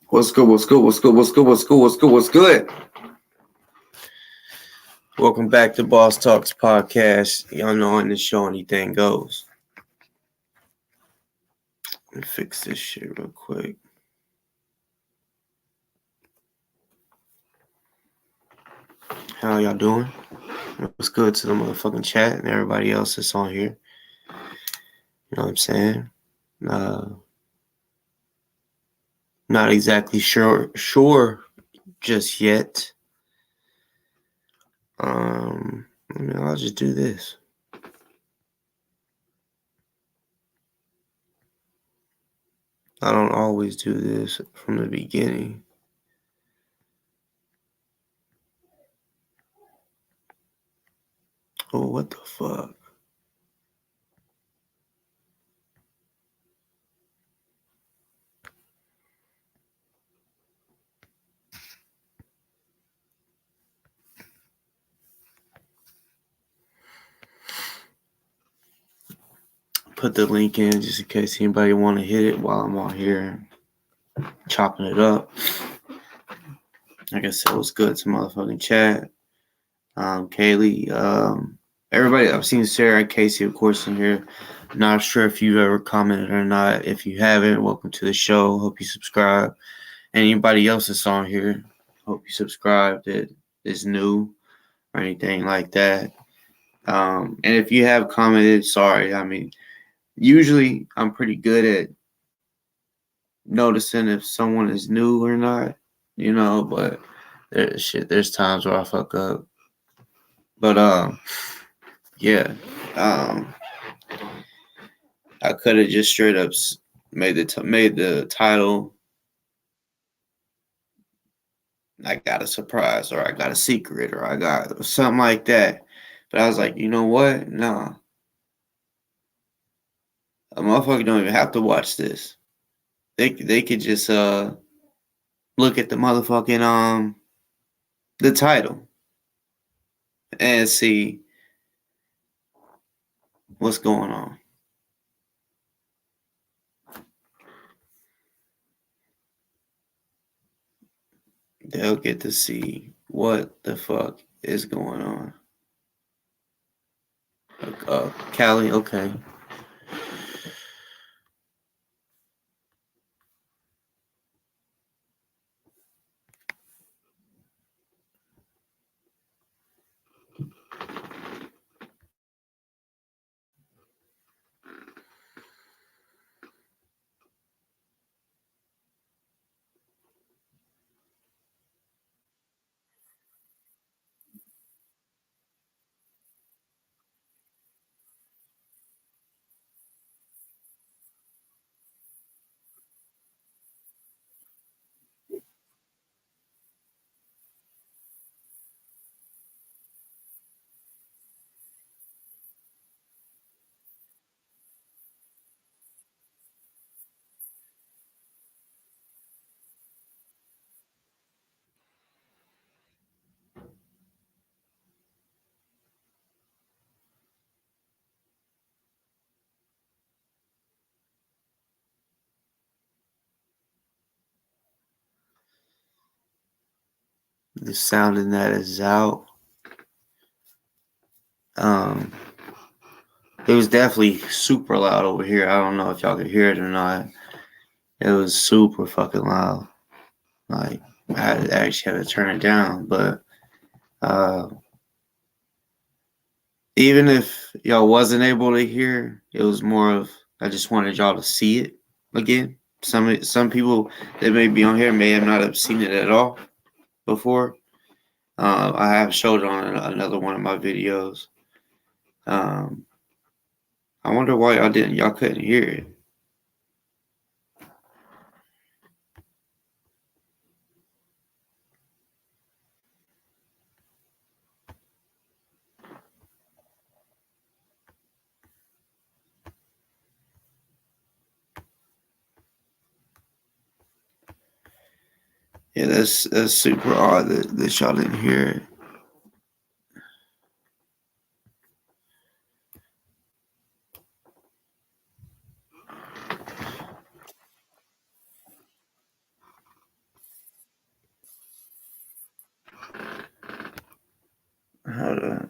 What's good? What's good? What's good? What's good? What's good? What's good? What's good? Welcome back to Boss Talks Podcast. Y'all know on this show anything goes. Let me fix this shit real quick. How y'all doing? What's good to the motherfucking chat and everybody else that's on here? You know what I'm saying? Not exactly sure just yet. I'll just do this. I don't always do this from the beginning. Oh, what the fuck? Put the link in just in case anybody want to hit it while I'm on here chopping it up. Like I said, what's good to motherfucking chat. Kaylee, everybody, I've seen Sarah and Casey, of course, in here. Not sure if you've ever commented or not. If you haven't, welcome to the show. Hope you subscribe. Anybody else that's on here, hope you subscribe that is new or anything like that. And if you have commented, sorry. I mean, usually I'm pretty good at noticing if someone is new or not, but there's times where I fuck up. But yeah. I could have just straight up made the title I got a surprise or I got a secret or I got something like that. But I was like, you know what? Nah. A motherfucker don't even have to watch this. They could just look at the motherfucking the title and see what's going on. They'll get to see what the fuck is going on. Callie, okay. The sound in that is out. It was definitely super loud over here. I don't know if y'all could hear it or not. It was super fucking loud. Like, I actually had to turn it down. But even if y'all wasn't able to hear, it was more of I just wanted y'all to see it again. Some people that may be on here may have not have seen it at all before. I have showed it on another one of my videos. I wonder why y'all couldn't hear it. Yeah, that's super odd that y'all didn't hear it. try to.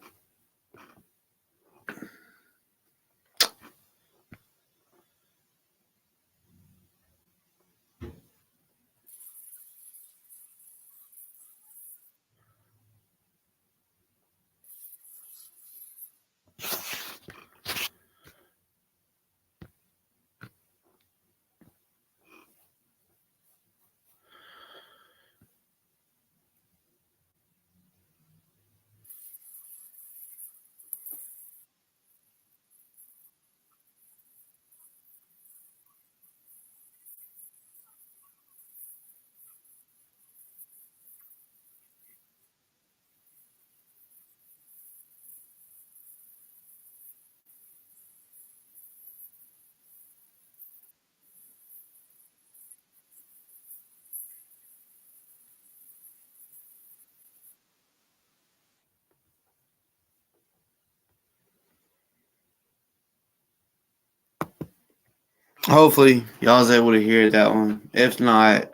Hopefully, y'all was able to hear that one. If not,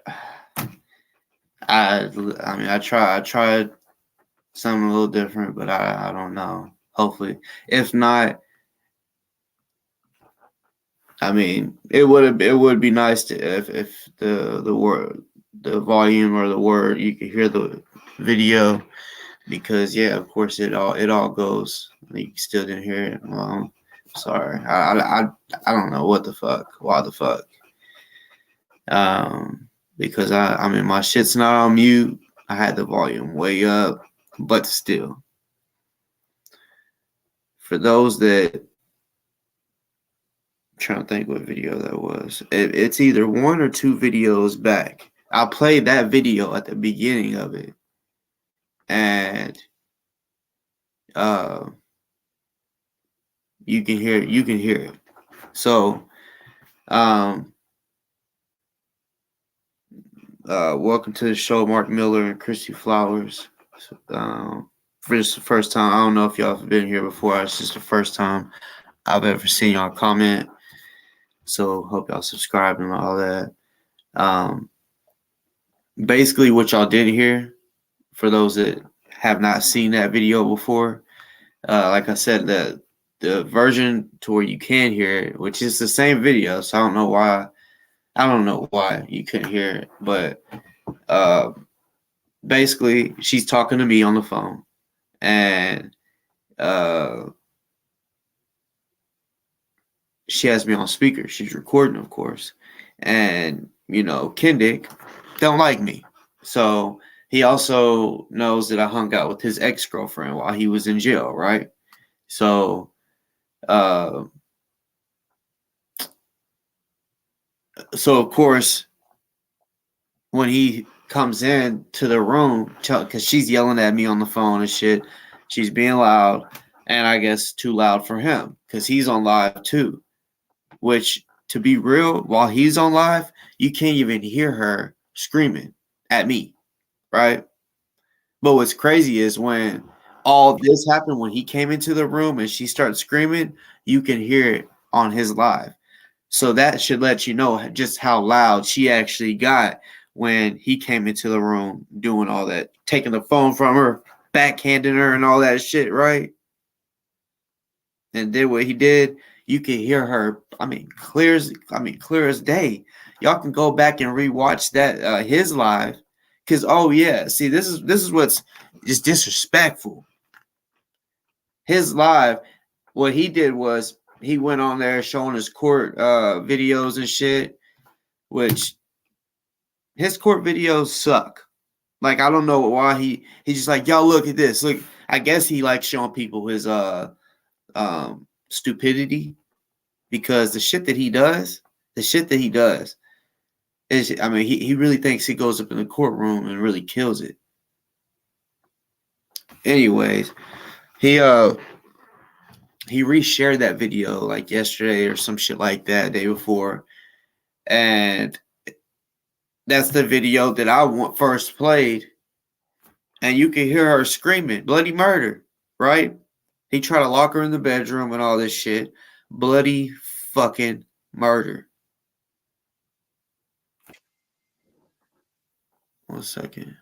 I tried something a little different, but I don't know. Hopefully, if not, I mean, it would be nice to if the word the volume or the word you could hear the video, because yeah, of course it all goes. You still didn't hear it. Well, sorry, I don't know what the fuck, why the fuck. Because I mean my shit's not on mute. I had the volume way up, but still, for those that I'm trying to think what video that was, it's either one or two videos back. I played that video at the beginning of it, and uh, you can hear it. So, welcome to the show, Mark Miller and Christy Flowers. For this the first time, I don't know if y'all have been here before. It's just the first time I've ever seen y'all comment. So hope y'all subscribe and all that. Basically, what y'all did here, for those that have not seen that video before, like I said, the version to where you can hear it, which is the same video. So I don't know why. I don't know why you couldn't hear it, but basically, she's talking to me on the phone, and she has me on speaker. She's recording, of course, and Kendick don't like me, so he also knows that I hung out with his ex-girlfriend while he was in jail, right? So, uh, of course, when he comes in to the room, because she's yelling at me on the phone and shit, she's being loud, and I guess too loud for him because he's on live too. Which, to be real, while he's on live, you can't even hear her screaming at me, right? But what's crazy is when all this happened, when he came into the room and she started screaming, you can hear it on his live. So that should let you know just how loud she actually got when he came into the room doing all that, taking the phone from her, backhanding her, and all that shit, right? And did what he did. You can hear her. Clear as day. Y'all can go back and rewatch that his live, because oh yeah, see this is what's just disrespectful. His live, what he did was he went on there showing his court videos and shit, which his court videos suck. Like I don't know why he's just like, y'all look at this. Look, I guess he likes showing people his stupidity, because the shit that he does is, he really thinks he goes up in the courtroom and really kills it. Anyways, he reshared that video like yesterday or some shit like that, day before, and that's the video that I first played, and you can hear her screaming bloody murder, right? He tried to lock her in the bedroom and all this shit. Bloody fucking murder. 1 second.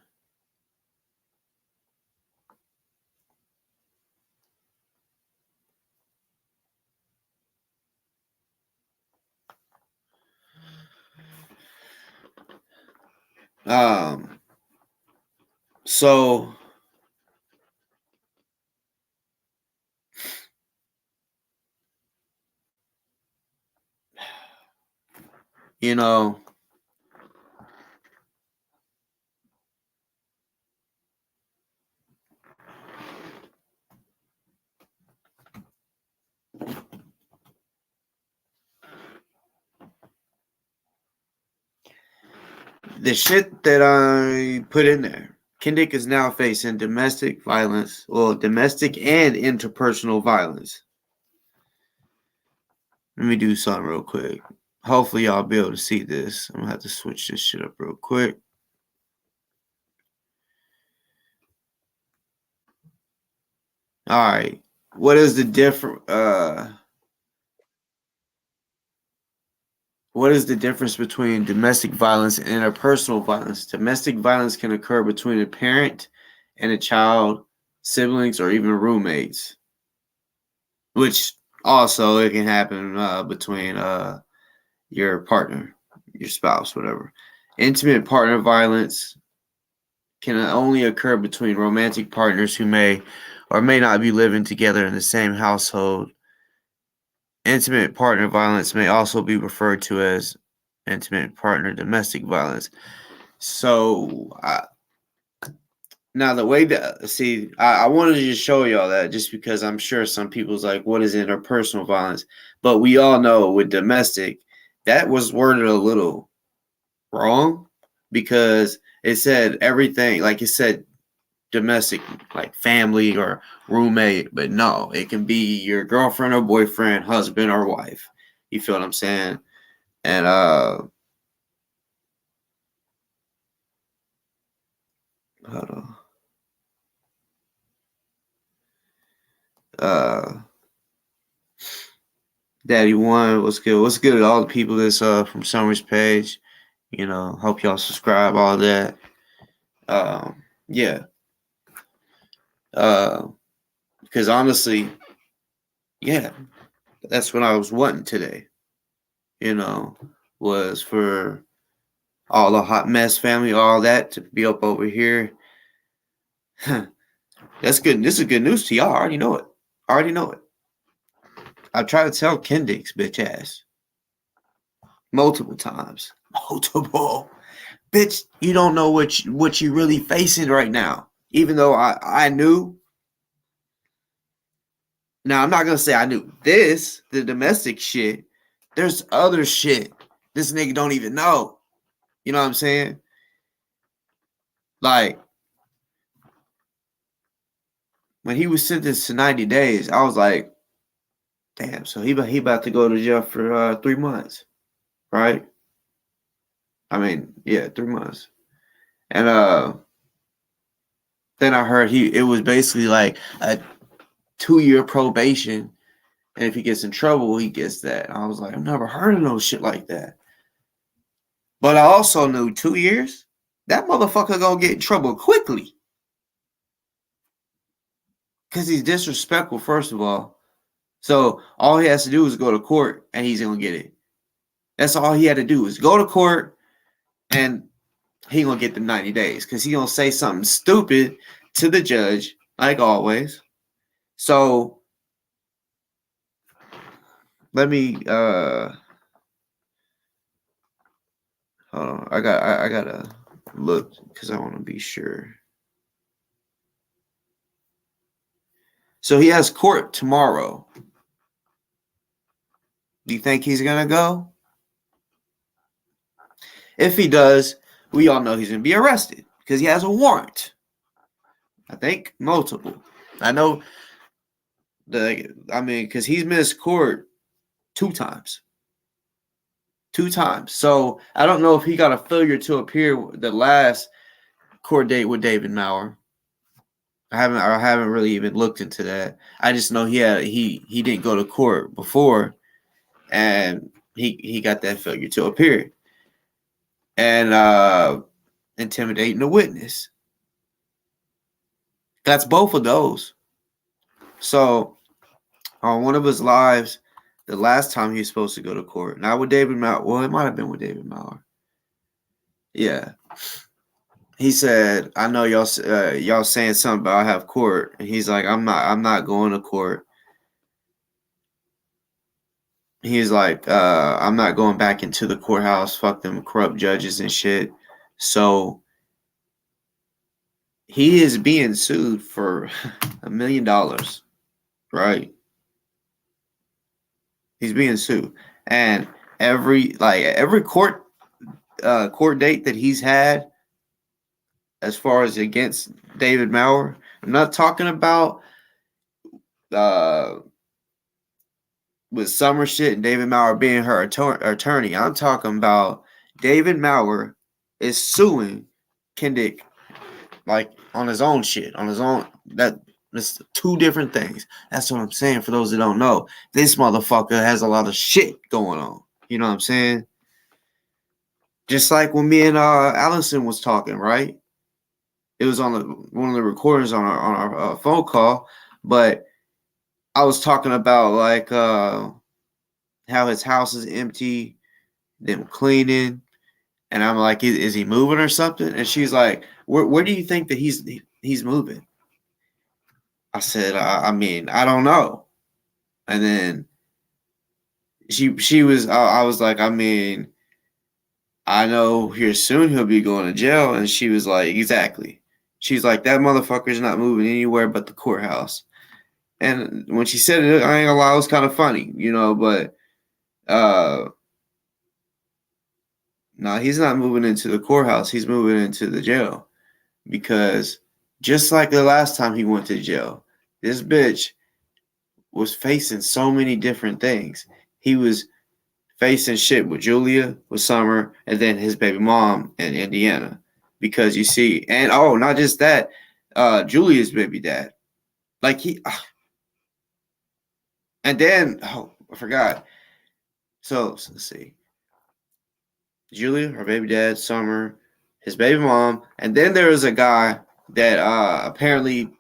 So you know, the shit that I put in there. Kendick is now facing domestic violence, domestic and interpersonal violence. Let me do something real quick. Hopefully y'all be able to see this. I'm gonna have to switch this shit up real quick. All right. What is the difference between domestic violence and interpersonal violence? Domestic violence can occur between a parent and a child, siblings, or even roommates. Which also it can happen between your partner, your spouse, whatever. Intimate partner violence can only occur between romantic partners who may or may not be living together in the same household. Intimate partner violence may also be referred to as intimate partner domestic violence. So, now the way that I wanted to just show y'all that just because I'm sure some people's like, what is interpersonal violence? But we all know with domestic, that was worded a little wrong because it said everything, like it said domestic, like family or roommate, but no, it can be your girlfriend or boyfriend, husband or wife. You feel what I'm saying? And hold on. Daddy One, what's good? What's good to all the people that's from Summer's page? You know, hope y'all subscribe, all that. Yeah. Because honestly, yeah, that's what I was wanting today. You know, was for all the hot mess family, all that to be up over here. That's good. This is good news to y'all. I already know it. I already know it. I tried to tell Kendick's bitch ass multiple times. Multiple. Bitch, you don't know what you really facing right now. Even though I knew. Now I'm not gonna say I knew this, the domestic shit. There's other shit this nigga don't even know. You know what I'm saying? Like when he was sentenced to 90 days, I was like, damn, so he about to go to jail for 3 months, right? I mean, yeah, 3 months. And then I heard it was basically like a 2-year probation, and if he gets in trouble, he gets that. I was like, I've never heard of no shit like that. But I also knew 2 years, that motherfucker gonna get in trouble quickly. Because he's disrespectful, first of all. So all he has to do is go to court and he's gonna get it. That's all he had to do is go to court and he gonna get the 90 days because he gonna say something stupid to the judge, like always. So let me hold on. I gotta look because I want to be sure. So he has court tomorrow. Do you think he's gonna go? If he does, we all know he's gonna be arrested because he has a warrant. I think multiple. I know because he's missed court 2 times. 2 times. So I don't know if he got a failure to appear the last court date with David Maurer. I haven't really even looked into that. I just know he didn't go to court before, and he got that failure to appear, and intimidating a witness. That's both of those. So on one of his lives, the last time he was supposed to go to court, not with David Maurer. Well, it might have been with David Maurer. Yeah. he said, "I know y'all saying something about I have court," and he's like, I'm not going to court." He's like, "I'm not going back into the courthouse. Fuck them corrupt judges and shit." So he is being sued for $1 million, right? He's being sued, and every court date that he's had as far as against David Maurer. I'm not talking about uh, with Summer shit and David Maurer being her attorney. I'm talking about David Maurer is suing Kendick like on his own shit, on his own. That's two different things. That's what I'm saying for those that don't know. This motherfucker has a lot of shit going on. You know what I'm saying? Just like when me and Allison was talking, right? It was on one of the recordings on our phone call, but I was talking about like how his house is empty, them cleaning, and I'm like, is he moving or something? And she's like, where do you think that he's moving? I said, I mean, I don't know. And then she was, I was like, I mean, I know here soon he'll be going to jail. And she was like, exactly. She's like, that motherfucker's not moving anywhere but the courthouse. And when she said it, I ain't gonna lie, it was kind of funny, you know, but uh no, he's not moving into the courthouse. He's moving into the jail because just like the last time he went to jail, this bitch was facing so many different things. He was facing shit with Julia, with Summer, and then his baby mom in Indiana. Because you see, and oh, not just that, Julia's baby dad. Like and then, oh, I forgot. So let's see. Julia, her baby dad, Summer, his baby mom, and then there was a guy that apparently.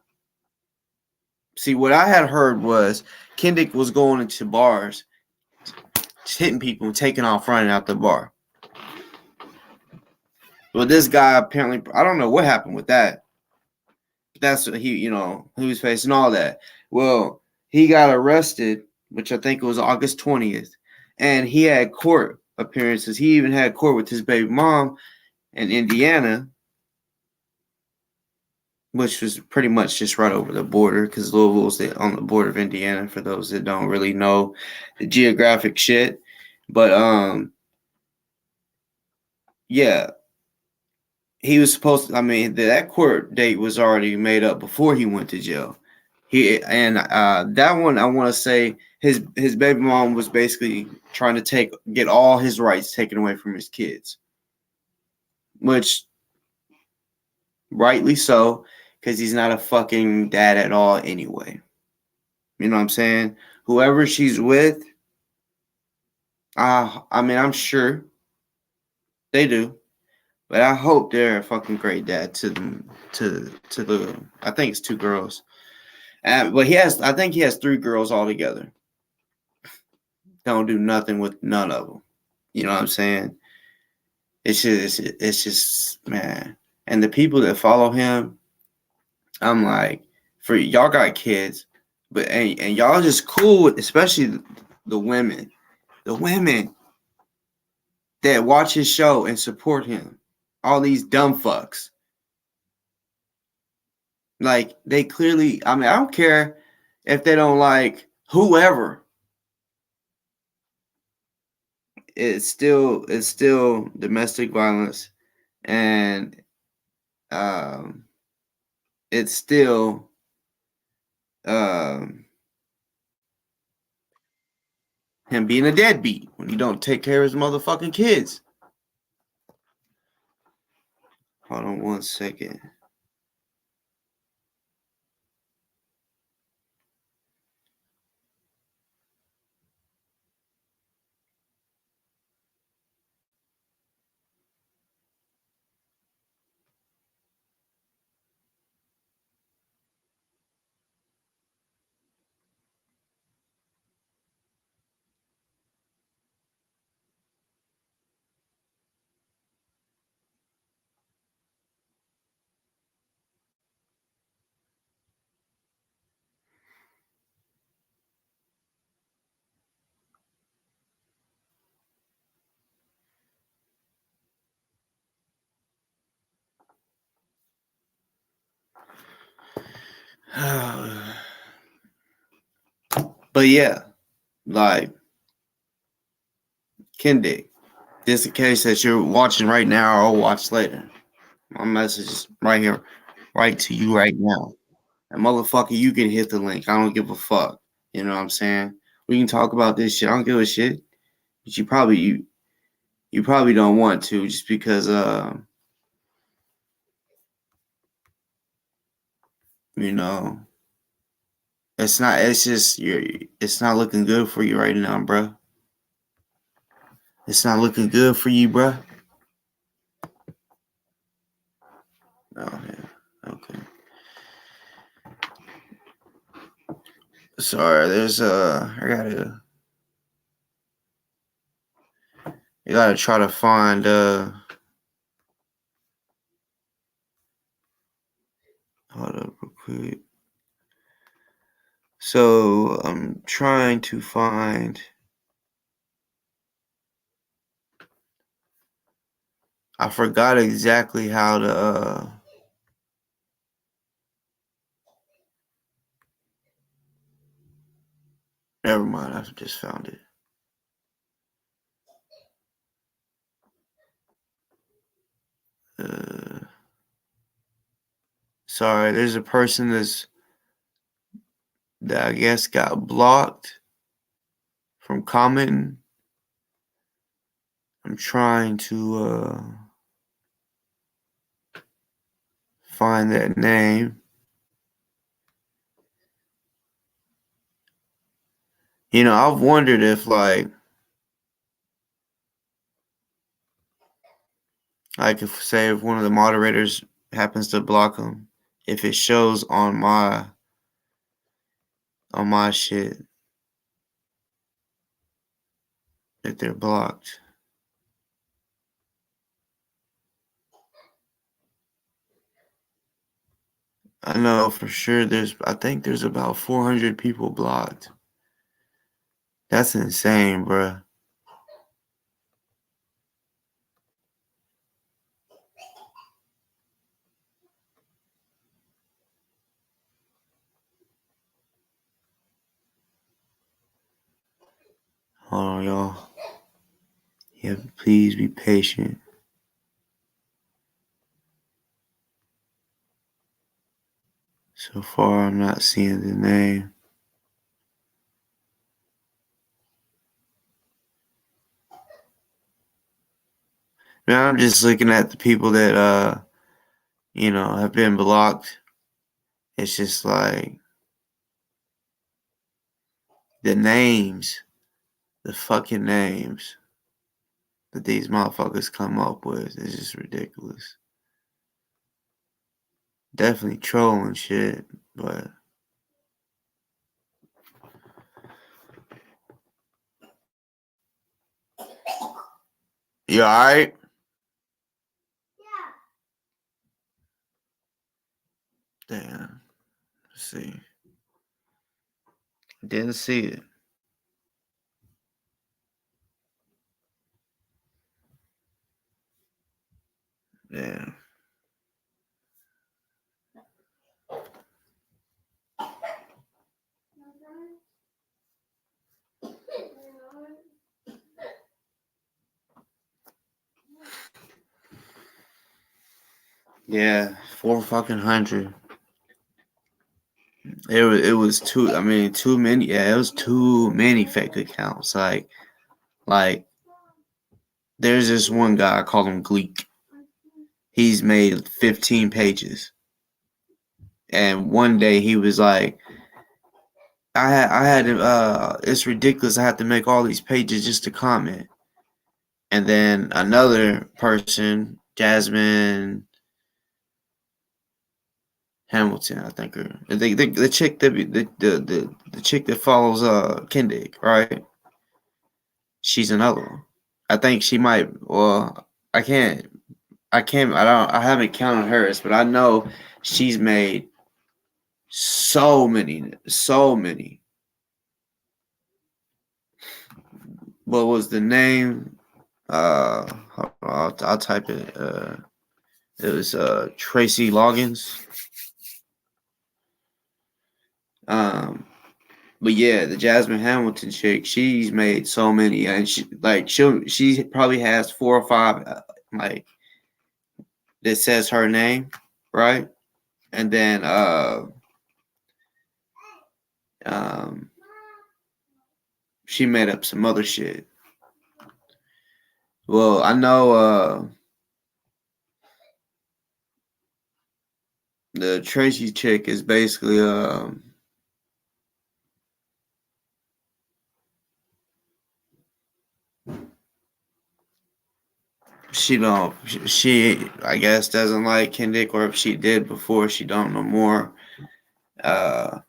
See, what I had heard was Kendick was going into bars, just hitting people, and taking off running out the bar. Well, this guy apparently, I don't know what happened with that. That's what he was facing all that. Well, he got arrested, which I think was August 20th, and he had court appearances. He even had court with his baby mom in Indiana, which was pretty much just right over the border because Louisville's on the border of Indiana. For those that don't really know the geographic shit, but yeah, he was supposed to. I mean, that court date was already made up before he went to jail. That one I want to say his baby mom was basically trying to get all his rights taken away from his kids, which rightly so because he's not a fucking dad at all anyway. You know what I'm saying? Whoever she's with, I mean, I'm sure they do, but I hope they're a fucking great dad to them. To the, I think it's two girls, but I think he has three girls altogether. Don't do nothing with none of them. You know what I'm saying? It's just man, and the people that follow him, I'm like, for y'all got kids, but and y'all just cool with, especially the women that watch his show and support him. All these dumb fucks. Like they clearly, I mean, I don't care if they don't like whoever. It's still domestic violence, and um, it's still um, him being a deadbeat when he don't take care of his motherfucking kids. Hold on one second. But yeah, like Kendick, this is a case that you're watching right now or watch later. My message is right here, right to you right now. And motherfucker, you can hit the link. I don't give a fuck. You know what I'm saying? We can talk about this shit. I don't give a shit. But you probably don't want to just because you know, it's not looking good for you right now, bro. It's not looking good for you, bro. Oh yeah. Okay. Sorry, there's I gotta try to find hold up real quick. So I'm trying to find I forgot exactly how to never mind, I just found it. Sorry, there's a person that I guess got blocked from commenting. I'm trying to find that name. You know, I've wondered if like if say if one of the moderators happens to block them, if it shows on my shit that they're blocked. I know for sure I think there's about 400 people blocked. That's insane, bruh. Hold on, y'all. Yeah, please be patient. So far, I'm not seeing the name. Now I'm just looking at the people that have been blocked. It's just like the names, the fucking names that these motherfuckers come up with is just ridiculous. Definitely trolling shit, but you alright? Damn. Let's see. Didn't see it. Damn. Yeah, 400. It was too many. Yeah, it was too many fake accounts. Like there's this one guy, I call him Gleek. He's made 15 pages. And one day he was like, I had it's ridiculous. I have to make all these pages just to comment. And then another person, Jasmine Hamilton, I think, her the chick that the chick that follows Kendick, right? She's another one. I think she might. Well, I haven't counted hers, but I know she's made so many. What was the name? I'll type it. It was Tracy Loggins. But yeah, the Jasmine Hamilton chick, she's made so many, and she probably has 4 or 5 like that says her name, right? And then um she made up some other shit. Well, I know the Tracy chick is basically she don't she I guess doesn't like Kendick, or if she did before, she don't no more. Uh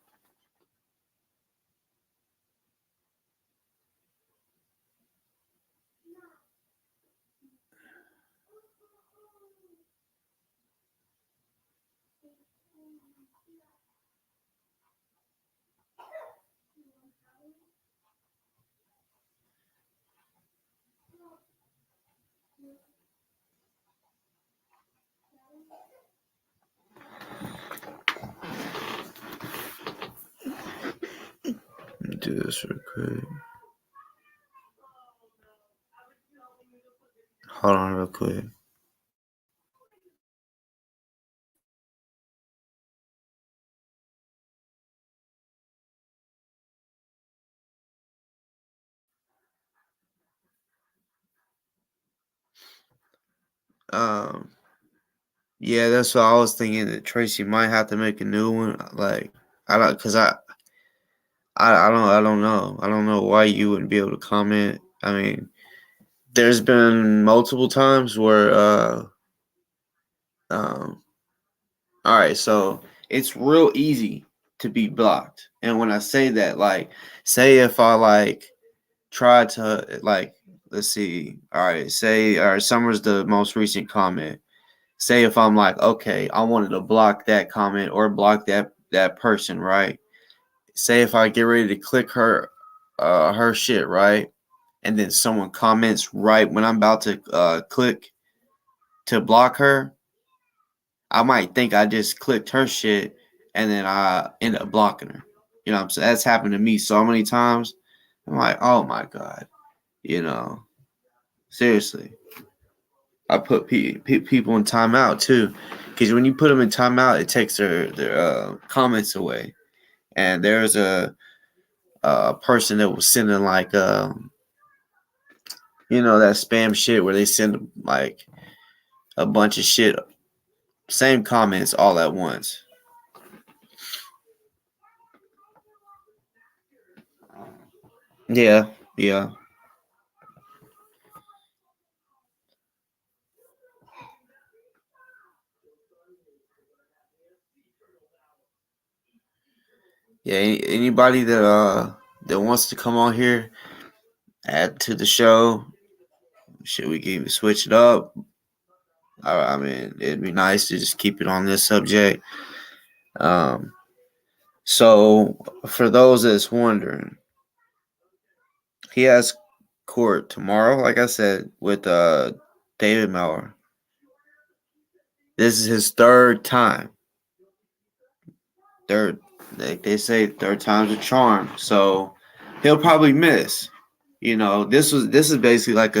let me do this real quick. Hold on real quick. Um Yeah, that's what I was thinking, that Tracy might have to make a new one. Like, I don't, cause I don't know. I don't know why you wouldn't be able to comment. I mean, there's been multiple times where, um, all right, so it's real easy to be blocked. And when I say that, like, say if I like try to like, let's see, all right, say, all right, Summer's the most recent comment. Say if I'm like, okay, I wanted to block that comment or block that person, right? Say if I get ready to click her shit, right? And then someone comments right when I'm about to click to block her, I might think I just clicked her shit and then I end up blocking her. You know what I'm saying? That's happened to me so many times. I'm like, oh my God, you know, seriously. I put people in timeout too, because when you put them in timeout, it takes their comments away. And there's a person that was sending like that spam shit where they send like a bunch of shit, same comments all at once. Yeah, yeah, yeah. Anybody that wants to come on here, add to the show. Should we keep switch it up? I mean, it'd be nice to just keep it on this subject. Um, so for those that's wondering, he has court tomorrow, like I said, with David Maurer. This is his third time. Third, they say third time's a charm. So he'll probably miss. This is basically like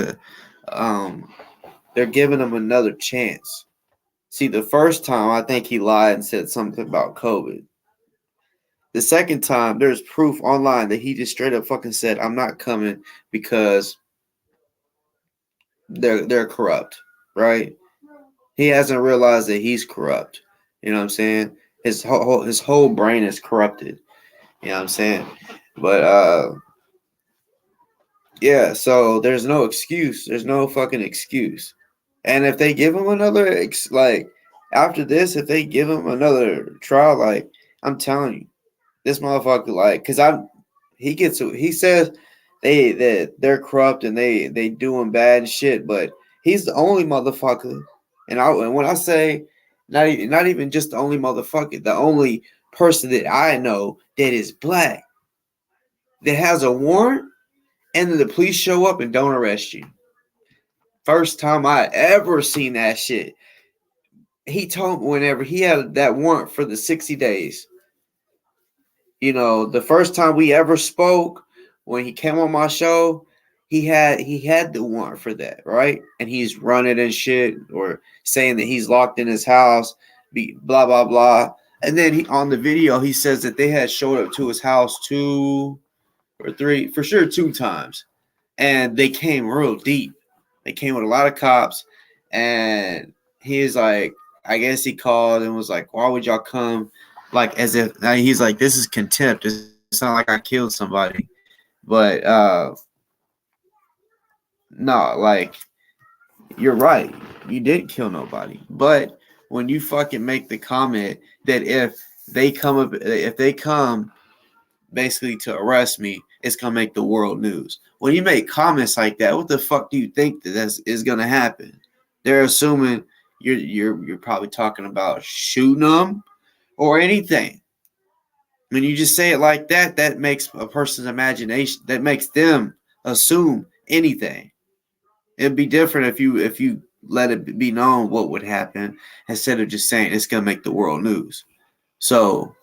they're giving him another chance. See, the first time I think he lied and said something about COVID. The second time, there's proof online that he just straight up fucking said, "I'm not coming because they're corrupt," right? He hasn't realized that he's corrupt. You know what I'm saying? His whole brain is corrupted. You know what I'm saying? But yeah, so there's no excuse. There's no fucking excuse. And if they give him another after this, if they give him another trial, like I'm telling you, this motherfucker, like, cause he says that they're corrupt and they doing bad shit, but he's the only motherfucker. And when I say not even just the only motherfucker, the only person that I know that is black that has a warrant, and then the police show up and don't arrest you. First time I ever seen that shit. He told me whenever he had that warrant for the 60 days. The first time we ever spoke, when he came on my show, he had the warrant for that, right? And he's running and shit, or saying that he's locked in his house, blah blah blah. And then on the video, he says that they had showed up to his house 2 or 3, for sure 2 times, and they came real deep. They came with a lot of cops, and he's like, I guess he called and was like, "Why would y'all come?" Like as if he's like, "This is contempt. It's not like I killed somebody." But no, like you're right. You didn't kill nobody. But when you fucking make the comment that if they come basically to arrest me, it's gonna make the world news. When you make comments like that, what the fuck do you think is gonna happen? They're assuming you're probably talking about shooting them or anything. When you just say it like that, that makes a person's imagination, that makes them assume anything. It'd be different if you let it be known what would happen instead of just saying it's gonna make the world news. So,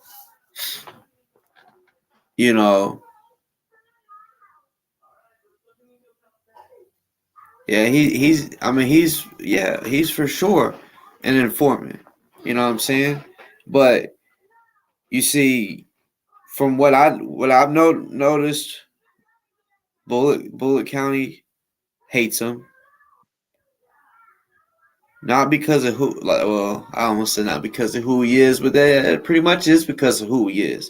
you know, yeah, he's for sure an informant. You know what I'm saying? But you see, from what I've noticed, Bullitt County hates him. Not because of who, like, well, I almost said not because of who he is, but that pretty much is because of who he is.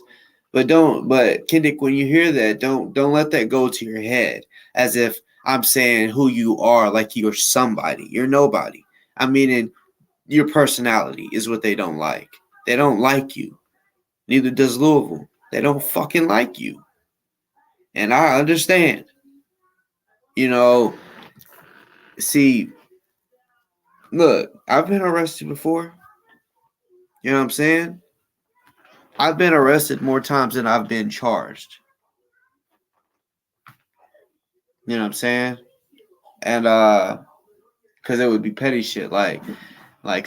But Kendick, when you hear that, don't let that go to your head as if I'm saying who you are, like you're somebody. You're nobody. I mean, your personality is what they don't like. They don't like you. Neither does Louisville. They don't fucking like you. And I understand. You know, see, look, I've been arrested before. You know what I'm saying? I've been arrested more times than I've been charged. You know what I'm saying? And because it would be petty shit. Like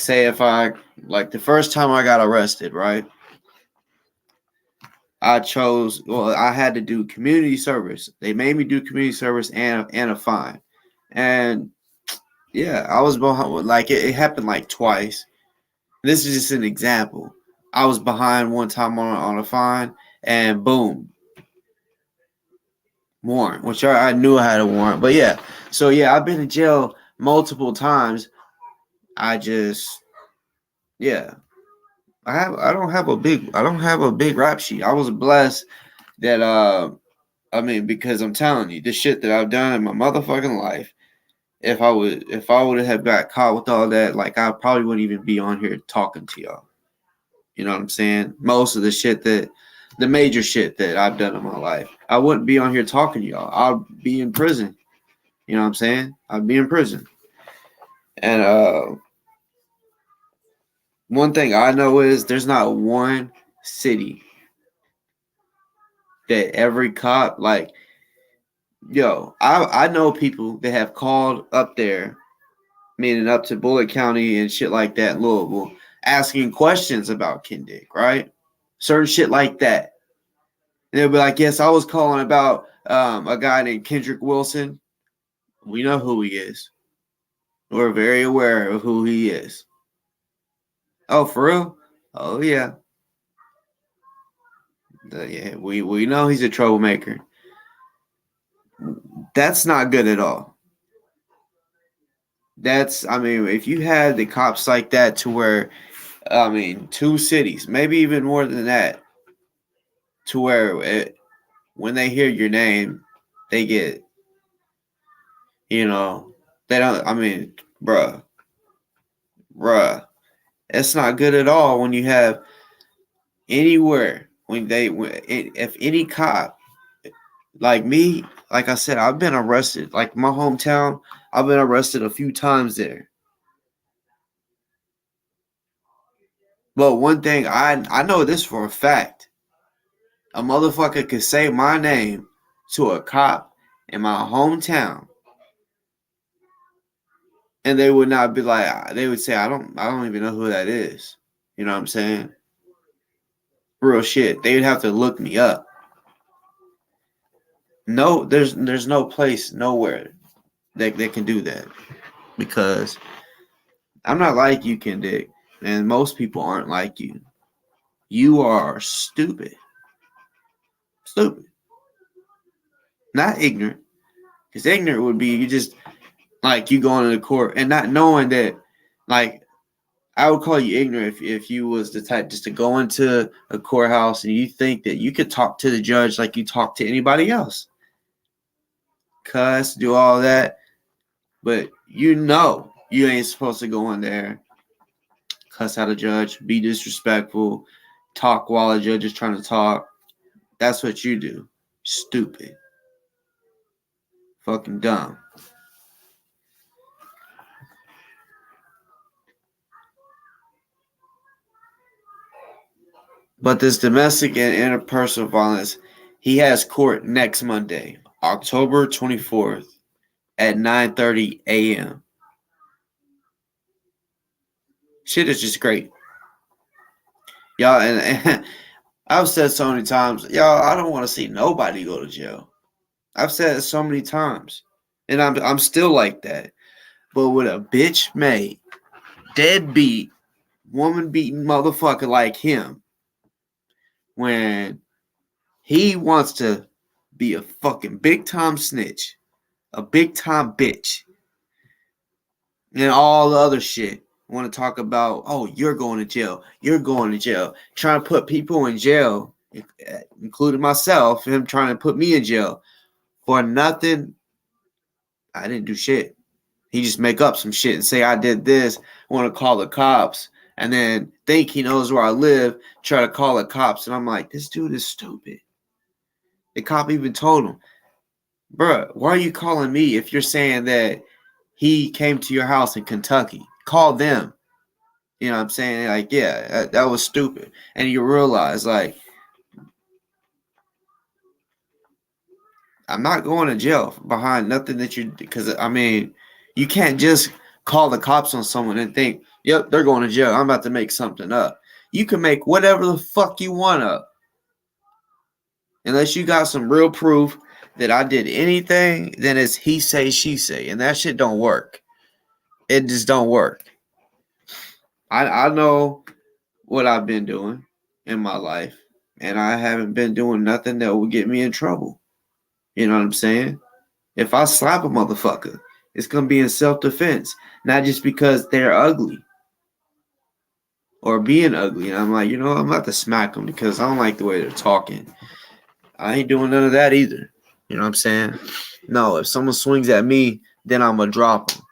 say if I like the first time I got arrested, right? I had to do community service. They made me do community service and a fine. And yeah, I was behind, like it happened like twice. This is just an example. I was behind one time on a fine, and boom, warrant, which I knew I had a warrant. But yeah, so yeah, I've been in jail multiple times. I just, yeah, I don't have a big rap sheet. I was blessed that I mean, because I'm telling you, the shit that I've done in my motherfucking life, if I would have got caught with all that, like I probably wouldn't even be on here talking to y'all. You know what I'm saying? Most of the major shit that I've done in my life, I wouldn't be on here talking to y'all. I'd be in prison. You know what I'm saying? I'd be in prison. And one thing I know is there's not one city that every cop, like, yo, I know people that have called up there, meaning up to Bullitt County and shit like that in Louisville, asking questions about Kendick, right? Certain shit like that. And they'll be like, yes, I was calling about a guy named Kendrick Wilson. We know who he is. We're very aware of who he is. Oh, for real? Oh, yeah. Yeah, we know he's a troublemaker. That's not good at all. I mean, if you had the cops like that to where, I mean, 2 cities, maybe even more than that, to where when they hear your name, they get, you know, they don't, I mean, bruh, it's not good at all when you have anywhere, if any cop, like me, like I said, I've been arrested, like my hometown, I've been arrested a few times there. But one thing I know this for a fact. A motherfucker could say my name to a cop in my hometown, and they would not be like, they would say, I don't even know who that is. You know what I'm saying? Real shit. They would have to look me up. No, there's no place nowhere that they can do that, because I'm not like you, Kendick, and most people aren't like you. You are stupid. Stupid. Not ignorant. Because ignorant would be you just like you going to the court and not knowing that, like, I would call you ignorant if you was the type just to go into a courthouse and you think that you could talk to the judge like you talk to anybody else. Cuss, do all that. But you know you ain't supposed to go in there, cuss out a judge, be disrespectful, talk while a judge is trying to talk. That's what you do. Stupid. Fucking dumb. But this domestic and interpersonal violence, he has court next Monday, October 24th at 9:30 a.m. Shit is just great. Y'all, and I've said so many times, y'all, I don't want to see nobody go to jail. I've said it so many times. And I'm still like that. But with a bitch made, deadbeat, woman beating motherfucker like him, when he wants to be a fucking big time snitch, a big time bitch, and all the other shit. Want to talk about, oh, you're going to jail. You're going to jail. Trying to put people in jail, including myself, him trying to put me in jail for nothing. I didn't do shit. He just make up some shit and say I did this, want to call the cops, and then think he knows where I live, try to call the cops. And I'm like, this dude is stupid. The cop even told him, bruh, why are you calling me if you're saying that he came to your house in Kentucky? Call them. You know what I'm saying? Like, yeah, that was stupid. And you realize, like, I'm not going to jail behind nothing that you, because, I mean, you can't just call the cops on someone and think, yep, they're going to jail. I'm about to make something up. You can make whatever the fuck you want up. Unless you got some real proof that I did anything, then it's he say, she say. And that shit don't work. It just don't work. I know what I've been doing in my life, and I haven't been doing nothing that would get me in trouble. You know what I'm saying? If I slap a motherfucker, it's going to be in self-defense, not just because they're ugly or being ugly. And I'm like, you know, I'm about to smack them because I don't like the way they're talking. I ain't doing none of that either. You know what I'm saying? No, if someone swings at me, then I'm going to drop them.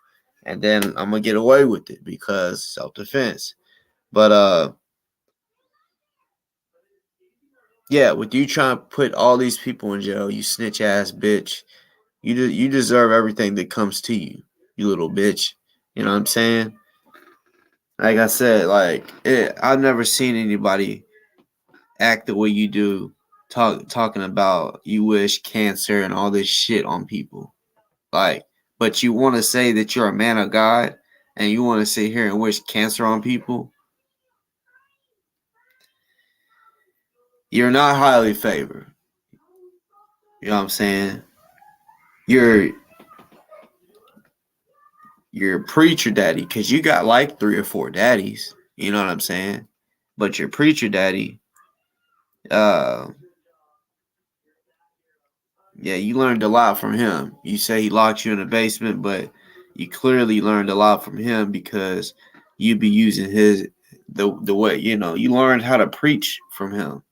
And then I'm going to get away with it because self-defense. But, yeah, with you trying to put all these people in jail, you snitch ass bitch, you deserve everything that comes to you, you little bitch. You know what I'm saying? Like I said, I've never seen anybody act the way you do, talking about you wish cancer and all this shit on people. Like, but you want to say that you're a man of God and you want to sit here and wish cancer on people? You're not highly favored. You know what I'm saying? You're preacher daddy, because you got like 3 or 4 daddies. You know what I'm saying? But your preacher daddy, yeah, you learned a lot from him. You say he locked you in the basement, but you clearly learned a lot from him because you be using the way, you know, you learned how to preach from him.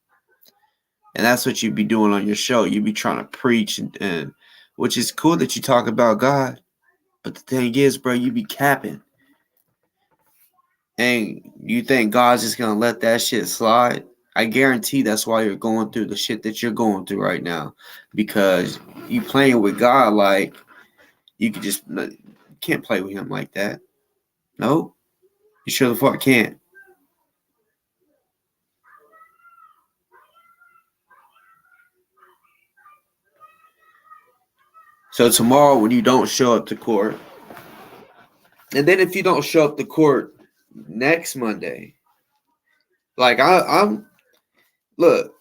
And that's what you be doing on your show. You be trying to preach, and which is cool that you talk about God. But the thing is, bro, you be capping. And you think God's just going to let that shit slide? I guarantee that's why you're going through the shit that you're going through right now. Because you playing with God like you can't play with him like that. No, you sure the fuck can't. So tomorrow when you don't show up to court, and then if you don't show up to court next Monday, like I'm Look,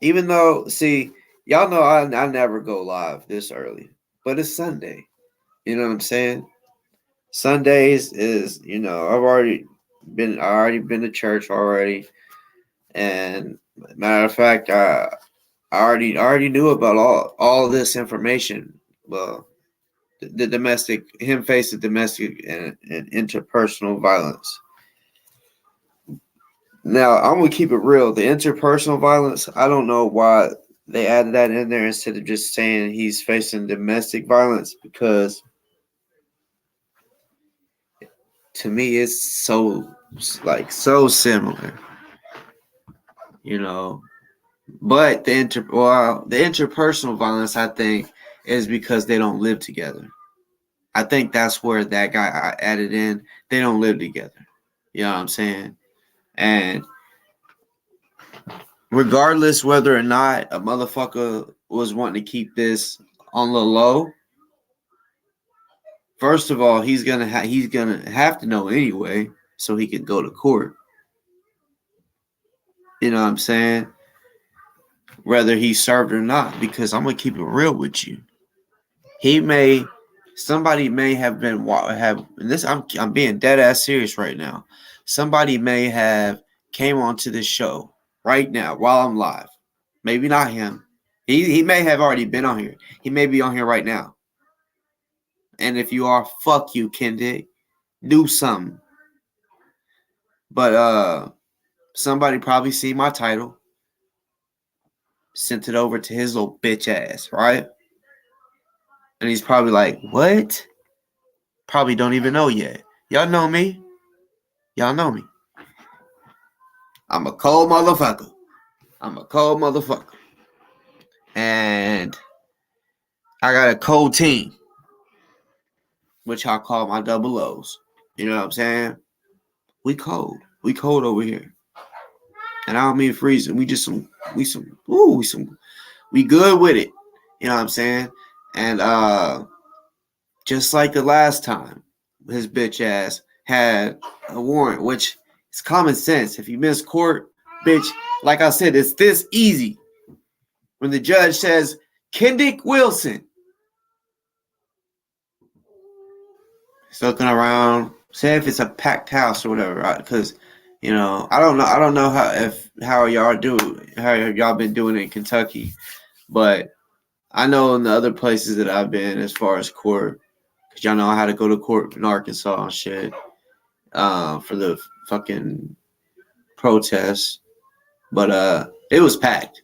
even though, see, y'all know I never go live this early, but it's Sunday. You know what I'm saying? Sundays is, I've already been to church already, and matter of fact, I already knew about all this information. Well, the domestic, him facing domestic and interpersonal violence. Now, I'm gonna keep it real. The interpersonal violence, I don't know why they added that in there instead of just saying he's facing domestic violence, because to me it's so similar, But the interpersonal violence, I think, is because they don't live together. I think that's where that guy added in. They don't live together. You know what I'm saying? And regardless whether or not a motherfucker was wanting to keep this on the low, first of all, he's gonna have to know anyway, so he can go to court. You know what I'm saying? Whether he's served or not, because I'm gonna keep it real with you. Somebody may have been and this. I'm being dead ass serious right now. Somebody may have came onto this show right now while I'm live. Maybe not him. He may have already been on here. He may be on here right now. And if you are, fuck you, Kendick. Do something. But somebody probably see my title, sent it over to his little bitch ass, right? And he's probably like, what? Probably don't even know yet. Y'all know me. Y'all know me. I'm a cold motherfucker. And I got a cold team, which I call my double O's. You know what I'm saying? We cold. We cold over here. And I don't mean freezing. We good with it. You know what I'm saying? And just like the last time, his bitch ass had a warrant, which is common sense. If you miss court, bitch, like I said, it's this easy. When the judge says, Kendick Wilson, he's looking around, say if it's a packed house or whatever, right? Because, I don't know how y'all been doing it in Kentucky, but I know in the other places that I've been as far as court, because y'all know I had to go to court in Arkansas and shit for the fucking protests. But it was packed.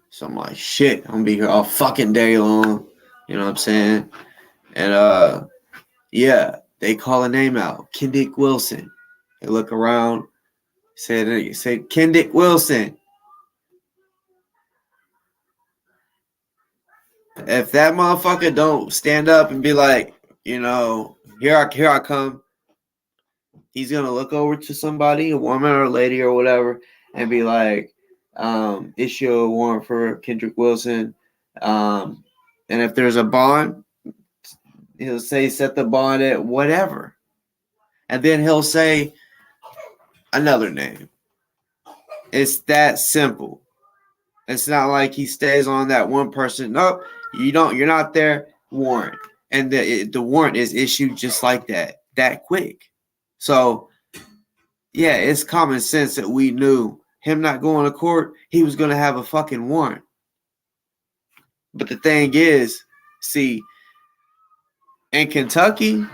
So I'm like, shit, I'm gonna be here all fucking day long. You know what I'm saying? And yeah, they call a name out, Kendick Wilson. They look around, say Kendick Wilson. If that motherfucker don't stand up and be like, here I come, he's gonna look over to somebody, a woman or a lady or whatever, and be like, issue a warrant for Kendrick Wilson. And if there's a bond, he'll say set the bond at whatever. And then he'll say another name. It's that simple. It's not like he stays on that one person. Nope, you're not there. Warrant. And the warrant is issued just like that quick. So, yeah, it's common sense that we knew him not going to court, he was going to have a fucking warrant. But the thing is, see, in Kentucky,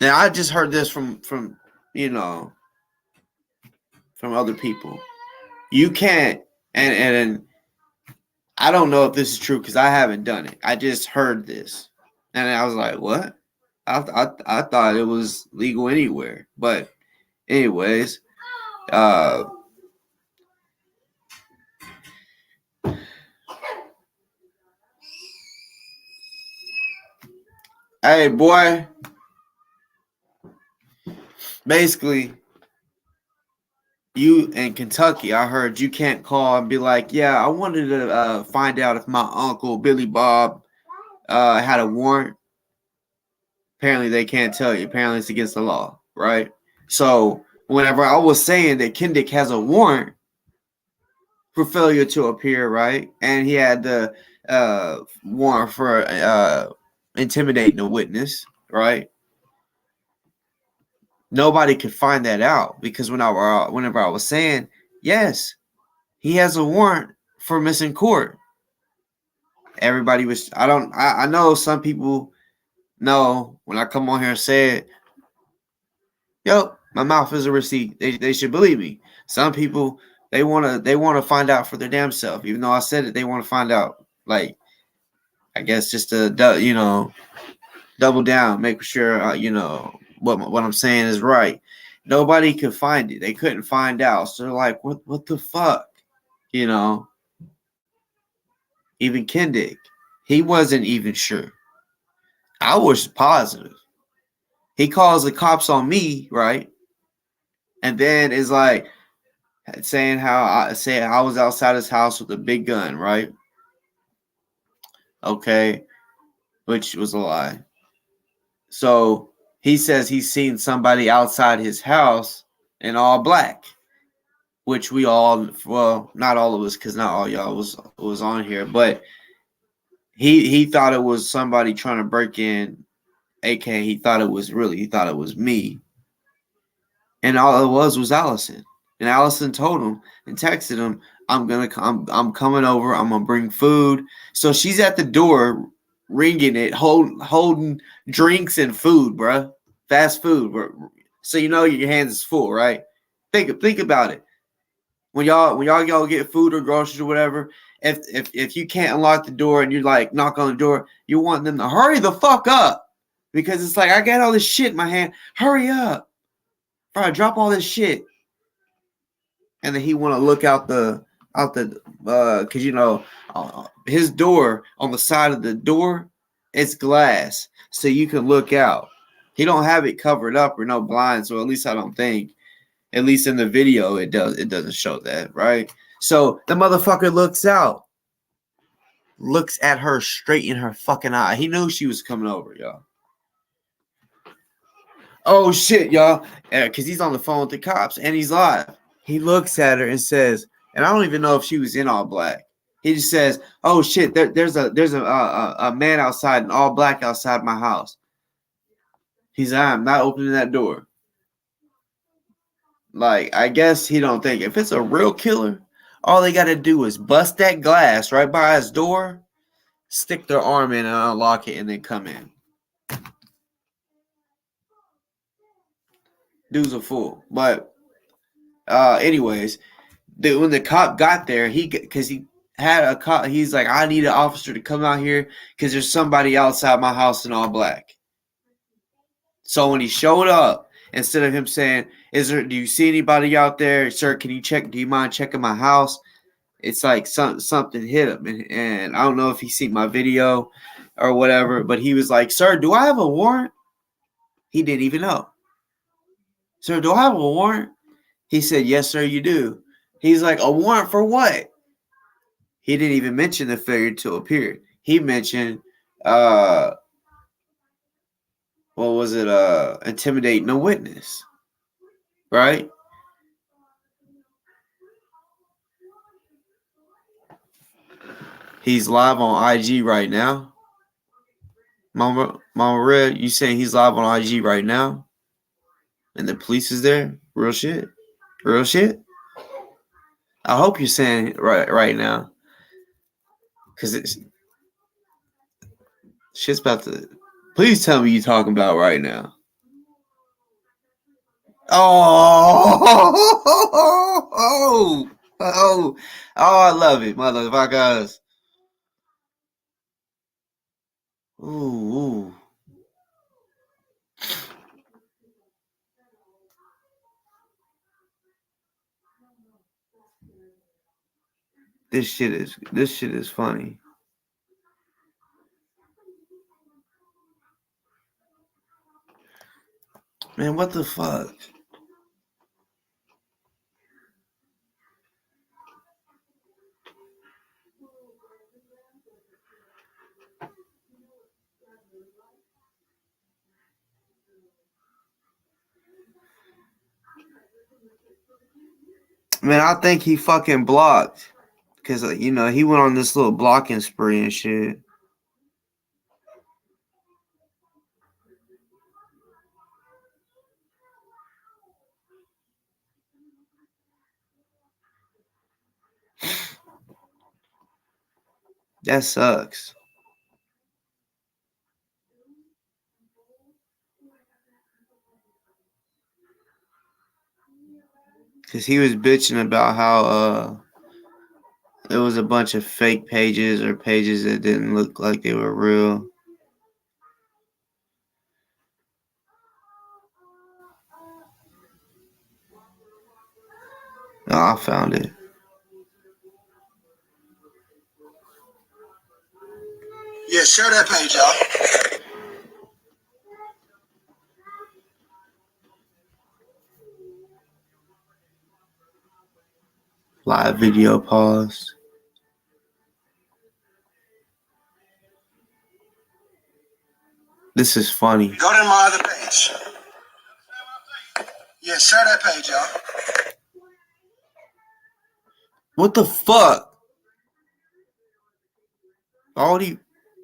now I just heard this from from other people. You can't, and I don't know if this is true because I haven't done it. I just heard this, and I was like, what? I thought it was legal anywhere. But anyways, hey boy, basically, you in Kentucky, I heard you can't call and be like, yeah, I wanted to find out if my uncle Billy Bob had a warrant. Apparently, they can't tell you. Apparently, it's against the law, right? So whenever I was saying that Kendick has a warrant for failure to appear, right? And he had the warrant for intimidating a witness, right? Nobody could find that out because whenever I was saying, yes, he has a warrant for missing court, everybody was, I know some people know when I come on here and say it, yo, my mouth is a receipt. They should believe me. Some people, they wanna find out for their damn self. Even though I said it, they want to find out. Like, I guess just to double down, make sure what I'm saying is right. Nobody could find it. They couldn't find out. So they're like, what the fuck? You know. Even Kendick, he wasn't even sure. I was positive. He calls the cops on me, right? And then is like saying how I was outside his house with a big gun, right? Okay, which was a lie. So he says he's seen somebody outside his house in all black, which we all, well, not all of us, because not all y'all was on here, but he thought it was somebody trying to break in. AK, he thought it was me, and all it was Allison. And Allison told him and texted him, I'm coming over. I'm gonna bring food. So she's at the door, ringing it, holding drinks and food, bruh. Fast food. So you know your hands is full, right? Think about it. When y'all go get food or groceries or whatever, if you can't unlock the door and you like knock on the door, you want them to hurry the fuck up, because it's like, I got all this shit in my hand. Hurry up, bro! Drop all this shit. And then he want to look out the because his door, on the side of the door, it's glass, so you can look out. He don't have it covered up or no blinds, so at least I don't think. At least in the video, it doesn't show that, right? So the motherfucker looks out, looks at her straight in her fucking eye. He knew she was coming over, y'all. Oh shit, y'all, because he's on the phone with the cops and he's live. He looks at her and says, and I don't even know if she was in all black. He just says, "Oh shit, there's a man outside in all black outside my house." He's like, "I'm not opening that door." Like, I guess he don't think if it's a real killer, all they got to do is bust that glass right by his door, stick their arm in and unlock it, and then come in. Dude's a fool. But anyways, when the cop got there, because he had a cop, he's like, I need an officer to come out here because there's somebody outside my house in all black. So when he showed up, instead of him saying, do you see anybody out there? Sir, do you mind checking my house? It's like something hit him. And I don't know if he seen my video or whatever, but he was like, sir, do I have a warrant? He didn't even know. Sir, do I have a warrant? He said, yes, sir, you do. He's like, a warrant for what? He didn't even mention the failure to appear. He mentioned, what was it? Intimidating a witness, right? He's live on IG right now. Mama Red, you saying he's live on IG right now? And the police is there? Real shit? Real shit? I hope you're saying it right now. Because shit's about to... Please tell me you're talking about right now. Oh, I love it, motherfuckers. Ooh. This shit is funny. Man, what the fuck? Man, I think he fucking blocked. Because, he went on this little blocking spree and shit. That sucks. Because he was bitching about how it was a bunch of fake pages or pages that didn't look like they were real. Oh, I found it. Yeah, share that page, y'all. Live video pause. This is funny. Go to my other page. Yeah, share that page, y'all. What the fuck? All you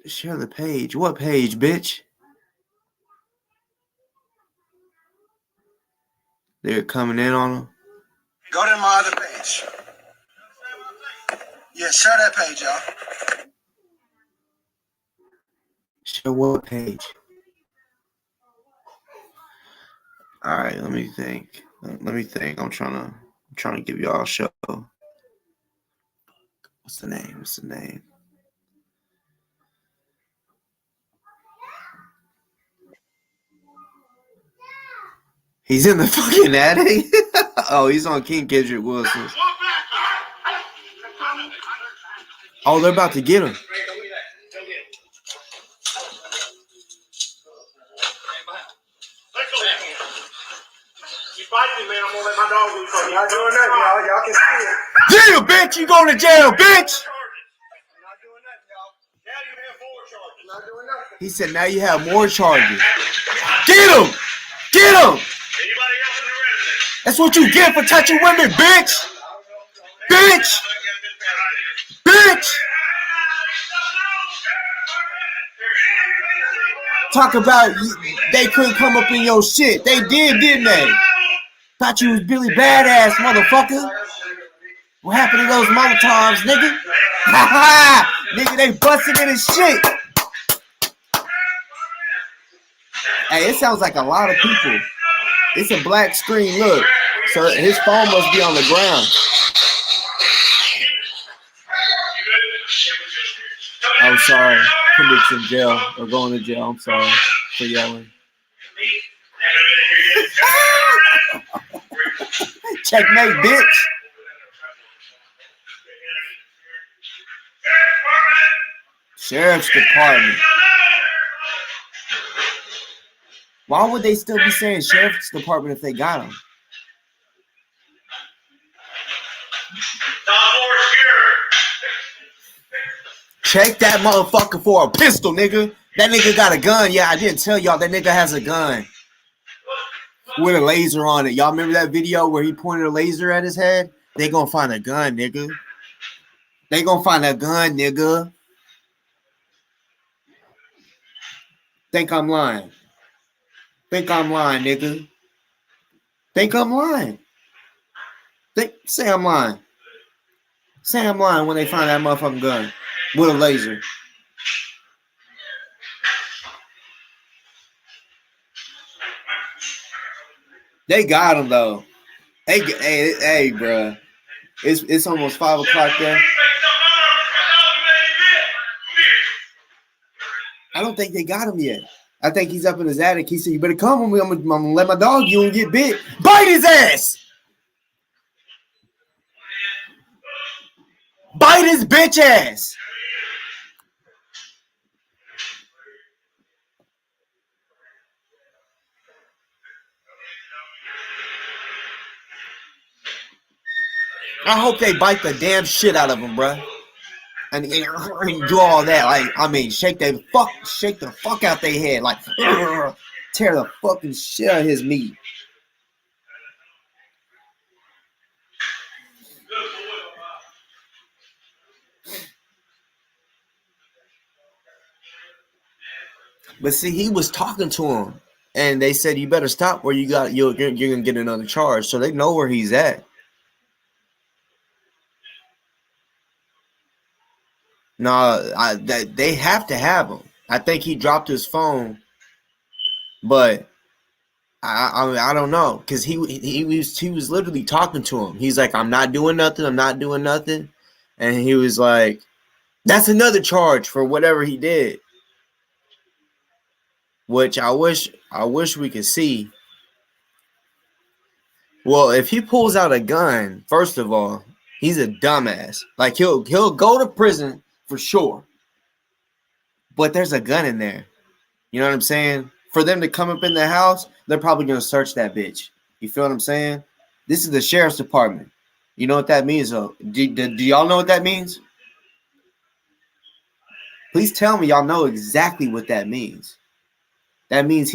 share the page. What page, bitch? They're coming in on him. Go to my other page. Yeah, share that page, y'all. Share what page? All right, let me think. I'm trying to give y'all a show. What's the name? He's in the fucking attic. Oh, he's on King Kendrick Wilson. Oh, they're about to get him. I'm gonna let my dog do something. Y'all doing nothing, y'all. Y'all can see it. Jail, bitch! You going to jail, bitch! I'm not doing nothing, y'all. Now you have 4 charges. Not doing nothing. He said, now you have more charges. Get him! Get him! Anybody else in the residence? That's what you get for touching women, bitch! Bitch! Bitch! Talk about they couldn't come up in your shit. They did, didn't they? Thought you was Billy Badass, motherfucker. What happened to those Molotovs, nigga? Ha ha! Nigga, they busted in his shit. Hey, it sounds like a lot of people. It's a black screen, look. So his phone must be on the ground. I'm sorry. Kendick's in jail or going to jail. I'm sorry for yelling. Checkmate, bitch. Sheriff's Department. Why would they still be saying Sheriff's Department if they got him? Check that motherfucker for a pistol, nigga. That nigga got a gun. Yeah, I didn't tell y'all that nigga has a gun with a laser on it. Y'all remember that video where he pointed a laser at his head? They gonna find a gun, nigga. They gonna find a gun, nigga. Think I'm lying. Think I'm lying, nigga. Think I'm lying. Say I'm lying. Say I'm lying when they find that motherfucking gun with a laser. They got him though. Hey, bro. It's almost 5 o'clock there. I don't think they got him yet. I think he's up in his attic. He said, "You better come with me. I'm gonna let my dog you and get bit. Bite his ass. Bite his bitch ass." I hope they bite the damn shit out of him, bro. And do all that. Like, I mean, shake the fuck out their head. Like, tear the fucking shit out of his meat. But see, he was talking to him, and they said you better stop, or you're gonna get another charge. So they know where he's at. No, they have to have him. I think he dropped his phone, but I don't know, because he was literally talking to him. He's like, I'm not doing nothing. I'm not doing nothing, and he was like, that's another charge for whatever he did. Which I wish we could see. Well, if he pulls out a gun, first of all, he's a dumbass. Like he'll go to prison for sure. But there's a gun in there. You know what I'm saying? For them to come up in the house, they're probably gonna search that bitch. You feel what I'm saying? This is the sheriff's department. You know what that means, though? Do y'all know what that means? Please tell me y'all know exactly what that means. That means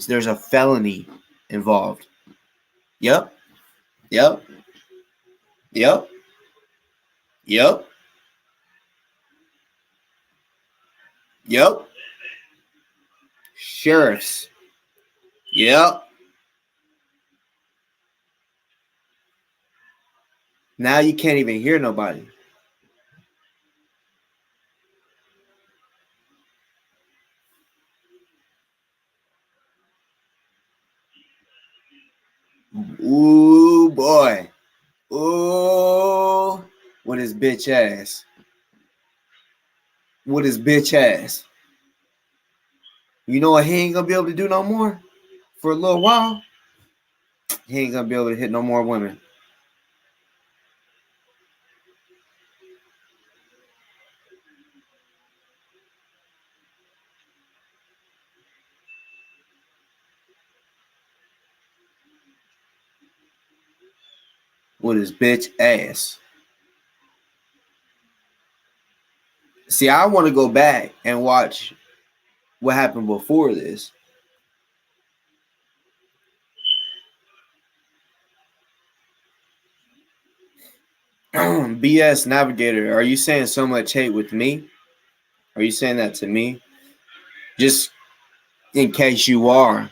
there's a felony involved. Yep. Yep. Yep. Yep. Yep. Sheriffs. Yep. Now you can't even hear nobody. Ooh, boy. Ooh. With his bitch ass. With his bitch ass. You know what he ain't gonna be able to do no more? For a little while? He ain't gonna be able to hit no more women. With his bitch ass. See, I want to go back and watch what happened before this. BS Navigator, are you saying so much hate with me? Are you saying that to me? Just in case you are.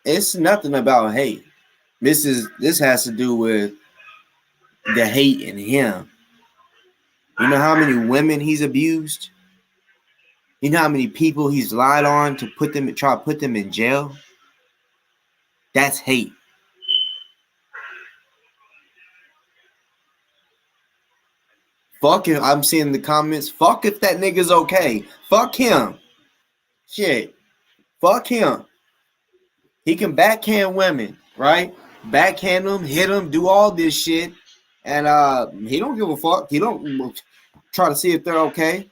It's nothing about hate. This has to do with the hate in him. You know how many women he's abused? You know how many people he's lied on to try to put them in jail? That's hate. Fuck him. I'm seeing in the comments, fuck if that nigga's okay. Fuck him. Shit. Fuck him. He can backhand women, right? Backhand them, hit them, do all this shit. And he don't give a fuck. He don't try to see if they're okay.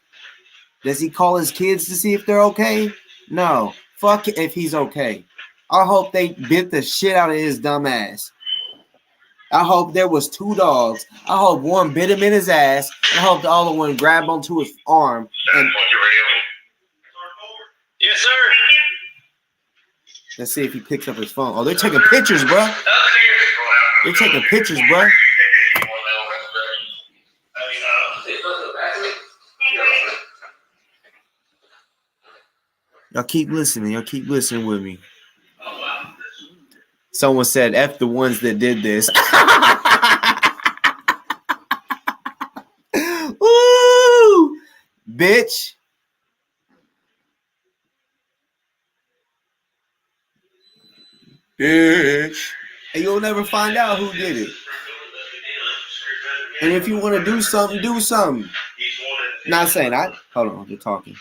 Does he call his kids to see if they're okay? No. Fuck if he's okay. I hope they bit the shit out of his dumb ass. I hope there was two dogs. I hope one bit him in his ass. I hope the other one grabbed onto his arm. And Yes, sir. let's see if he picks up his phone. Oh, they're taking pictures, bro. They're taking pictures, bro. Y'all keep listening. Y'all keep listening with me. Someone said, F the ones that did this. Woo! Bitch. Bitch. And you'll never find out who did it. And if you want to do something, do something. Not saying I. Hold on, they're talking.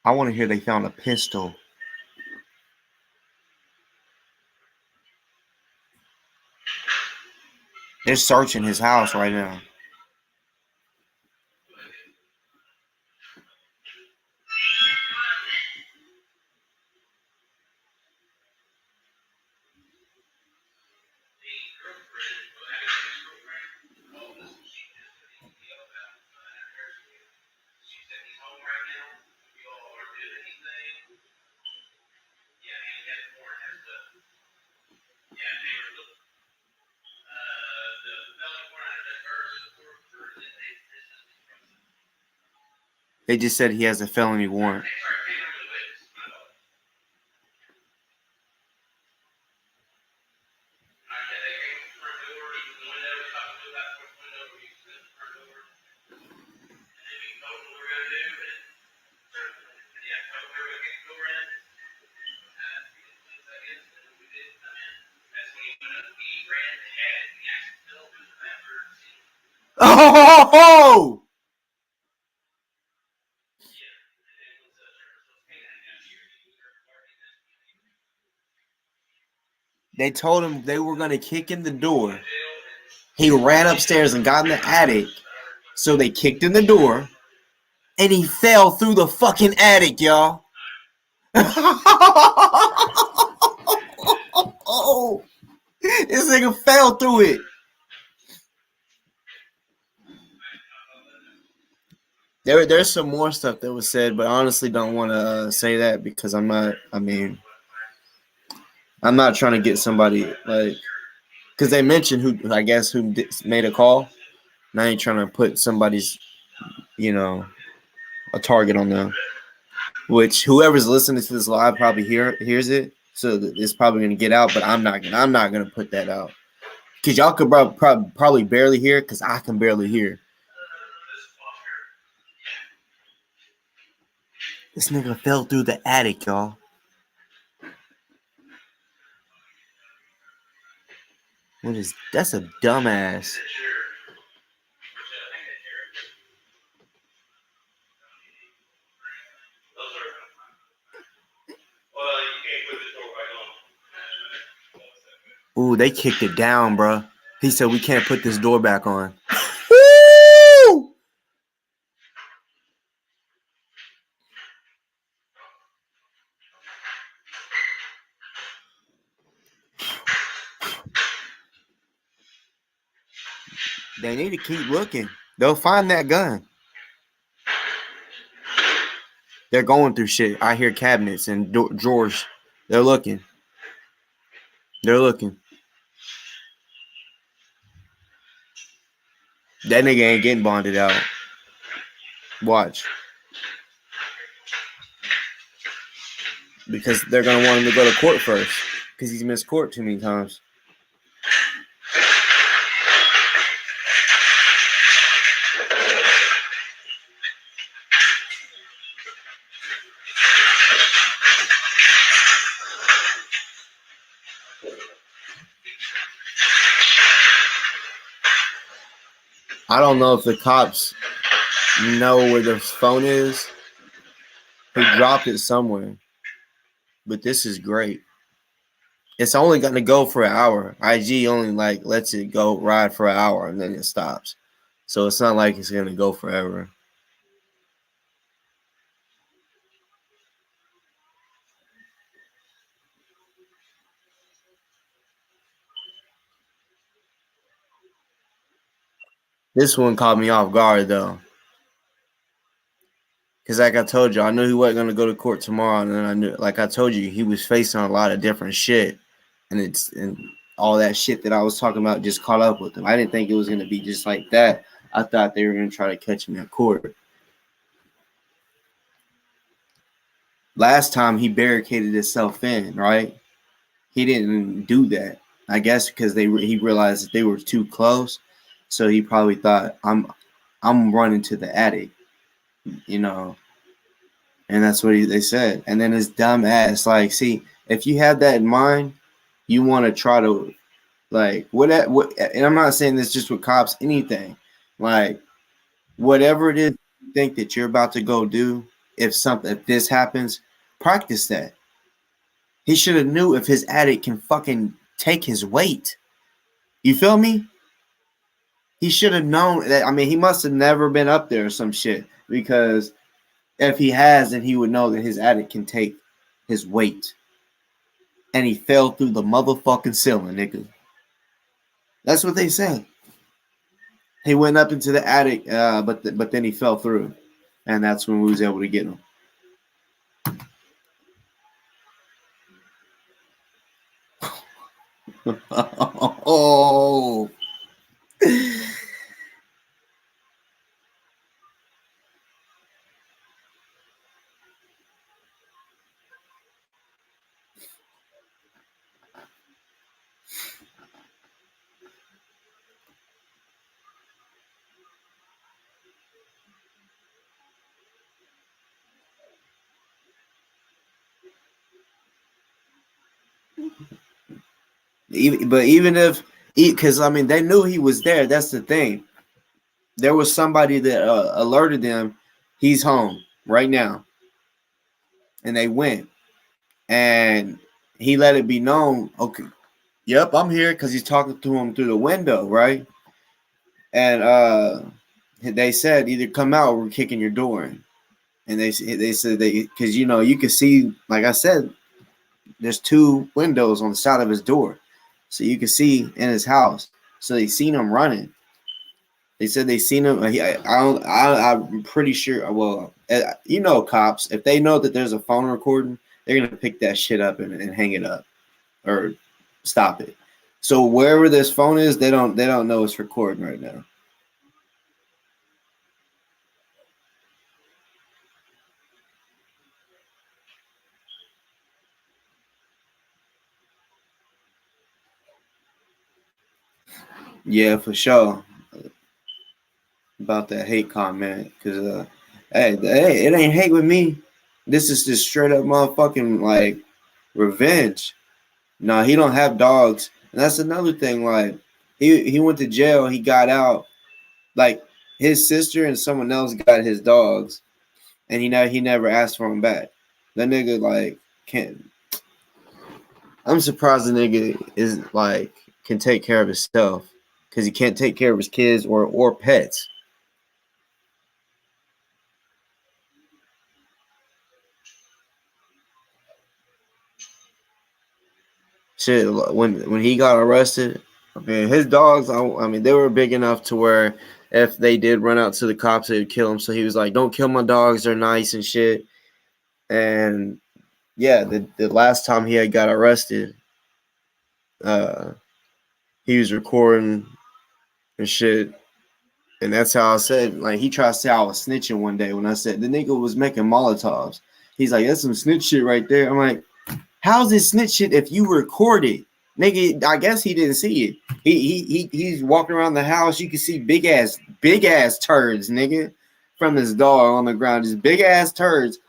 I want to hear they found a pistol. They're searching his house right now. They just said he has a felony warrant. Oh! They told him they were going to kick in the door. He ran upstairs and got in the attic. So they kicked in the door. And he fell through the fucking attic, y'all. Oh, this nigga fell through it. There's some more stuff that was said, but I honestly don't want to say that because I'm not trying to get somebody, like, because they mentioned who made a call. And I ain't trying to put somebody's, a target on them. Which whoever's listening to this live probably hears it, so it's probably gonna get out. But I'm not gonna put that out because y'all could probably barely hear it because I can barely hear. This nigga fell through the attic, y'all. That's a dumbass. Ooh, they kicked it down, bro. He said we can't put this door back on. Woo! They need to keep looking. They'll find that gun. They're going through shit. I hear cabinets and drawers. They're looking. They're looking. That nigga ain't getting bonded out. Watch. Because they're going to want him to go to court first. Because he's missed court too many times. I don't know if the cops know where the phone is. He dropped it somewhere. But this is great. It's only going to go for an hour. IG only lets it go ride for an hour and then it stops. So it's not like it's going to go forever. This one caught me off guard though. Because like I told you, I knew he wasn't going to go to court tomorrow. And then I knew, like I told you, he was facing a lot of different shit. And all that shit that I was talking about just caught up with him. I didn't think it was going to be just like that. I thought they were going to try to catch him at court. Last time he barricaded himself in, right? He didn't do that. I guess because he realized that they were too close. So he probably thought, I'm running to the attic, And that's what they said. And then his dumb ass, see, if you have that in mind, you want to try to, what, and I'm not saying this just with cops, anything. Whatever it is you think that you're about to go do, if this happens, practice that. He should have knew if his attic can fucking take his weight. You feel me? He should have known that. I mean, he must have never been up there or some shit, because if he has, then he would know that his attic can take his weight. And he fell through the motherfucking ceiling, nigga. That's what they said. He went up into the attic, but then he fell through. And that's when we was able to get him. Oh. Even if, because I mean, they knew he was there. That's the thing. There was somebody that alerted them he's home right now, and they went, and he let it be known. Okay, yep, I'm here because he's talking to him through the window, right? And they said either come out or we're kicking your door in. And they said because you can see, like I said, there's 2 windows on the side of his door, so you can see in his house. So they seen him running. They said they seen him. I'm pretty sure. Well, cops, if they know that there's a phone recording, they're gonna pick that shit up and hang it up or stop it. So wherever this phone is, they don't know it's recording right now. Yeah, for sure. About that hate comment, because hey, it ain't hate with me. This is just straight up motherfucking like revenge. No, he don't have dogs, and that's another thing. Like he went to jail, he got out. Like his sister and someone else got his dogs, and he never asked for them back. That nigga like can't. I'm surprised the nigga is like can take care of himself because he can't take care of his kids or pets. Shit, when he got arrested, I mean, his dogs, I mean, they were big enough to where if they did run out to the cops, they would kill him. So he was like, "Don't kill my dogs; they're nice and shit." And yeah, the last time he had got arrested, uh, he was recording and shit, and that's how I said, like, he tried to say I was snitching one day when I said the nigga was making Molotovs. He's like, "That's some snitch shit right there." I'm like, how's this snitch shit if you record it? Nigga, I guess he didn't see it. He's walking around the house. You can see big ass turds, nigga, from his dog on the ground. Just big ass turds.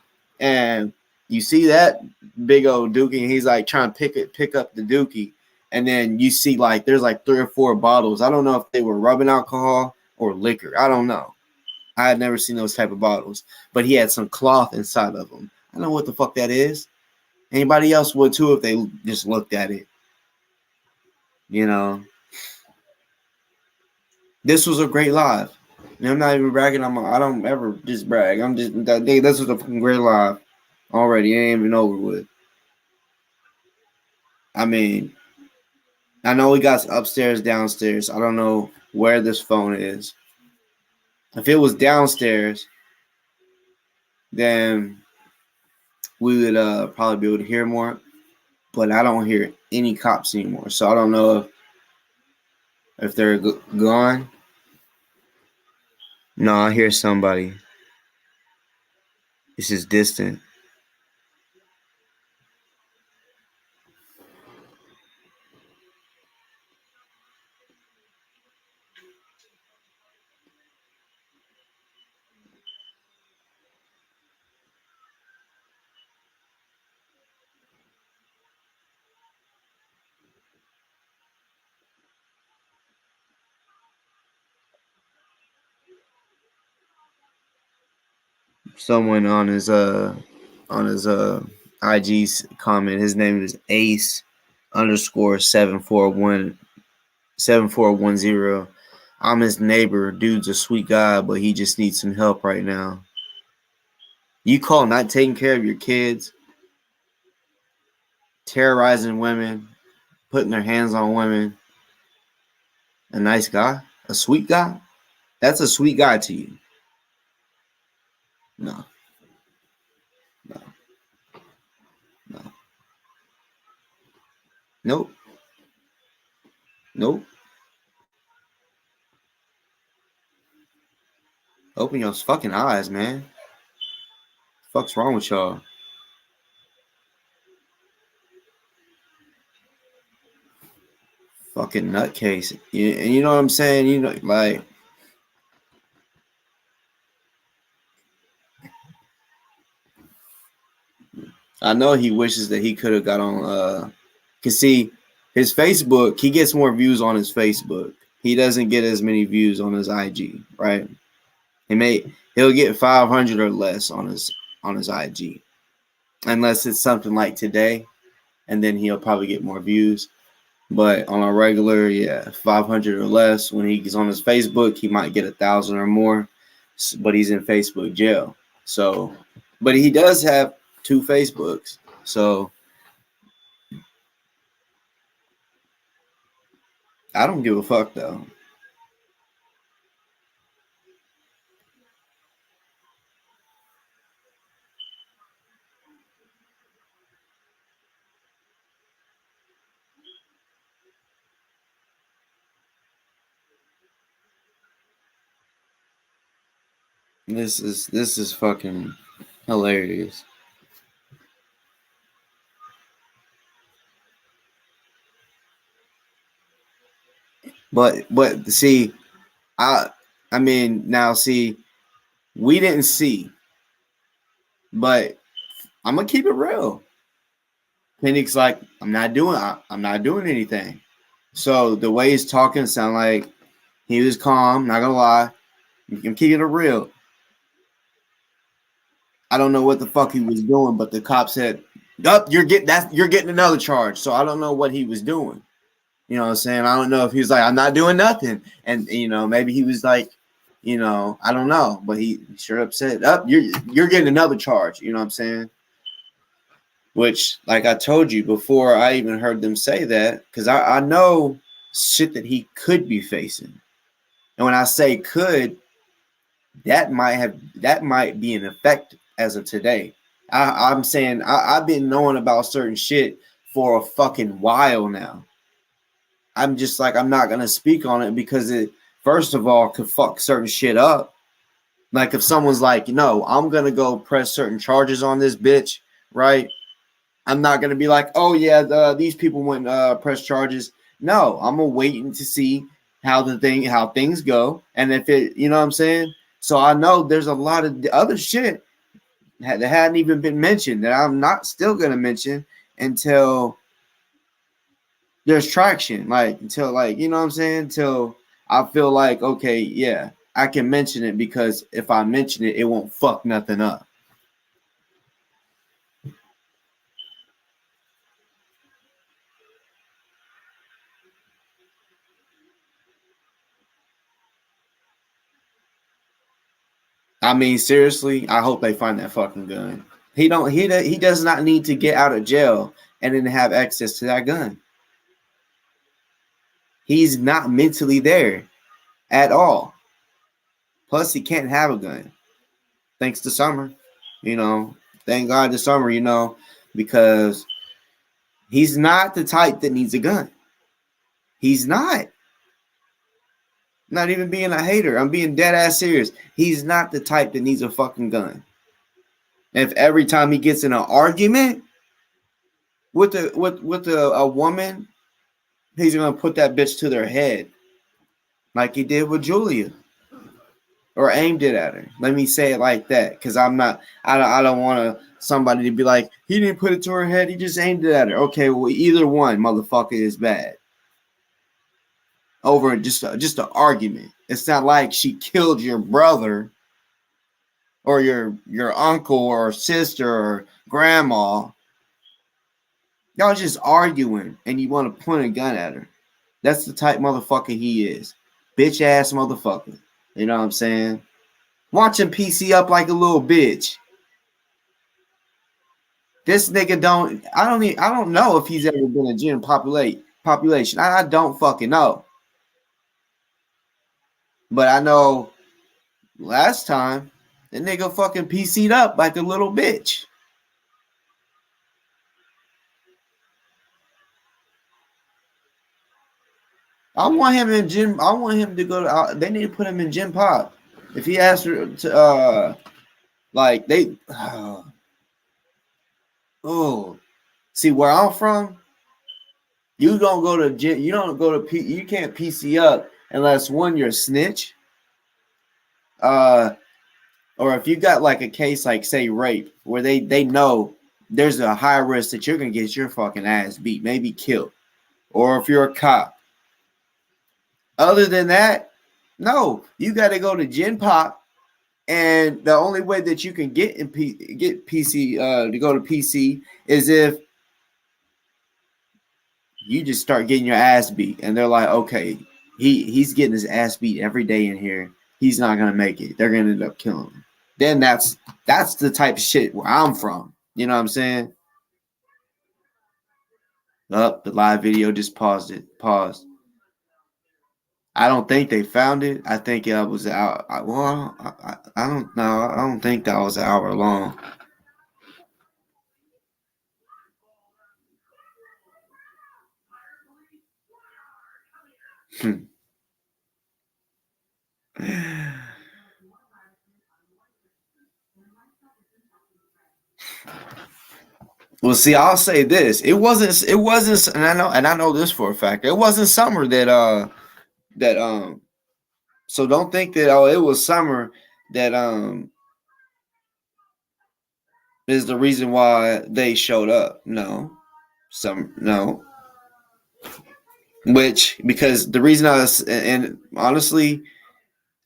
And you see that big old dookie, and he's like trying to pick up the dookie. And then you see like there's like 3 or 4 bottles. I don't know if they were rubbing alcohol or liquor. I don't know. I had never seen those type of bottles. But he had some cloth inside of them. I don't know what the fuck that is. Anybody else would too if they just looked at it. You know, this was a great live. And I'm not even bragging. I don't ever just brag. I'm just that day. This was a fucking great live. Already, it ain't even over with. I mean, I know we got upstairs, downstairs. I don't know where this phone is. If it was downstairs, then we would probably be able to hear more. But I don't hear any cops anymore, so I don't know if they're gone. No, I hear somebody. This is distant. Someone on his IG's comment. His name is Ace underscore 7410. I'm his neighbor. Dude's a sweet guy, but he just needs some help right now. You call not taking care of your kids, terrorizing women, putting their hands on women, a nice guy, a sweet guy? That's a sweet guy to you. No, no, no. Nope. Nope. Open your fucking eyes, man. Fuck's wrong with y'all? Fucking nutcase. You know what I'm saying? You know, like, I know he wishes that he could have got on Cause see, his Facebook, he gets more views on his Facebook. He doesn't get as many views on his IG, right? He'll get 500 or less on his IG, unless it's something like today, and then he'll probably get more views. But on a regular, 500 or less. When he's on his Facebook, he might get 1,000 or more, but he's in Facebook jail. So, but he does have 2 Facebooks. So I don't give a fuck though. This is fucking hilarious. But see, I mean now see, we didn't see, but I'm gonna keep it real. Kendick's like, I'm not doing anything. So the way he's talking sound like he was calm. Not gonna lie, I'm keeping it real. I don't know what the fuck he was doing, but the cop said, you're getting another charge." So I don't know what he was doing. You know what I'm saying? I don't know if he was like, "I'm not doing nothing," and maybe he was like, I don't know, but he sure upset. You're getting another charge. You know what I'm saying? Which, like I told you before, I even heard them say that because I know shit that he could be facing, and when I say could, that might be in effect as of today. I'm saying I've been knowing about certain shit for a fucking while now. I'm just like, I'm not gonna speak on it because it, first of all, could fuck certain shit up. Like if someone's like, no, I'm gonna go press certain charges on this bitch, right? I'm not gonna be like, oh yeah, these people went press charges. No, I'm gonna waiting to see how things go, and if it, you know what I'm saying. So I know there's a lot of other shit that hadn't even been mentioned that I'm not still gonna mention until there's traction, like until like, you know what I'm saying, until I feel like, okay, yeah, I can mention it because if I mention it, it won't fuck nothing up. I mean, seriously, I hope they find that fucking gun. He does not need to get out of jail and then have access to that gun. He's not mentally there at all. Plus, he can't have a gun. Thanks to Summer, thank God to Summer, because he's not the type that needs a gun. He's not. Not even being a hater. I'm being dead ass serious. He's not the type that needs a fucking gun. If every time he gets in an argument with a woman, he's gonna put that bitch to their head, like he did with Julia, or aimed it at her. Let me say it like that, because I don't want somebody to be like, he didn't put it to her head, he just aimed it at her. Okay, well, either one, motherfucker, is bad. Over just an argument. It's not like she killed your brother or your uncle or sister or grandma. Y'all just arguing and you want to point a gun at her. That's the type motherfucker he is. Bitch ass motherfucker. You know what I'm saying? Watch him PC up like a little bitch. This nigga I don't know if he's ever been a gym population. I don't fucking know. But I know last time the nigga fucking PC'd up like a little bitch. I want him in gym. I want him to go to. They need to put him in gym pop. If he asks to, like they, see where I'm from. You don't go to gym. You don't go to. You can't PC up unless one, you're a snitch. Or if you got like a case like say rape, where they know there's a high risk that you're gonna get your fucking ass beat, maybe killed, or if you're a cop. Other than that, no, you got to go to Gen Pop, and the only way that you can get get PC to go to PC is if you just start getting your ass beat, and they're like, okay, he's getting his ass beat every day in here. He's not gonna make it. They're gonna end up killing him. Then that's the type of shit where I'm from. You know what I'm saying? Up, the live video just paused it. Paused. I don't think they found it. I think it was out. I don't know. I don't think that was an hour long. Well, see, I'll say this: it wasn't, and I know this for a fact. It wasn't Summer that. So don't think that it was Summer that is the reason why they showed up. No, no. Which because the reason I was and honestly,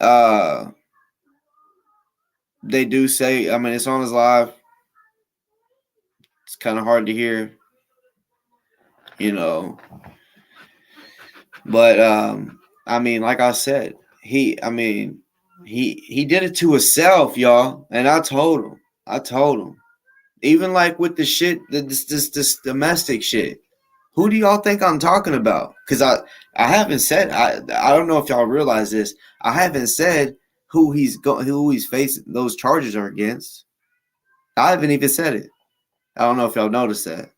they do say. I mean, it's on his live. It's kind of hard to hear, you know. But I mean, like I said, he did it to himself, y'all. And I told him, even like with the shit, this domestic shit. Who do y'all think I'm talking about? Because I haven't said I don't know if y'all realize this. I haven't said who he's facing those charges are against. I haven't even said it. I don't know if y'all noticed that.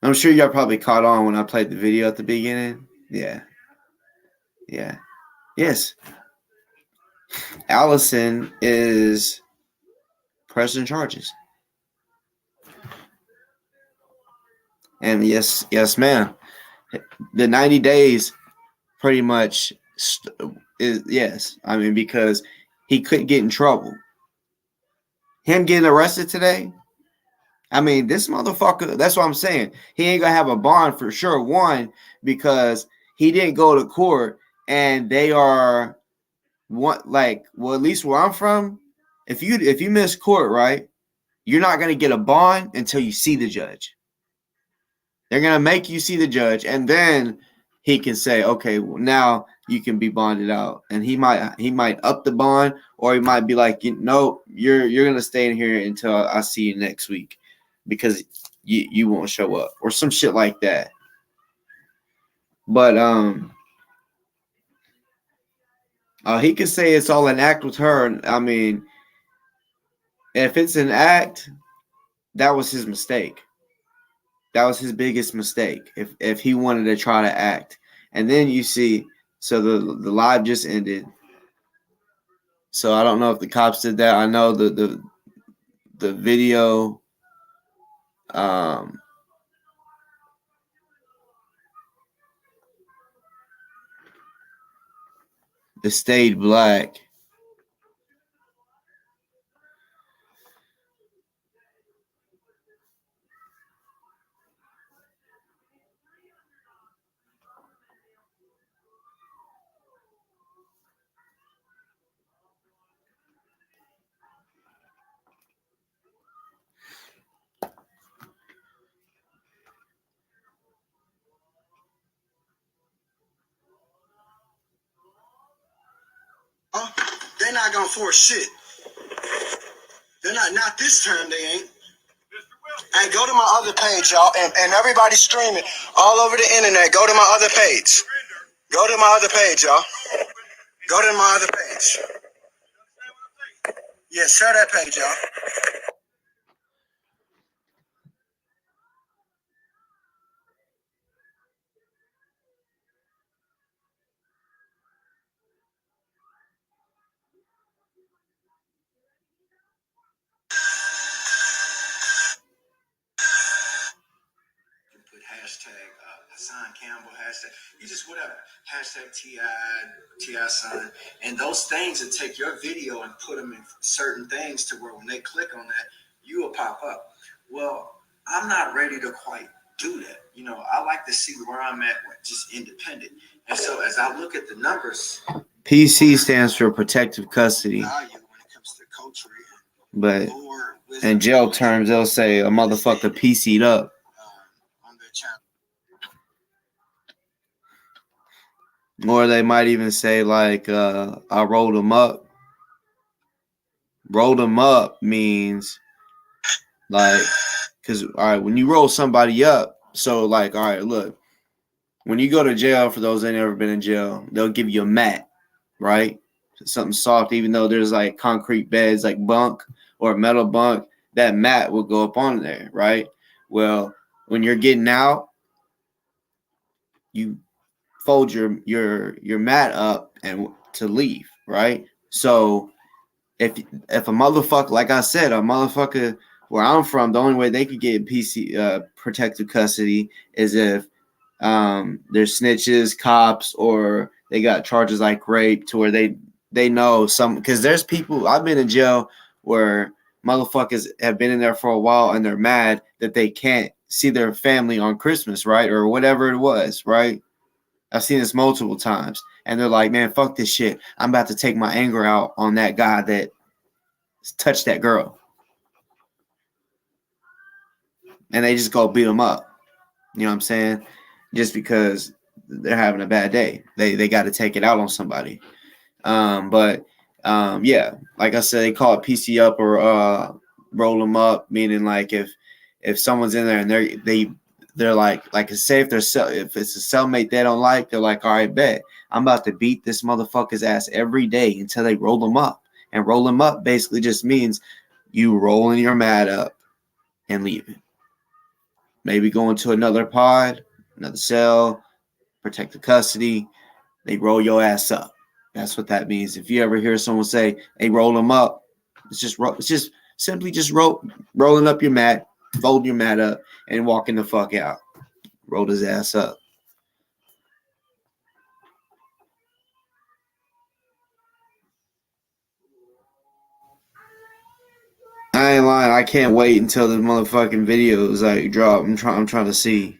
I'm sure y'all probably caught on when I played the video at the beginning. Yeah. Yes. Allison is pressing charges. And yes, ma'am. The 90 days pretty much is yes. I mean, because he couldn't get in trouble. Him getting arrested today, I mean, this motherfucker, that's what I'm saying. He ain't gonna have a bond for sure. One, because he didn't go to court and they are at least where I'm from, if you miss court, right, you're not gonna get a bond until you see the judge. They're gonna make you see the judge, and then he can say, okay, well, now you can be bonded out. And he might up the bond, or he might be like, no, you're gonna stay in here until I see you next week because you won't show up or some shit like that. But he could say it's all an act with her. I mean, if it's an act, that was his mistake. That was his biggest mistake. If he wanted to try to act, and then you see, so the live just ended. So I don't know if the cops did that. I know the video. It stayed black. They're not gonna force shit. They're not this time. They ain't. Hey, go to my other page, y'all, and everybody streaming all over the internet. Go to my other page. Go to my other page, y'all. Go to my other page. Yeah, share that page, y'all. hashtag Hassan Campbell, hashtag, you just whatever, hashtag T.I. Son, and those things that take your video and put them in certain things to where when they click on that, you will pop up. Well, I'm not ready to quite do that. You know, I like to see where I'm at with just independent. And so as I look at the numbers, PC stands for protective custody. Value when it comes to culture, but in jail terms, they'll say a motherfucker PC'd up. On their channel. Or they might even say like, I rolled him up. Rolled him up means like, because, all right, when you roll somebody up, so like, all right, look, when you go to jail, for those that ain't never been in jail, they'll give you a mat, right? Something soft, even though there's like concrete beds, like bunk or a metal bunk, that mat will go up on there, right? Well, when you're getting out, you fold your mat up and to leave, right? So if a motherfucker, like I said, a motherfucker where I'm from, the only way they could get PC protective custody is if there's snitches, cops, or they got charges like rape, to where they know some, because there's people, I've been in jail where motherfuckers have been in there for a while and they're mad that they can't see their family on Christmas, right? Or whatever it was, right? I've seen this multiple times. And they're like, man, fuck this shit. I'm about to take my anger out on that guy that touched that girl. And they just go beat them up. You know what I'm saying? Just because they're having a bad day. They got to take it out on somebody. Yeah, like I said, they call it PC up or roll them up, meaning like if someone's in there and they're like say if it's a cellmate they don't like, they're like, all right, bet I'm about to beat this motherfucker's ass every day until they roll them up. And roll them up basically just means you rolling your mat up and leaving. Maybe going to another pod, another cell, protective custody. They roll your ass up. That's what that means. If you ever hear someone say, "Hey, roll them up," it's just simply rolling up your mat, folding your mat up, and walking the fuck out. Roll his ass up. I ain't lying. I can't wait until the motherfucking videos like drop. I'm trying to see.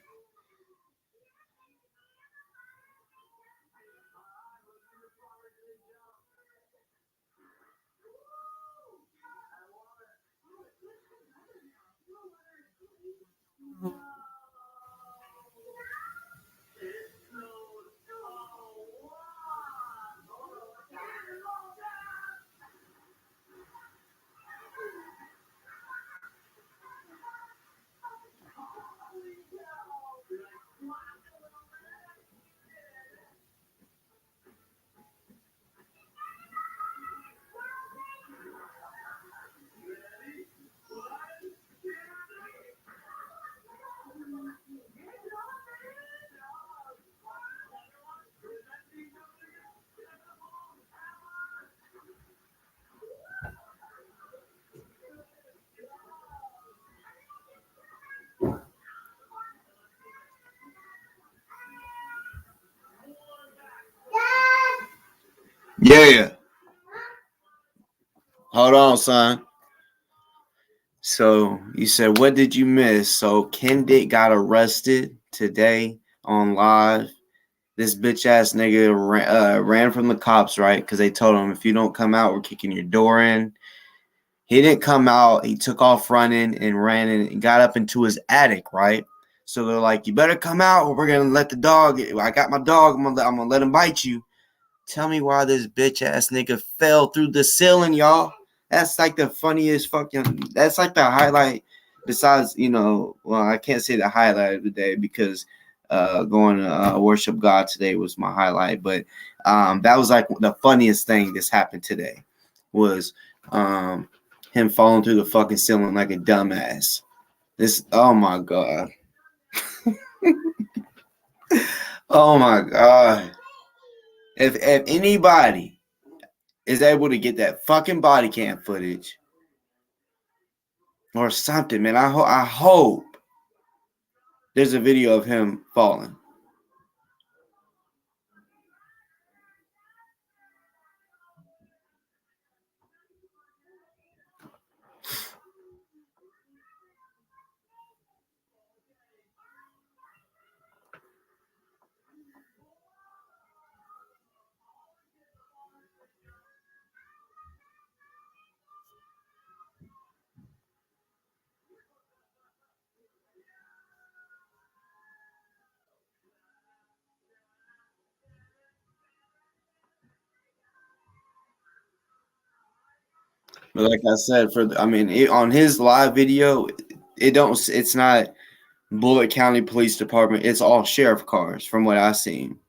Yeah. Hold on, son. So you said, what did you miss? So Kendick got arrested today on live. This bitch ass nigga ran from the cops, right? Because they told him, if you don't come out, we're kicking your door in. He didn't come out. He took off running and ran and got up into his attic, right? So they're like, you better come out or we're going to let the dog. I got my dog. I'm gonna let him bite you. Tell me why this bitch ass nigga fell through the ceiling, y'all. That's like the funniest fucking. That's like the highlight. Besides, well, I can't say the highlight of the day because going to worship God today was my highlight. But that was like the funniest thing that's happened today was him falling through the fucking ceiling like a dumbass. Oh my God. Oh my God. If anybody is able to get that fucking body cam footage or something, man, I hope There's a video of him falling. But like I said, on his live video, it's not Bullitt County Police Department. It's all sheriff cars from what I've seen.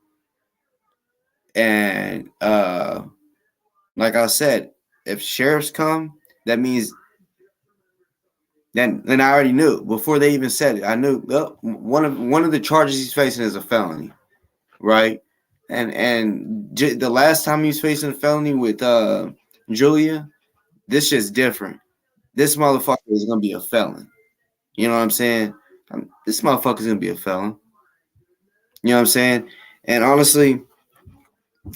And like I said, if sheriffs come, that means then I already knew before they even said it. I knew one of the charges he's facing is a felony, right? And the last time he was facing a felony with Julia, this shit's different. This motherfucker is gonna be a felon. You know what I'm saying? This motherfucker's gonna be a felon. You know what I'm saying? And honestly,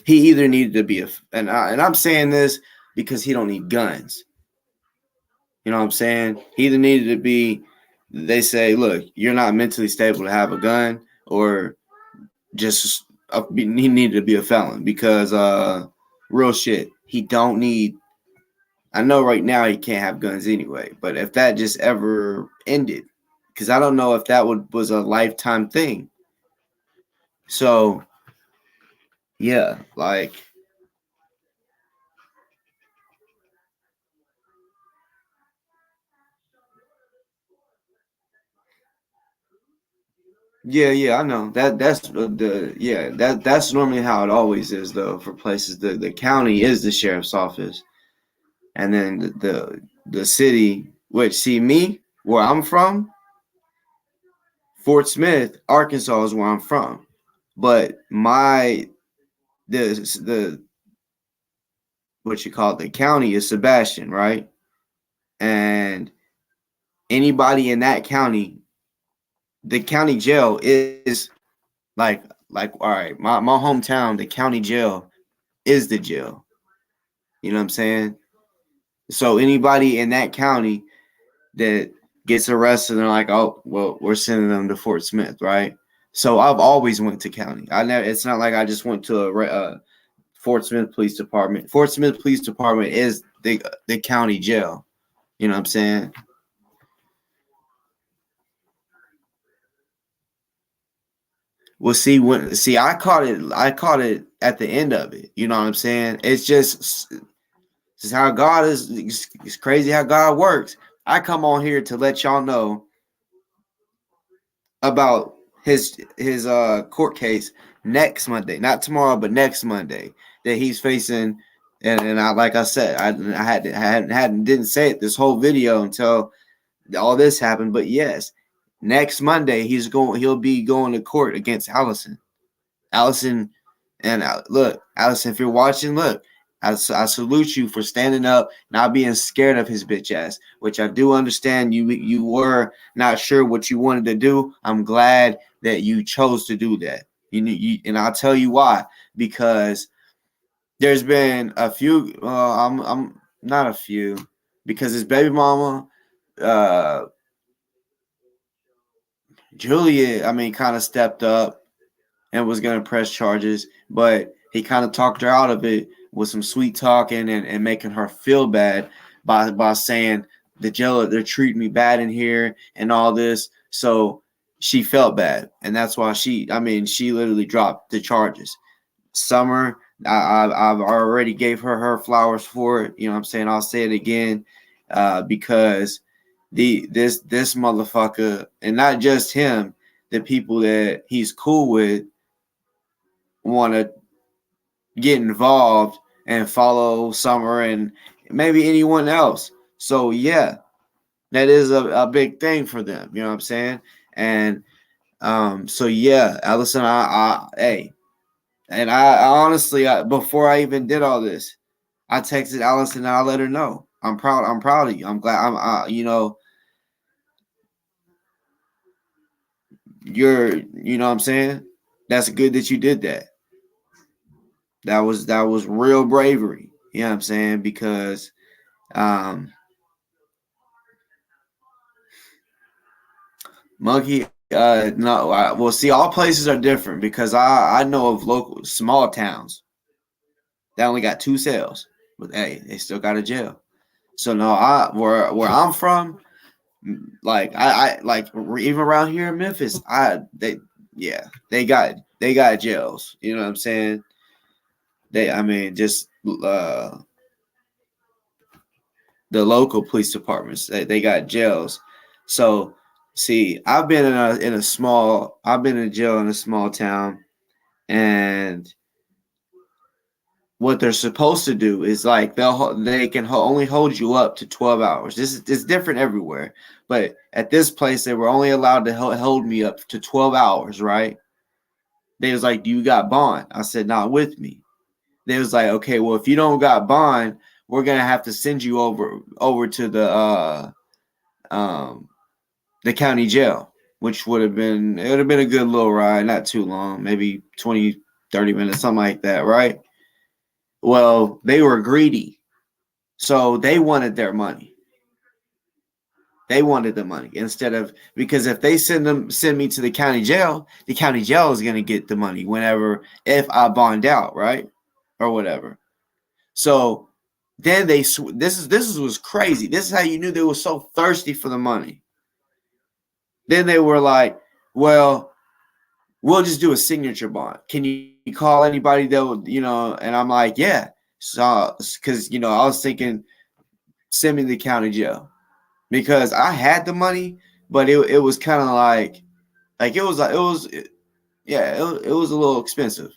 he either needed to be and I'm saying this because he don't need guns. You know what I'm saying? He either needed to be. They say, look, you're not mentally stable to have a gun, or just he needed to be a felon because real shit. He don't need. I know right now he can't have guns anyway, but if that just ever ended, because I don't know if that was a lifetime thing. So yeah, like yeah, I know that's normally how it always is though for places. The county is the sheriff's office, and then the city. Which see me where I'm from, Fort Smith, Arkansas is where I'm from, but the what you call it, the county is Sebastian, right? And anybody in that county, the county jail is like all right, my hometown, the county jail is the jail. You know what I'm saying? So anybody in that county that gets arrested, they're like, oh, well, we're sending them to Fort Smith, right? So I've always went to county. I never. It's not like I just went to a Fort Smith Police Department. Fort Smith Police Department is the county jail. You know what I'm saying? Well, I caught it. I caught it at the end of it. You know what I'm saying? It's how God is. It's crazy how God works. I come on here to let y'all know about his court case next Monday, not tomorrow, but next Monday that he's facing. And I, like I said, hadn't didn't say it this whole video until all this happened. But yes, next Monday he'll be going to court against Allison. Allison, and look, Allison, if you're watching, look, I salute you for standing up, not being scared of his bitch ass, which I do understand. You were not sure what you wanted to do. I'm glad that you chose to do that. And I'll tell you why. Because there's been a few. I'm not a few, because his baby mama, uh, Julia, kind of stepped up and was going to press charges, but he kind of talked her out of it with some sweet talking and making her feel bad by saying the jail, they're treating me bad in here and all this. So she felt bad, and that's why she literally dropped the charges. Summer, I've already gave her flowers for it. You know what I'm saying? I'll say it again, because this motherfucker, and not just him, the people that he's cool with want to get involved and follow Summer and maybe anyone else. So yeah, that is a big thing for them. You know what I'm saying? And so yeah, Allison, hey, and I honestly, before I even did all this, I texted Allison and I let her know I'm proud. I'm proud of you. I'm glad. you know what I'm saying? That's good that you did that. That was real bravery. You know what I'm saying? Because Monkey, no, well, see, all places are different because I know of local small towns that only got 2 cells, but hey, they still got a jail. So no, where I'm from, like I like even around here in Memphis, they got jails. You know what I'm saying? I mean, just the local police departments, they got jails. So see, I've been I've been in jail in a small town, and what they're supposed to do is like they can only hold you up to 12 hours. It's different everywhere, but at this place they were only allowed to hold me up to 12 hours, right? They was like, "Do you got bond?" I said, "Not with me." They was like, "Okay, well, if you don't got bond, we're gonna have to send you over to the county jail," which would have been a good little ride, not too long, maybe 20, 30 minutes, something like that, right? Well, they were greedy, so they wanted their money. They wanted the money instead of, because if they send me to the county jail is going to get the money if I bond out, right, or whatever. So then this was crazy. This is how you knew they were so thirsty for the money. Then they were like, "Well, we'll just do a signature bond. Can you call anybody that would, And I'm like, "Yeah." So, because I was thinking, send me to the county jail, because I had the money, but it was kind of like it was it was a little expensive.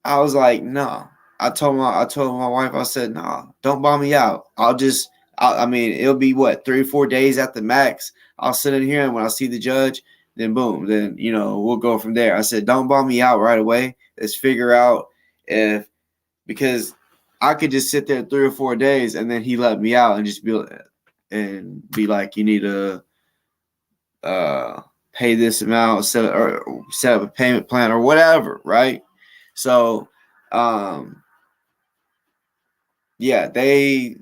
I was like, no. I told my wife, I said, no, don't bomb me out. I mean, it'll be what, 3 or 4 days at the max. I'll sit in here, and when I see the judge, then boom, then we'll go from there. I said, don't bomb me out right away. Let's figure out because I could just sit there 3 or 4 days, and then he let me out and just be like, you need to pay this amount, set up a payment plan or whatever, right? So, yeah, they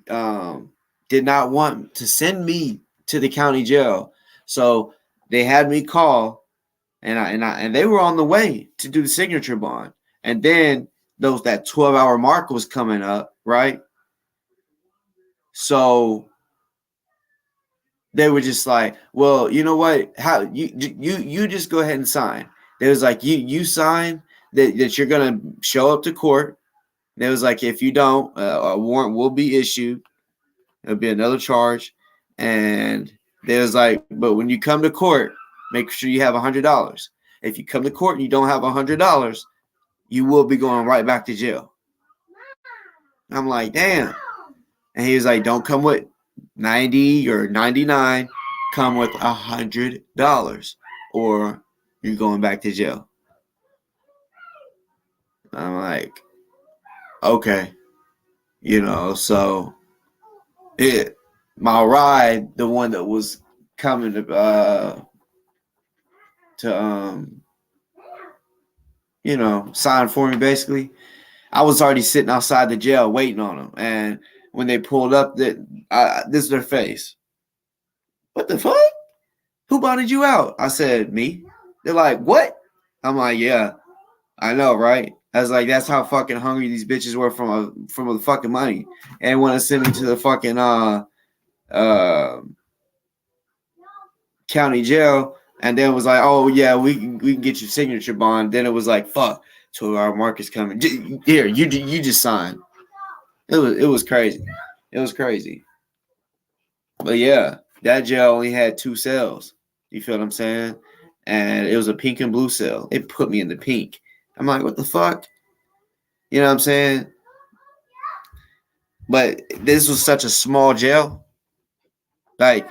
did not want to send me to the county jail, so they had me call, and they were on the way to do the signature bond, and then that 12-hour mark was coming up, right? So they were just like, well, you know what? How you just go ahead and sign. They was like, you sign that you're gonna show up to court. They was like, if you don't, a warrant will be issued. It'll be another charge. And they was like, but when you come to court, make sure you have $100. If you come to court and you don't have $100, you will be going right back to jail. I'm like, damn. And he was like, don't come with 90 or 99, come with $100 or you're going back to jail. I'm like, okay, so my ride, the one that was coming to sign for me, basically, I was already sitting outside the jail waiting on them. And when they pulled up, this is their face. What the fuck? Who bonded you out? I said, me. They're like, what? I'm like, yeah, I know, right? I was like, that's how fucking hungry these bitches were from the fucking money, and want to send me to the fucking county jail. And then it was like, oh yeah, we can get your signature bond. Then it was like, fuck, 12-hour mark is coming. Here, you just sign. It was crazy. It was crazy. But yeah, that jail only had 2 cells. You feel what I'm saying? And it was a pink and blue cell. It put me in the pink. I'm like, what the fuck? You know what I'm saying? But this was such a small jail. Like,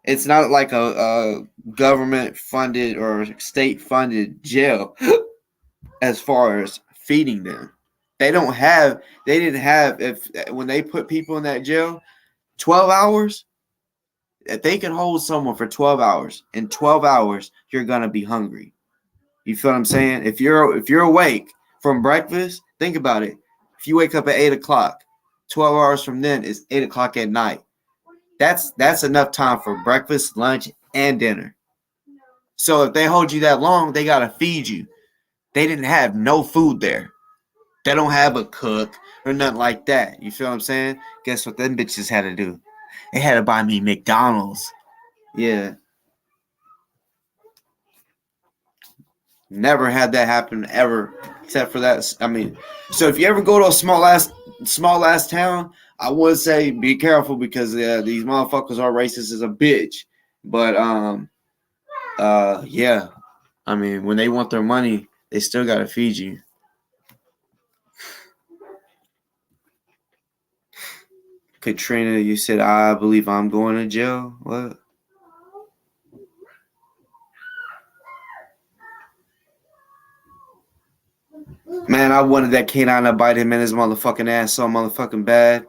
it's not like a government funded or state funded jail as far as feeding them. They didn't have, when they put people in that jail, 12 hours, if they can hold someone for 12 hours, in 12 hours, you're gonna be hungry. You feel what I'm saying? If you're awake from breakfast, think about it. If you wake up at 8 o'clock, 12 hours from then is 8 o'clock at night. That's enough time for breakfast, lunch, and dinner. So if they hold you that long, they gotta feed you. They didn't have no food there. They don't have a cook or nothing like that. You feel what I'm saying? Guess what them bitches had to do? They had to buy me McDonald's. Yeah. Never had that happen ever, except for that. I mean, so if you ever go to a small ass town, I would say be careful because these motherfuckers are racist as a bitch. But yeah. I mean, when they want their money, they still gotta feed you. Katrina, you said I believe I'm going to jail. What? Man, I wanted that canine to bite him in his motherfucking ass so motherfucking bad.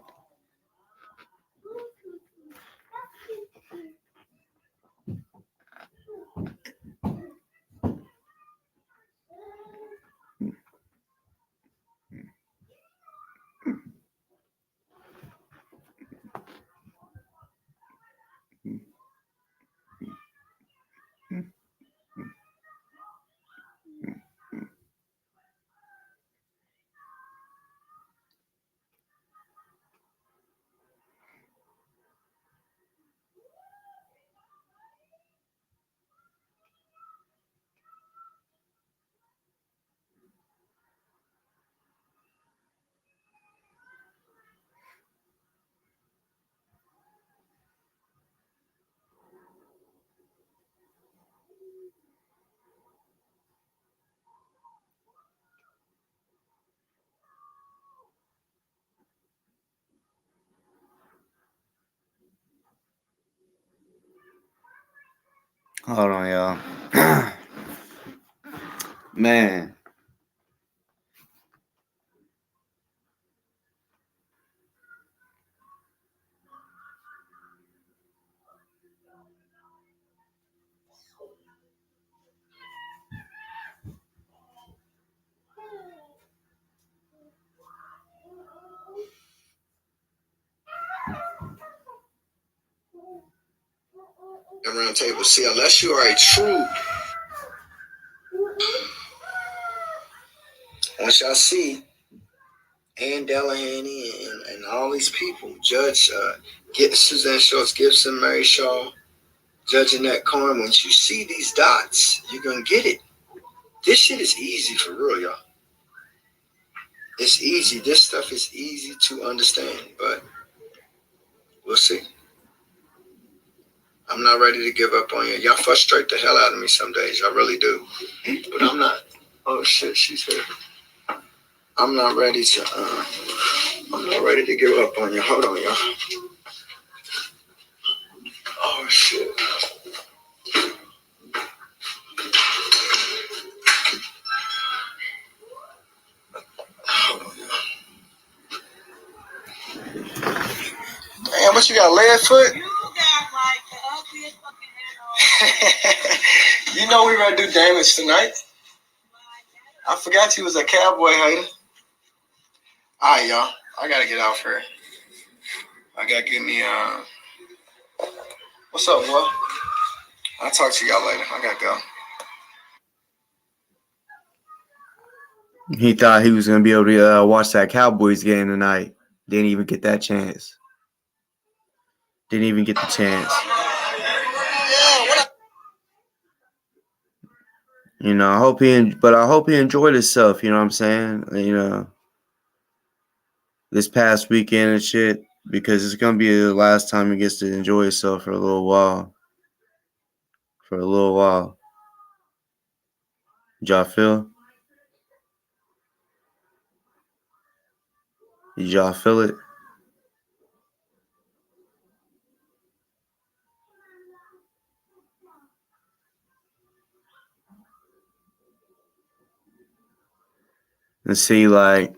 Hold on, y'all. Man. The round table. See, unless you are a true, once y'all see Ann Delahaney and all these people, Judge Suzanne Schultz Gibson, Mary Shaw, Judge Annette Cohen, once you see these dots, you're going to get it. This shit is easy for real, y'all. It's easy. This stuff is easy to understand, but we'll see. I'm not ready to give up on you. Y'all frustrate the hell out of me some days. I really do. But I'm not. Oh, shit, she's here. I'm not ready to give up on you. Hold on, y'all. Oh, shit. Hold on, y'all. Damn, what you got, lead foot? You got like the ugliest fucking head on. You know we ready to do damage tonight. I forgot you was a cowboy hater. Alright, y'all. I gotta get off here. I gotta get me what's up, boy? I'll talk to y'all later. I gotta go. He thought he was gonna be able to watch that Cowboys game tonight. Didn't even get that chance. Didn't even get the chance. You know, I hope he enjoyed himself. You know what I'm saying? You know, this past weekend and shit, because it's gonna be the last time he gets to enjoy himself for a little while. For a little while. Did y'all feel? Did y'all feel it? And see, like,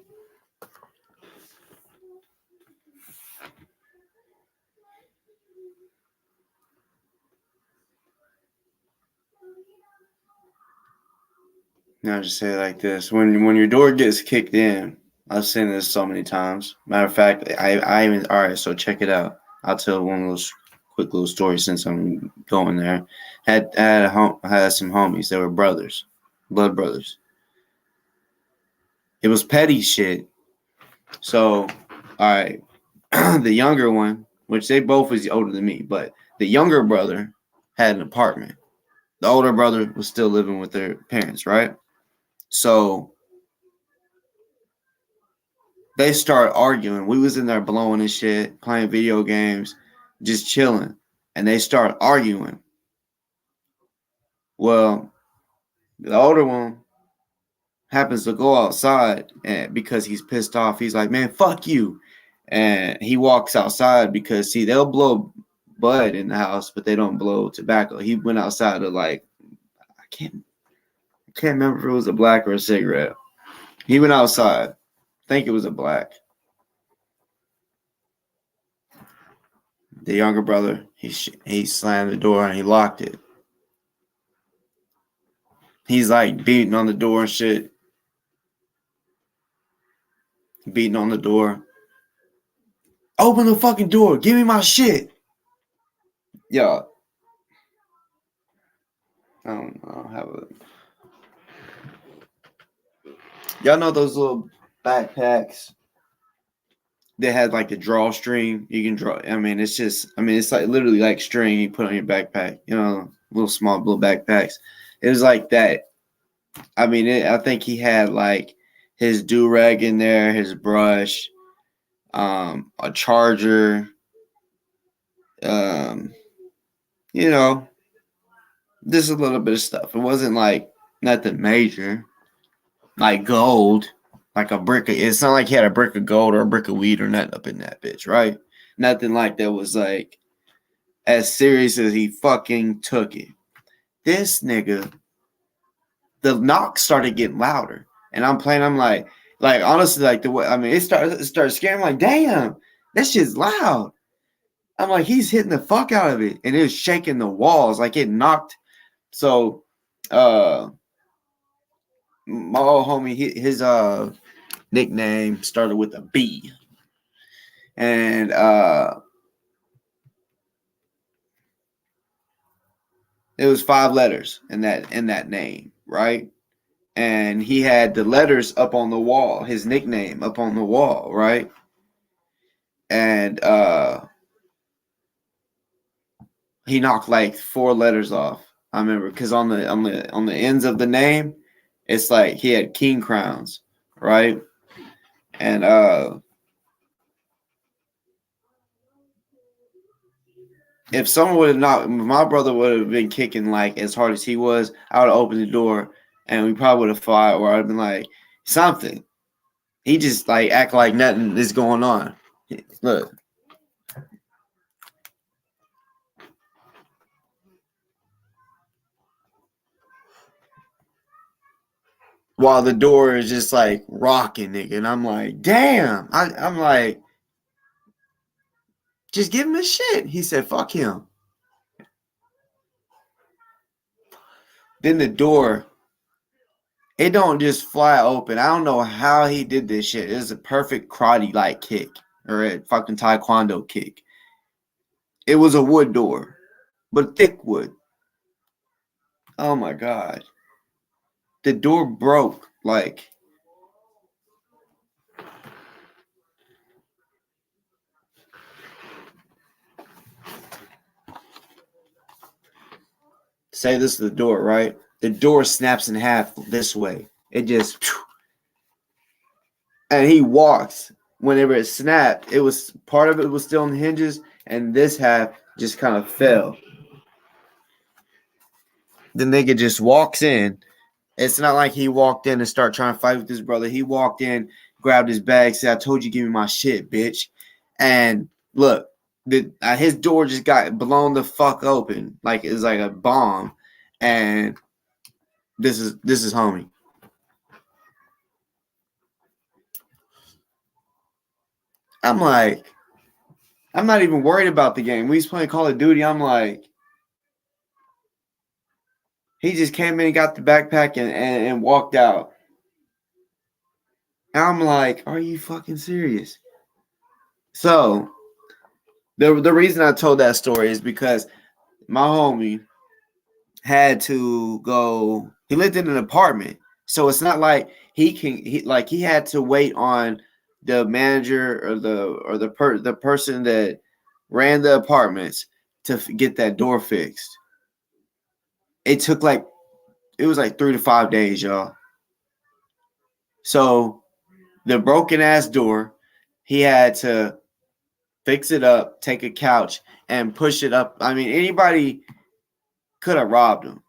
I'll just say it like this: when your door gets kicked in, I've seen this so many times. Matter of fact, I even all right. So check it out. I'll tell one of those quick little stories since I'm going there. I had some homies. They were brothers, blood brothers. It was petty shit. So, all right, the younger one, which they both was older than me, but the younger brother had an apartment. The older brother was still living with their parents, right? So they start arguing. We was in there blowing and shit, playing video games, just chilling, and they start arguing. Well, the older one happens to go outside, and because he's pissed off, he's like, "Man, fuck you," and he walks outside because see, they'll blow bud in the house, but they don't blow tobacco. He went outside to like, I can't remember if it was a black or a cigarette. He went outside. I think it was a black. The younger brother, he slammed the door and he locked it. He's like beating on the door and shit. Beating on the door. Open the fucking door. Give me my shit. Yo. I don't know. Y'all know those little backpacks that had like the drawstring? You can draw. It's like literally like string you put on your backpack. You know, little small little backpacks. It was like that. I think he had like his do-rag in there, his brush, a charger, um, you know, just a little bit of stuff. It wasn't like nothing major, like gold, like a brick. It's not like he had a brick of gold or a brick of weed or nothing up in that bitch, right? Nothing like that was like as serious as he fucking took it. This nigga, the knocks started getting louder, and I'm playing. I'm like honestly, like the way it started scaring. I'm like, damn, that shit's loud. I'm like, he's hitting the fuck out of it, and it was shaking the walls, like it knocked. So, my old homie, his nickname started with a B, and it was 5 letters in that name, right? And he had the letters up on the wall, his nickname up on the wall, right? And he knocked like 4 letters off. I remember because on the ends of the name, it's like he had king crowns, right? And if someone would have knocked, my brother would have been kicking like as hard as he was, I would have opened the door and we probably would have fought, or I'd have been like something. He just like act like nothing is going on. Look. While the door is just like rocking, nigga. And I'm like, damn. I'm like, just give him his shit. He said, fuck him. Then the door, it don't just fly open. I don't know how he did this shit. It's a perfect karate-like kick or a fucking taekwondo kick. It was a wood door, but thick wood. Oh my God. The door broke like say this is the door, right? The door snaps in half this way. It just and he walks. Whenever it snapped, it was part of it was still on the hinges, and this half just kind of fell. The nigga just walks in. It's not like he walked in and started trying to fight with his brother. He walked in, grabbed his bag, said, "I told you, give me my shit, bitch." And look, his door just got blown the fuck open, like it was like a bomb. And this is homie. I'm like, I'm not even worried about the game. We was playing Call of Duty. I'm like, He just came in and got the backpack and walked out. And I'm like, are you fucking serious? So the reason I told that story is because my homie had to go. He lived in an apartment, so it's not like he had to wait on the manager or the person that ran the apartments to get that door fixed. It took it was like 3 to 5 days, y'all. So the broken ass door, he had to fix it up, take a couch, and push it up. I mean, anybody could have robbed him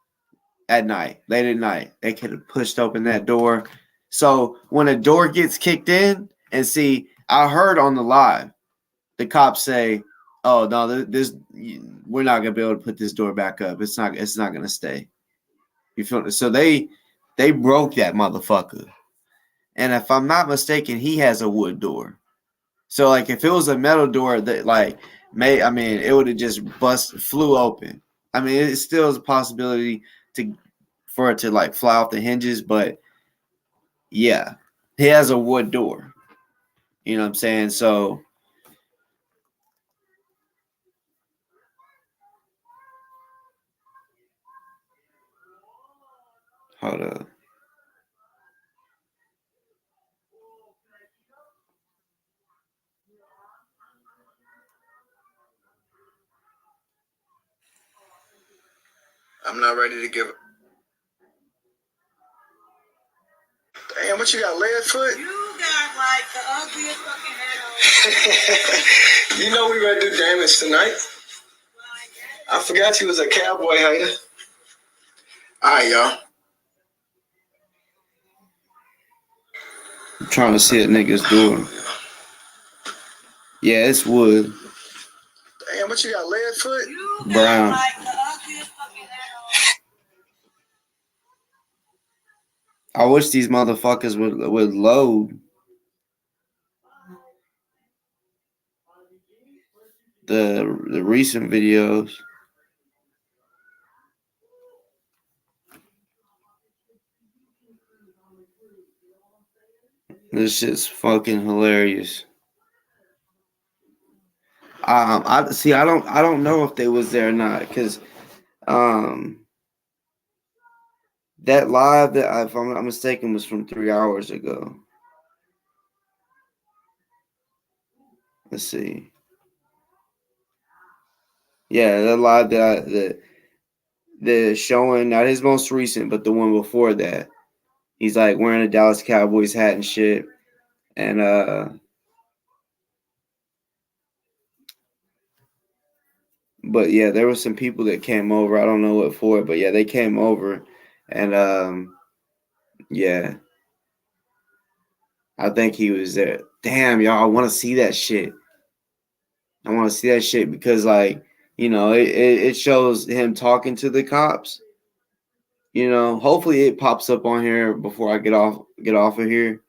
at night, late at night. They could have pushed open that door. So when a door gets kicked in, and see, I heard on the live, the cops say, "Oh no, this we're not gonna be able to put this door back up. It's not gonna stay." You feel me? So they broke that motherfucker. And if I'm not mistaken, he has a wood door. So like if it was a metal door that it would have just flew open. I mean, it still is a possibility for it to like fly off the hinges, but yeah, he has a wood door. You know what I'm saying? So hold up. I'm not ready to give. Damn, what you got, lead foot? You got like the ugliest fucking head on. You know we ready to do damage tonight. I forgot you was a cowboy hater. Alright, y'all. I'm trying to see a nigga's door. Yeah, it's wood. Damn, what you got, lead foot? You got Brown. like the ugliest fucking head on. I wish these motherfuckers would load the recent videos. This shit's fucking hilarious. I don't know if they was there or not, because that live that if I'm not mistaken was from 3 hours ago. Let's see. Yeah, the live the showing, not his most recent, but the one before that. He's like wearing a Dallas Cowboys hat and shit. And but yeah, there was some people that came over. I don't know what for, but yeah, they came over. And yeah. I think he was there. Damn, y'all, I want to see that shit. I want to see that shit because, like, it shows him talking to the cops. Hopefully it pops up on here before I get off of here.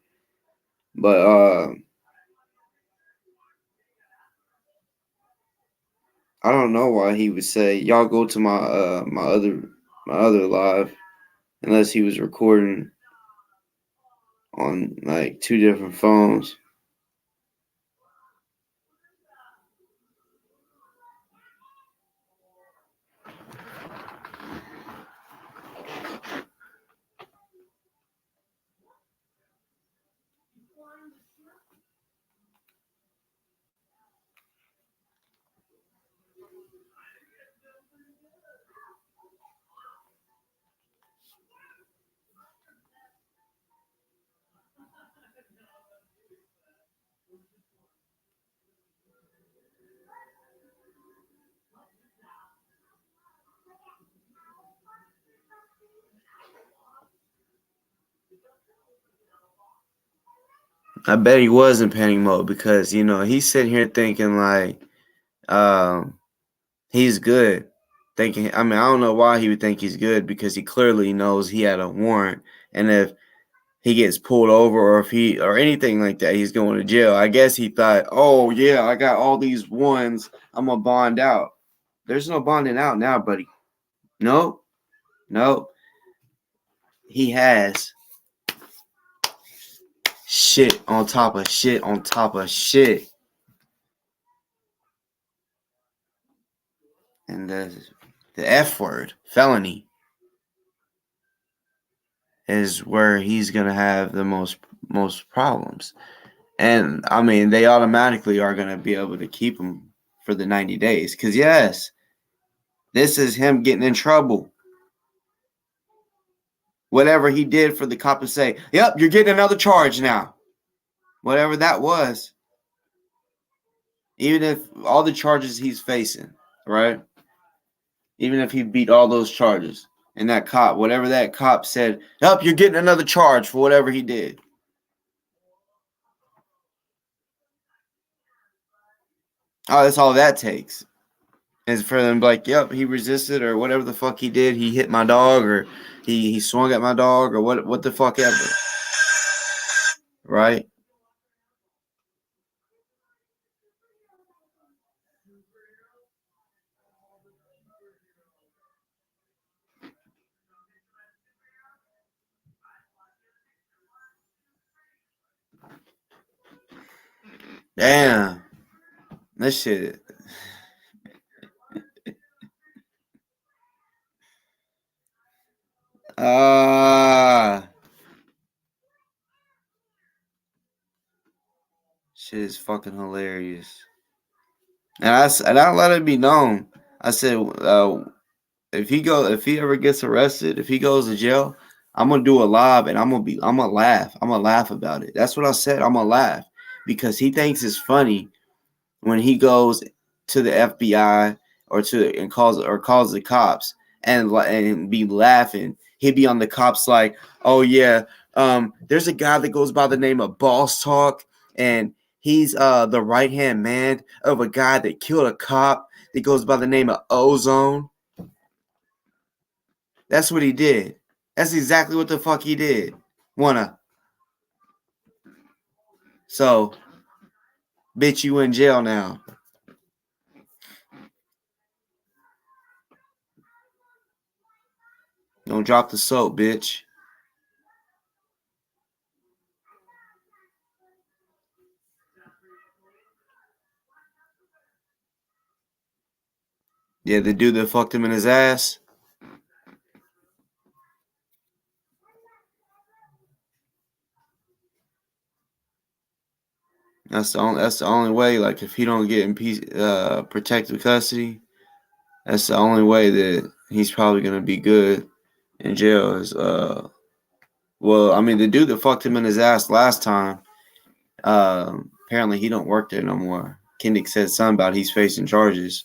But I don't know why he would say, "Y'all go to my other live," unless he was recording on like 2 different phones. I bet he was in panic mode because he's sitting here thinking like he's good. I don't know why he would think he's good, because he clearly knows he had a warrant, and if he gets pulled over or anything like that, he's going to jail. I guess he thought, "Oh yeah, I got all these ones, I'm gonna bond out." There's no bonding out now, buddy. No, No, he has shit on top of shit on top of shit. And the F word, felony, is where he's gonna have the most problems. And I mean, they automatically are gonna be able to keep him for the 90 days. Cause yes, this is him getting in trouble. Whatever he did for the cop to say, yep, you're getting another charge now. Whatever that was. Even if all the charges he's facing, right? Even if he beat all those charges. And that cop, whatever that cop said, yep, you're getting another charge for whatever he did. Oh, that's all that takes. Is for them like, yep, he resisted or whatever the fuck he did. He hit my dog or he swung at my dog or what the fuck ever. Right? Damn. This shit. Shit is fucking hilarious. And I let it be known. I said, if he ever gets arrested, if he goes to jail, I'm gonna do a live and I'm gonna laugh. I'm gonna laugh about it. That's what I said. I'm gonna laugh because he thinks it's funny when he goes to the FBI and calls the cops and be laughing. He'd be on the cops like, oh yeah, there's a guy that goes by the name of Boss Talk, and he's the right hand man of a guy that killed a cop that goes by the name of Ozone. That's what he did. That's exactly what the fuck he did. So, bitch, you in jail now. Don't drop the soap, bitch. Yeah, the dude that fucked him in his ass. That's the only way. Like if he don't get in protective custody, that's the only way that he's probably gonna be good in jail. Is well, I mean the dude that fucked him in his ass last time. Apparently he don't work there no more. Kendick said something about he's facing charges.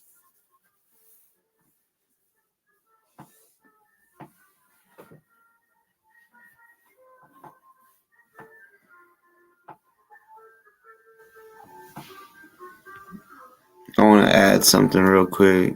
I want to add something real quick.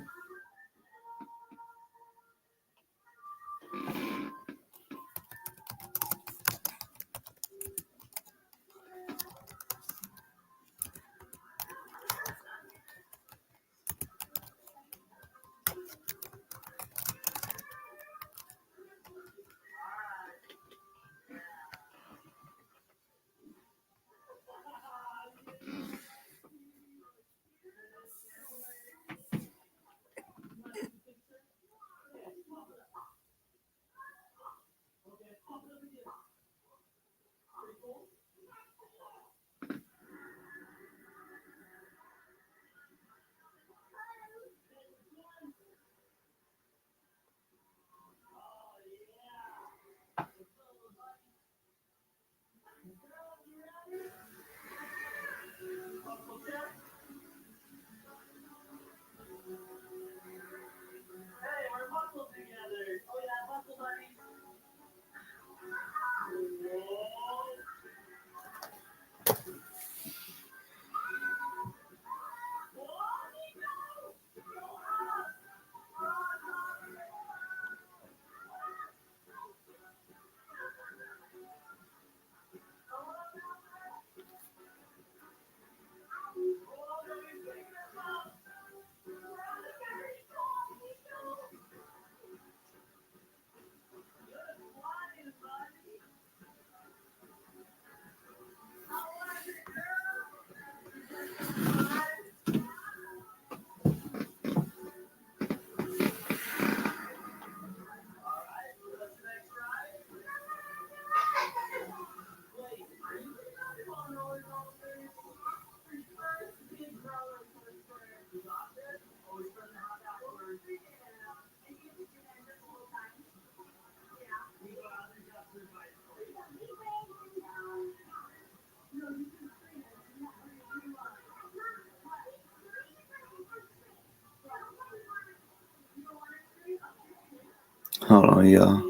Hold on, y'all.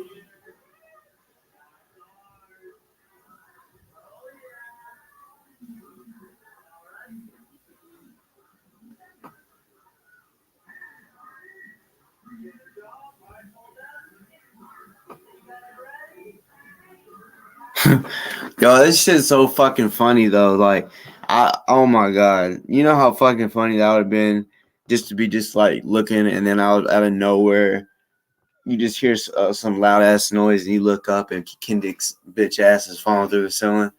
Yo, this shit's so fucking funny though. Like, oh my god, you know how fucking funny that would have been, just to be just like looking, and then out of nowhere, you just hear some loud ass noise, and you look up, and Kendick's bitch ass is falling through the ceiling.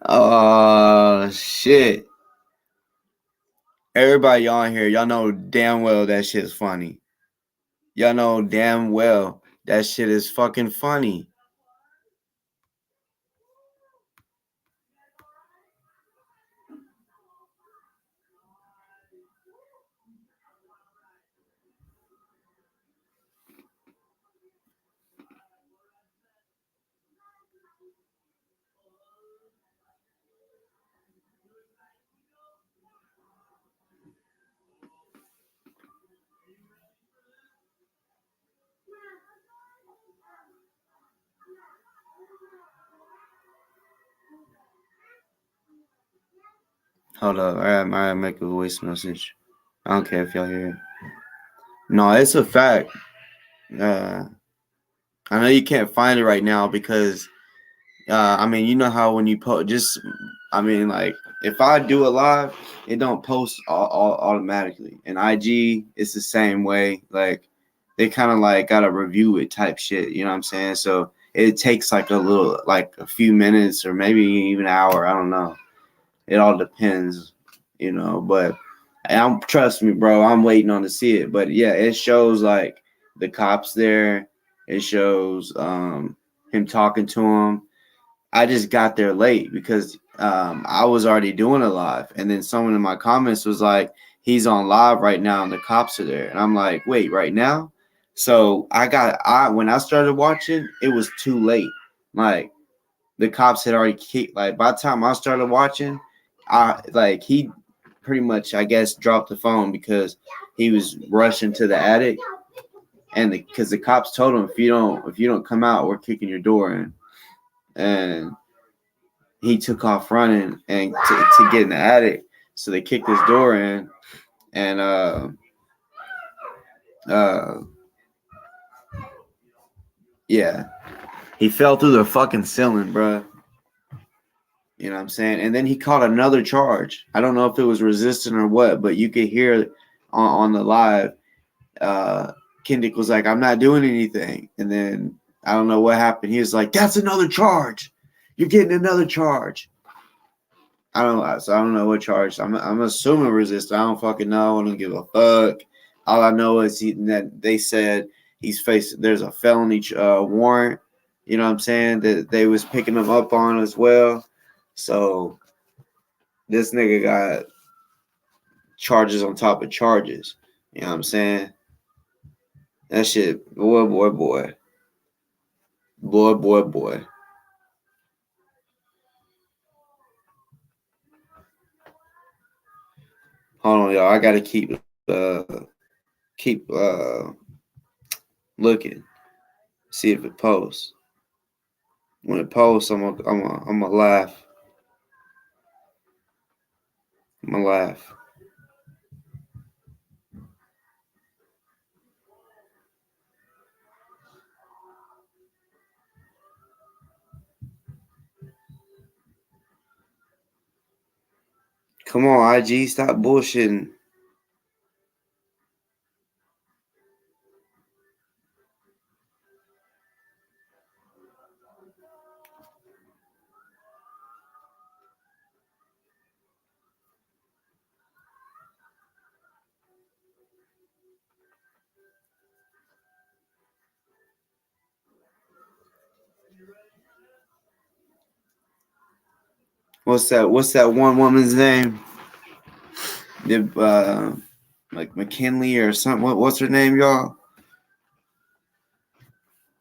Oh shit! Everybody on here, y'all know damn well that shit's funny. Y'all know damn well that shit is fucking funny. Hold up, I gotta make a voice message. I don't care if y'all hear it. No, it's a fact. I know you can't find it right now because, I mean, you know how when you post, I mean, like, if I do it live, it don't post all automatically. And IG, it's the same way. Like, they kind of like gotta review it type shit. You know what I'm saying? So it takes like a few minutes or maybe even an hour. I don't know. It all depends, but trust me, bro, I'm waiting on to see it. But yeah, it shows like the cops there. It shows him talking to him. I just got there late because I was already doing it live. And then someone in my comments was like, he's on live right now and the cops are there. And I'm like, wait, right now? So when I started watching, it was too late. Like, the cops had already kicked. Like, by the time I started watching, he pretty much, I guess, dropped the phone because he was rushing to the attic, and because the cops told him, if you don't come out, we're kicking your door in. And he took off running and to get in the attic. So they kicked his door in, and yeah, he fell through the fucking ceiling, bro. You know what I'm saying? And then he caught another charge. I don't know if it was resisting or what, but you could hear on the live, Kendick was like, I'm not doing anything. And then I don't know what happened. He was like, that's another charge. You're getting another charge. I don't know what charge. I'm assuming resist. I don't fucking know. I don't give a fuck. All I know is that they said there's a felony warrant. You know what I'm saying? That they was picking him up on as well. So this nigga got charges on top of charges. You know what I'm saying? That shit, boy. Hold on, y'all. I gotta keep looking, see if it posts. When it posts, I'm gonna laugh. I'm gonna laugh. Come on, IG, stop bullshitting. What's that one woman's name? like McKinley or something. What's her name, y'all?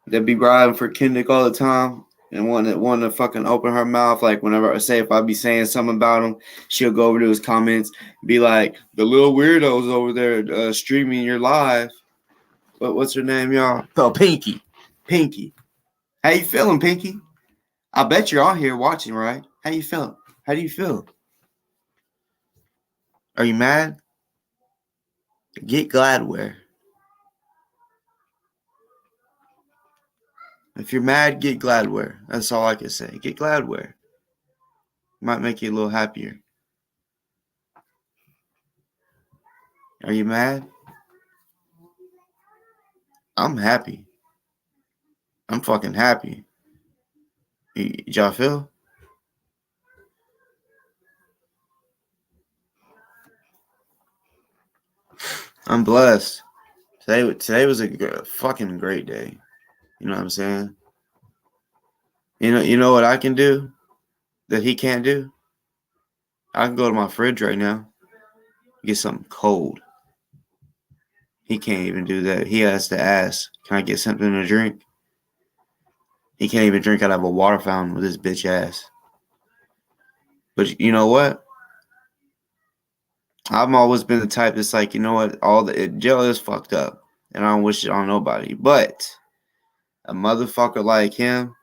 That be riding for Kendick all the time and want to fucking open her mouth. Like whenever if I be saying something about him, she'll go over to his comments, be like, the little weirdos over there streaming your live. What's her name, y'all? Oh, Pinky. Pinky. How you feeling, Pinky? I bet you're on here watching, right? How you feeling? How do you feel? Are you mad? Get Gladware. If you're mad, get Gladware. That's all I can say. Get Gladware. Might make you a little happier. Are you mad? I'm happy. I'm fucking happy. Y'all feel? I'm blessed. Today was a fucking great day. You know what I'm saying? You know what I can do that he can't do? I can go to my fridge right now, get something cold. He can't even do that. He has to ask, can I get something to drink? He can't even drink out of a water fountain with his bitch ass. But you know what? I've always been the type that's like, you know what? Jail is fucked up. And I don't wish it on nobody. But a motherfucker like him,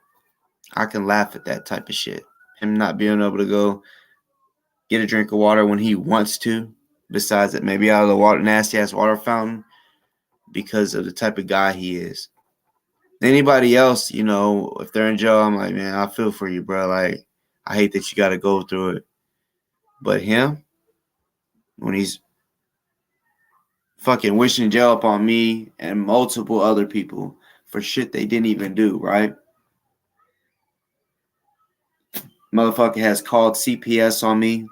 I can laugh at that type of shit. Him not being able to go get a drink of water when he wants to. Besides it, maybe out of the nasty ass water fountain. Because of the type of guy he is. Anybody else, you know, if they're in jail, I'm like, man, I feel for you, bro. Like, I hate that you got to go through it. But him, when he's fucking wishing jail upon me and multiple other people for shit they didn't even do, right? Motherfucker has called CPS on me.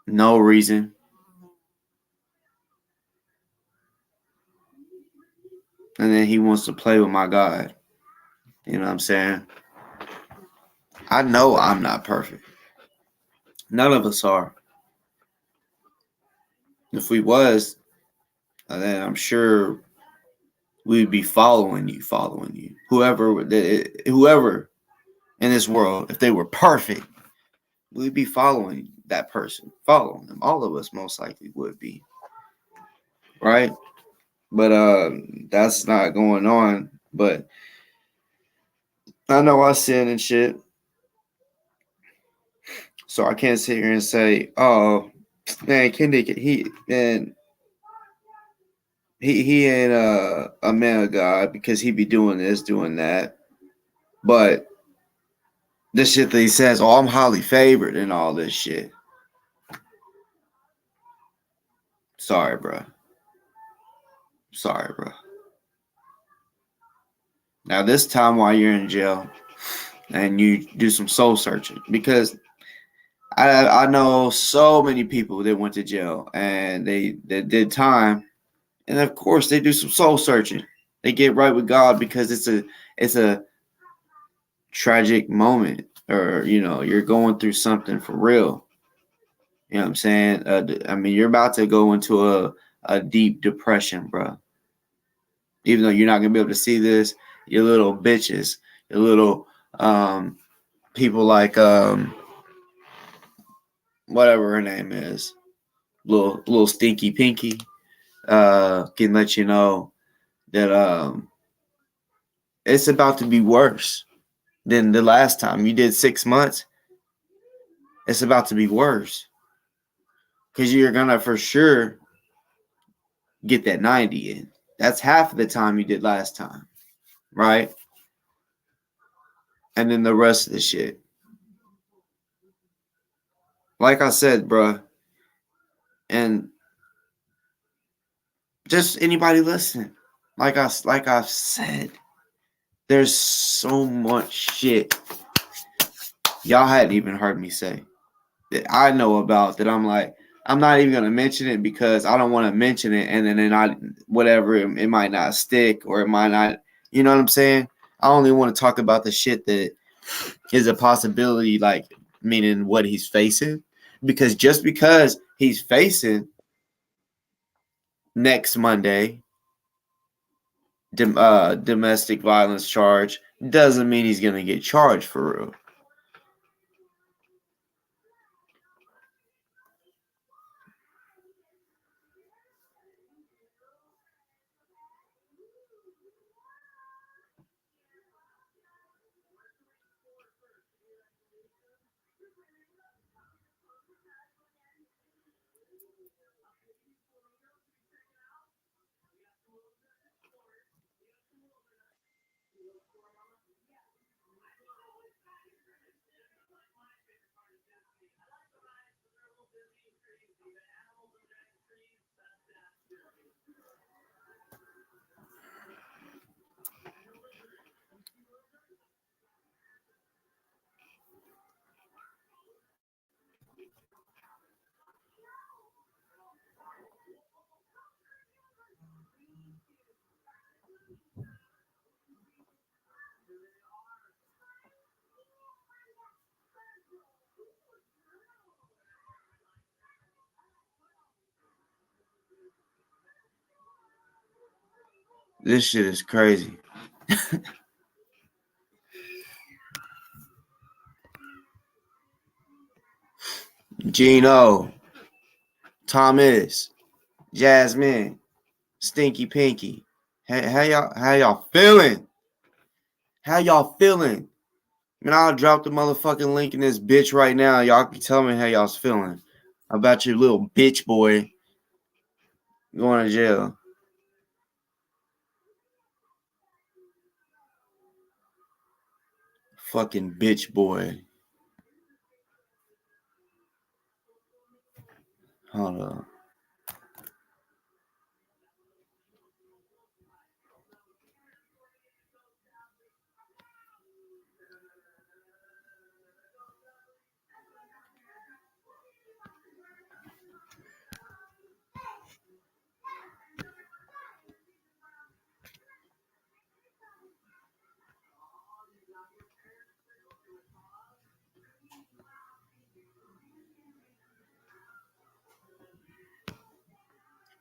No reason. And then he wants to play with my God. You know what I'm saying? I know I'm not perfect. None of us are. If we was, then I'm sure we'd be following you. Whoever in this world, if they were perfect, we'd be following that person, following them. All of us most likely would be. Right? But that's not going on. But I know I sin and shit. So I can't sit here and say, oh, man, Kendick, he ain't a man of God because he be doing this, doing that. But this shit that he says, oh, I'm highly favored and all this shit. Sorry, bro. Now, this time while you're in jail and you do some soul searching, because I know so many people that went to jail and they did time, and of course they do some soul searching. They get right with God because it's a tragic moment, or you know, you're going through something for real. You know what I'm saying? I mean, you're about to go into a deep depression, bro. Even though you're not gonna be able to see this, your little bitches, your little people like whatever her name is, little stinky pinky, can let you know that it's about to be worse than the last time you did 6 months. It's about to be worse because you're gonna for sure get that 90 in. That's half of the time you did last time, right? And then the rest of the shit. Like I said, bro, and just anybody listening, like I've said, there's so much shit y'all hadn't even heard me say that I know about that I'm like, I'm not even gonna mention it because I don't want to mention it, and then I whatever it might not stick or it might not, you know what I'm saying? I only want to talk about the shit that is a possibility, like meaning what he's facing, because just because he's facing next Monday, domestic violence charge, doesn't mean he's going to get charged for real. This shit is crazy. Gino, Thomas, Jasmine, Stinky Pinky. How y'all feeling? How y'all feeling? Man, I'll drop the motherfucking link in this bitch right now. Y'all can tell me how y'all's feeling about your little bitch boy going to jail. Fucking bitch boy. Hold on.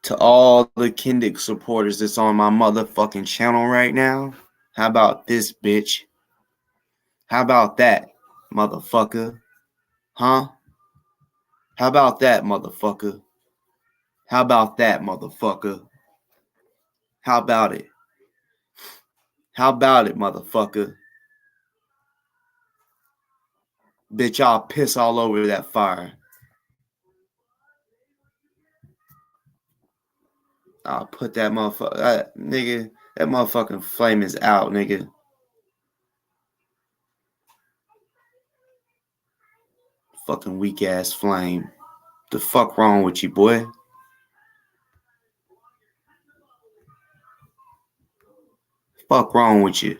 To all the Kendick supporters that's on my motherfucking channel right now, how about this, bitch? How about that, motherfucker? Huh? How about that, motherfucker? How about that, motherfucker? How about it? How about it, motherfucker? Bitch, I'll piss all over that fire. I'll put that motherfucker, nigga, that motherfucking flame is out, nigga. Fucking weak ass flame. The fuck wrong with you, boy? Fuck wrong with you?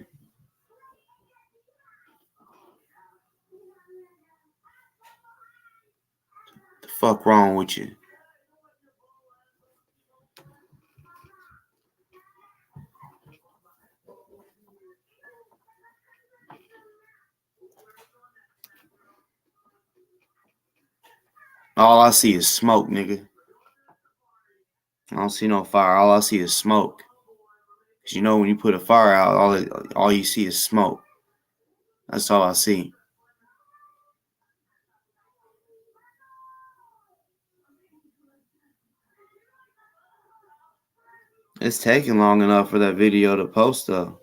The fuck wrong with you? All I see is smoke, nigga. I don't see no fire. All I see is smoke. Cause you know when you put a fire out, all you see is smoke. That's all I see. It's taking long enough for that video to post though.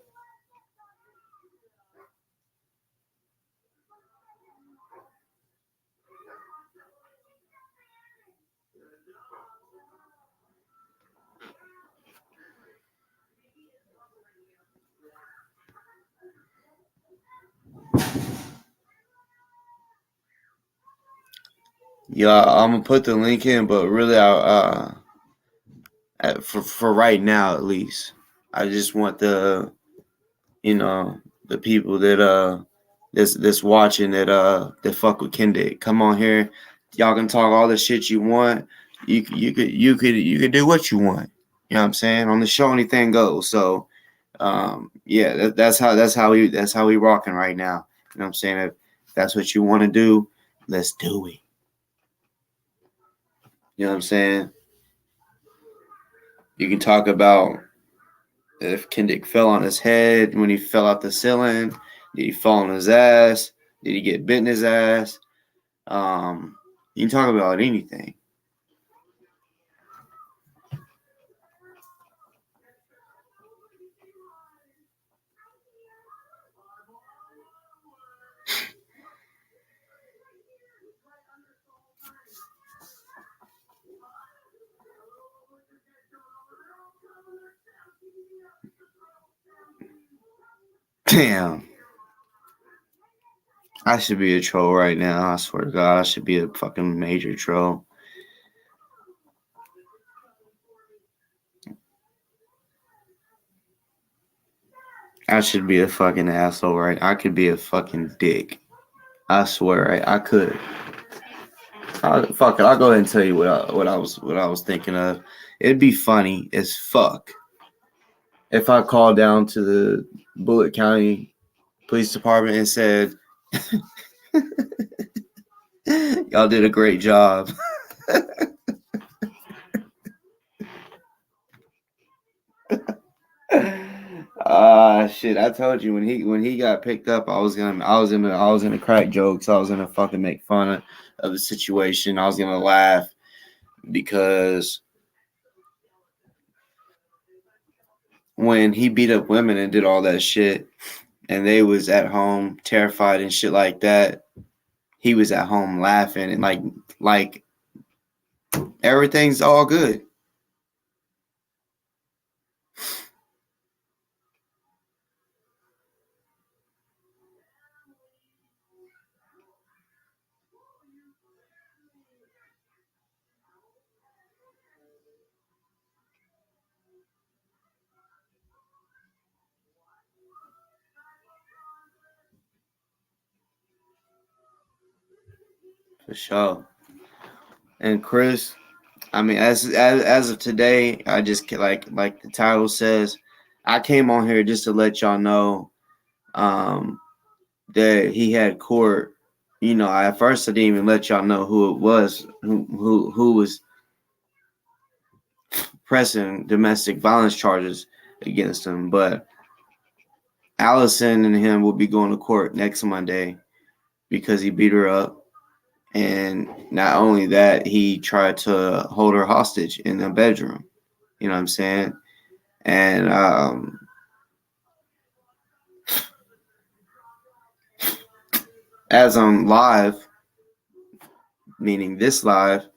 Yeah, I'm gonna put the link in, but really, for right now at least, I just want the people that that's watching that fuck with Kendick. Come on here, y'all can talk all the shit you want. You could do what you want. You know what I'm saying? On the show, anything goes. So, yeah, that's how we rocking right now. You know what I'm saying? If that's what you want to do, let's do it. You know what I'm saying? You can talk about if Kendick fell on his head when he fell out the ceiling. Did he fall on his ass? Did he get bit in his ass? You can talk about anything. Damn. I should be a troll right now. I swear to God, I should be a fucking major troll. I should be a fucking asshole, right? I could be a fucking dick. I swear, right? I could. Fuck it. I'll go ahead and tell you what I was thinking of. It'd be funny as fuck if I called down to the Bullitt County Police Department and said, "Y'all did a great job." Shit! I told you when he got picked up, I was gonna crack jokes. I was gonna fucking make fun of the situation. I was gonna laugh because when he beat up women and did all that shit, and they was at home terrified and shit like that, he was at home laughing and like everything's all good. For sure. And Chris, I mean, as of today, I just like the title says, I came on here just to let y'all know, that he had court. You know, at first I didn't even let y'all know who it was, who was pressing domestic violence charges against him. But Allison and him will be going to court next Monday because he beat her up. And not only that, he tried to hold her hostage in the bedroom. You know what I'm saying? And as I'm live, meaning this live,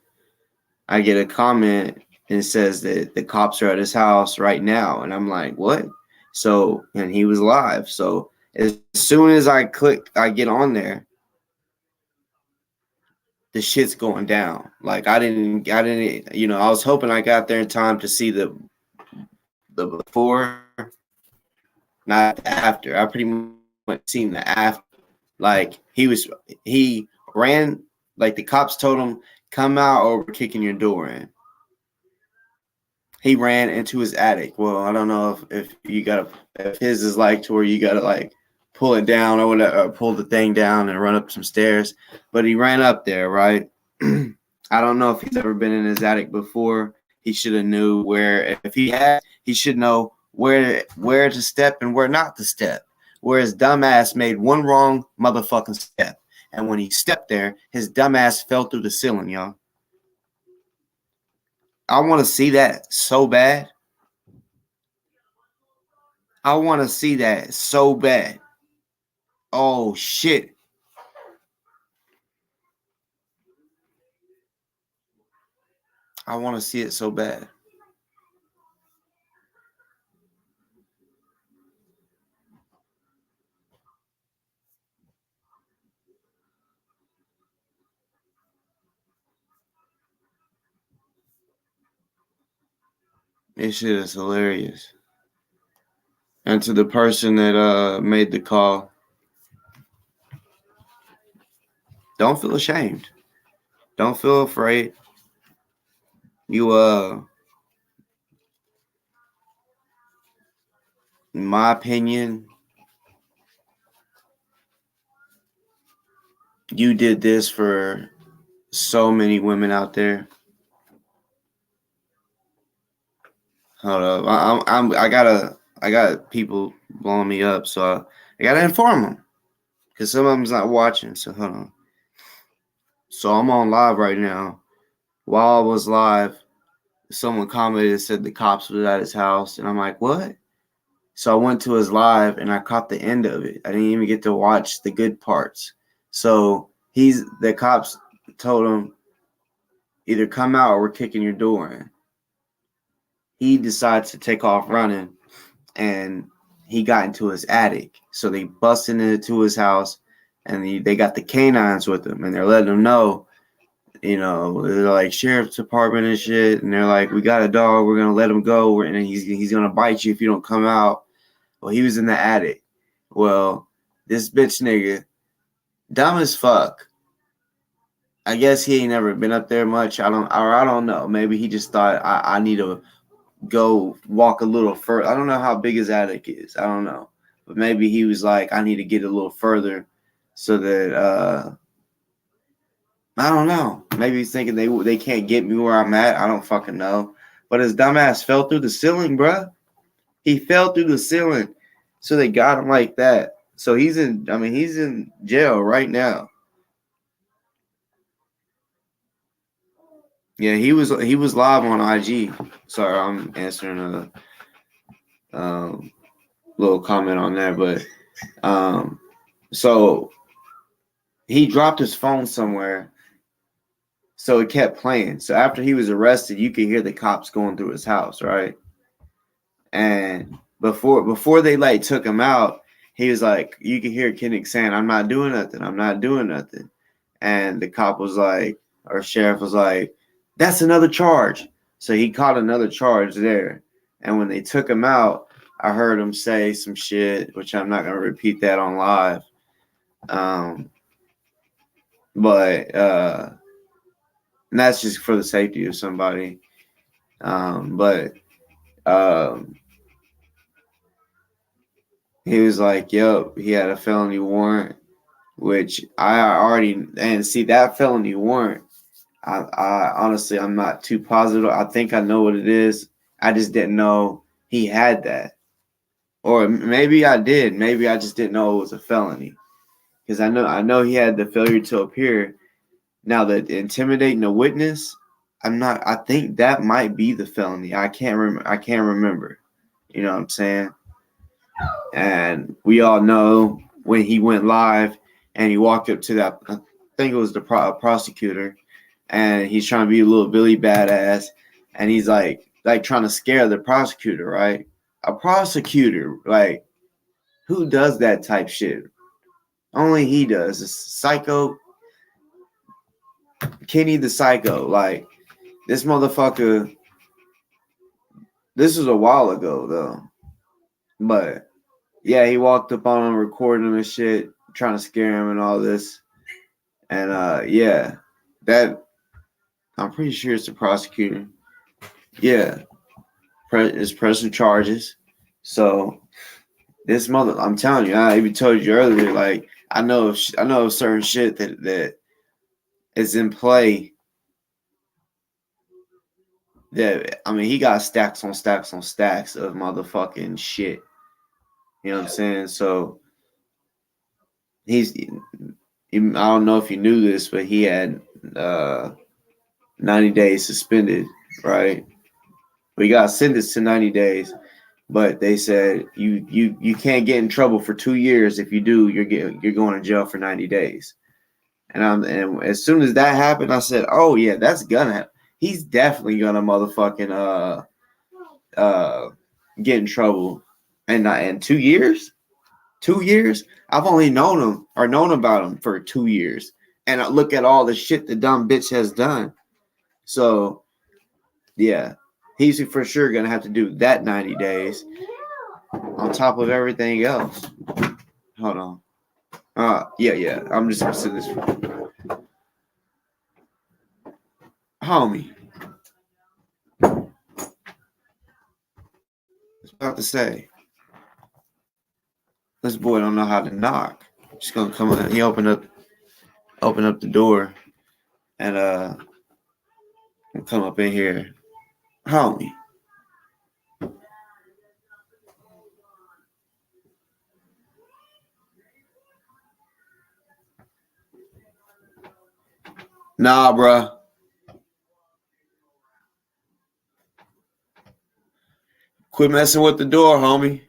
I get a comment and it says that the cops are at his house right now. And I'm like, what? So, and he was live. So as soon as I get on there, the shit's going down. Like I didn't, you know, I was hoping I got there in time to see the before, not the after. I pretty much seen the after. Like he ran, like the cops told him, come out or we're kicking your door in. He ran into his attic. Well, I don't know if his is like to where you gotta like pull it down or whatever, or pull the thing down and run up some stairs. But he ran up there, right? I don't know if he's ever been in his attic before. He should have knew where. If he had, he should know where to step and where not to step. Where his dumbass made one wrong motherfucking step, and when he stepped there, his dumbass fell through the ceiling, y'all. I want to see that so bad. I want to see that so bad. Oh, shit. I want to see it so bad. This shit is hilarious. And to the person that made the call, don't feel ashamed. Don't feel afraid. You in my opinion, you did this for so many women out there. Hold up. I got people blowing me up, so I gotta inform them because some of them's not watching. So hold on. So I'm on live right now. While I was live, someone commented and said the cops was at his house, and I'm like, what? So I went to his live and I caught the end of it. I didn't even get to watch the good parts. So the cops told him either come out or we're kicking your door in. He decides to take off running, and he got into his attic. So they busted into his house, and they got the canines with him, and they're letting him know, they're like sheriff's department and shit, and they're like, we got a dog, we're gonna let him go, and he's gonna bite you if you don't come out. Well, he was in the attic. Well, this bitch nigga, dumb as fuck. I guess he ain't never been up there much. I don't know. Maybe he just thought I need to go walk a little further. I don't know how big his attic is. I don't know. But maybe he was like, I need to get a little further so that I don't know. Maybe he's thinking they can't get me where I'm at. I don't fucking know. But his dumbass fell through the ceiling, bruh. He fell through the ceiling. So they got him like that. So he's in jail right now. Yeah, he was live on IG. Sorry, I'm answering a little comment on there, but so he dropped his phone somewhere, so it kept playing. So after he was arrested, you could hear the cops going through his house, right? And before they like took him out, he was like, you could hear Kendick saying, "I'm not doing nothing. I'm not doing nothing." And the cop was like, or sheriff was like, "That's another charge." So he caught another charge there. And when they took him out, I heard him say some shit, which I'm not gonna repeat that on live. But and that's just for the safety of somebody. He was like, "Yep, he had a felony warrant," which I already and see that felony warrant. I honestly, I'm not too positive. I think I know what it is. I just didn't know he had that, or maybe I did. Maybe I just didn't know it was a felony, because I know he had the failure to appear. Now the intimidating a witness, I'm not. I think that might be the felony. I can't remember. You know what I'm saying? And we all know when he went live and he walked up to that. I think it was the prosecutor, and he's trying to be a little Billy badass, and he's like trying to scare the prosecutor, right? A prosecutor, like, who does that type shit? Only he does. It's psycho Kenny the Psycho. Like, this motherfucker, this was a while ago though. But yeah, he walked up on him, recording him and shit, trying to scare him and all this. And yeah, that I'm pretty sure it's the prosecutor. Yeah, is pressing charges. So this I'm telling you, I even told you earlier, like, I know of certain shit that is in play. That, I mean, he got stacks on stacks on stacks of motherfucking shit. You know what I'm saying? So I don't know if you knew this, but he had 90 days suspended, right? We got sentenced to 90 days, but they said you can't get in trouble for 2 years. If you do, you're going to jail for 90 days. And as soon as that happened, I said, "Oh yeah, that's gonna happen. He's definitely gonna motherfucking get in trouble." And 2 years, 2 years. I've only known about him for 2 years, and I look at all the shit the dumb bitch has done. So yeah, he's for sure gonna have to do that 90 days on top of everything else. Hold on. Yeah. I'm just gonna sit this. Homie. I was about to say, this boy don't know how to knock. Just gonna come in. He opened up the door and come up in here. Homie. Nah, bruh. Quit messing with the door, homie.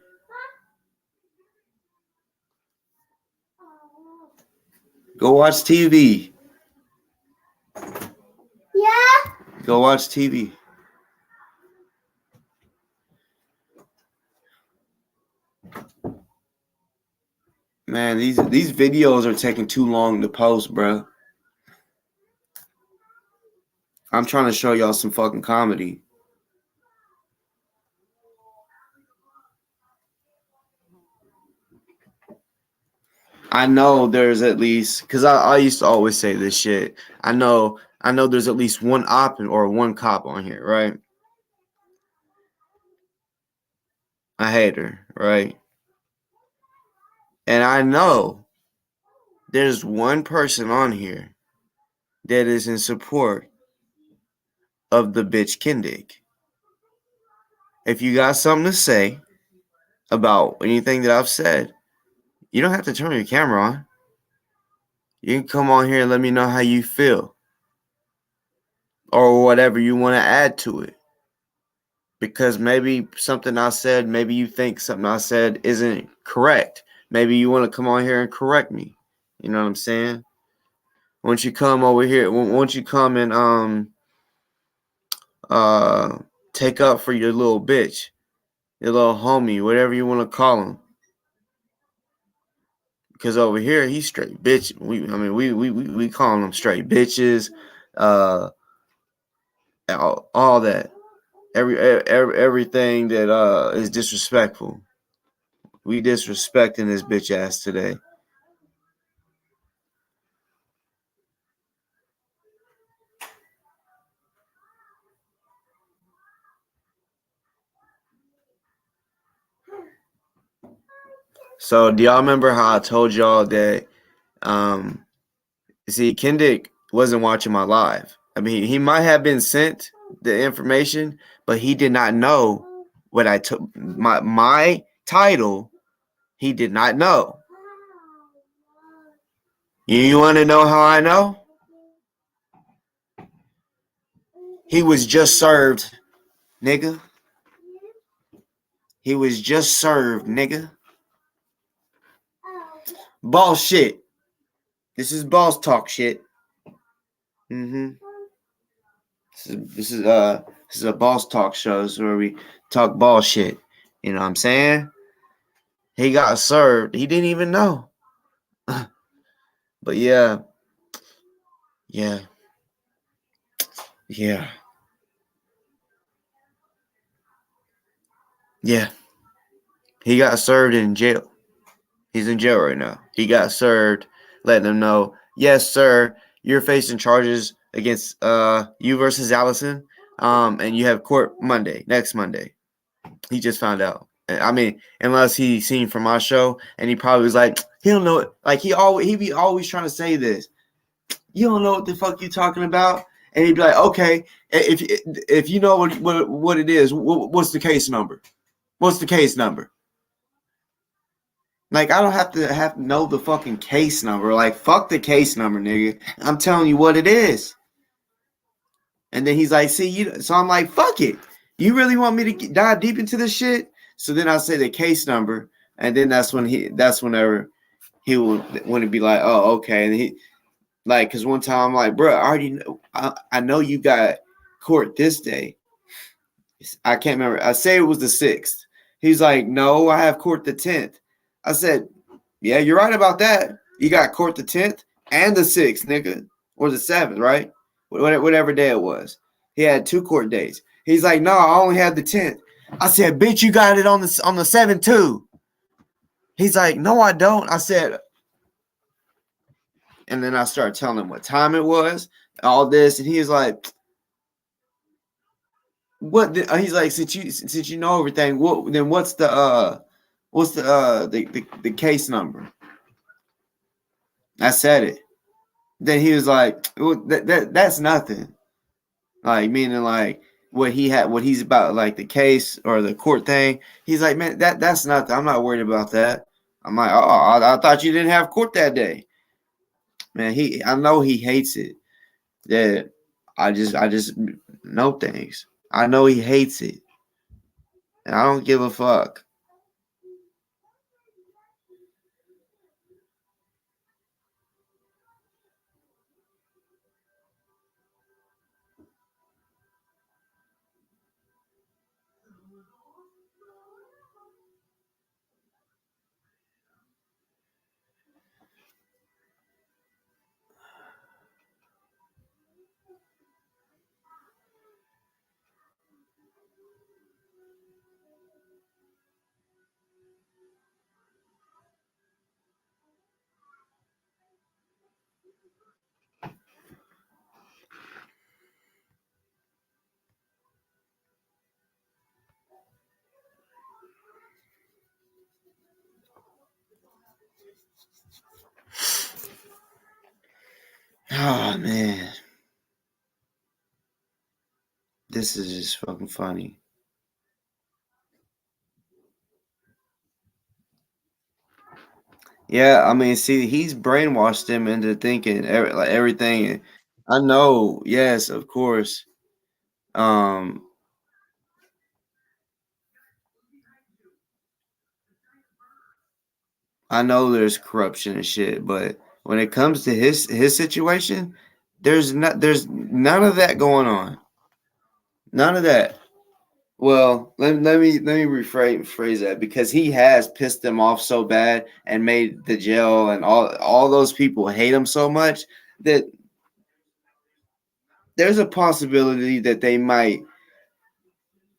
Go watch TV. Yeah. Go watch TV. Man, these videos are taking too long to post, bro. I'm trying to show y'all some fucking comedy. I know there's at least, because I used to always say this shit. I know there's at least one op or one cop on here, right? A hater, right? And I know there's one person on here that is in support of the bitch Kendick. If you got something to say about anything that I've said, you don't have to turn your camera on. You can come on here and let me know how you feel or whatever you want to add to it. Because maybe something I said, maybe you think something I said isn't correct. Maybe you want to come on here and correct me. You know what I'm saying? Once you come over here, once you come and take up for your little bitch, your little homie, whatever you want to call him. Because over here he's straight bitch. We calling them straight bitches, all that. Everything that is disrespectful. We disrespecting this bitch ass today. So do y'all remember how I told y'all that see, Kendick wasn't watching my live. I mean, he might have been sent the information, but he did not know what I took my title. He did not know. You want to know how I know? He was just served, nigga. He was just served, nigga. Boss shit. This is boss talk shit. This is a boss talk show. This is where we talk ball shit. You know what I'm saying? He got served. He didn't even know. But yeah. Yeah. Yeah. Yeah. He got served in jail. He's in jail right now. He got served, letting them know, yes, sir, you're facing charges against you versus Allison. And you have court next Monday. He just found out. I mean, unless he seen from my show, and he probably was like, he don't know it. Like he be always trying to say this. You don't know what the fuck you talking about, and he'd be like, okay, if you know what it is, what's the case number? What's the case number? Like, I don't have to know the fucking case number. Like, fuck the case number, nigga. I'm telling you what it is. And then he's like, see, you. So I'm like, fuck it. You really want me to dive deep into this shit? So then I say the case number, and then that's whenever he would be like, oh, okay. And he, like, because one time I'm like, bro, I already know. I know you got court this day. I can't remember. I say it was the 6th. He's like, no, I have court the 10th. I said, yeah, you're right about that. You got court the 10th and the 6th, nigga. Or the 7th, right? Whatever day it was. He had 2 court days. He's like, no, I only had the 10th. I said, bitch, you got it on the 7th too. He's like, no, I don't. I said, and then I started telling him what time it was, all this, and he was like, what? He's like, since you know everything, what's the case number? I said it. Then he was like, well, that's nothing. Like, meaning like what he's about, like the case or the court thing. He's like, man, that's nothing. I'm not worried about that. I'm like, oh, I thought you didn't have court that day. Man, I know he hates it. Yeah, I just know things. I know he hates it, and I don't give a fuck. Oh man, this is just fucking funny. Yeah, I mean, see, he's brainwashed them into thinking like everything. I know, yes, of course. Um, I know there's corruption and shit, but when it comes to his situation, there's none of that going on. None of that. Well, let me rephrase that because he has pissed them off so bad and made the jail and all those people hate him so much that there's a possibility that they might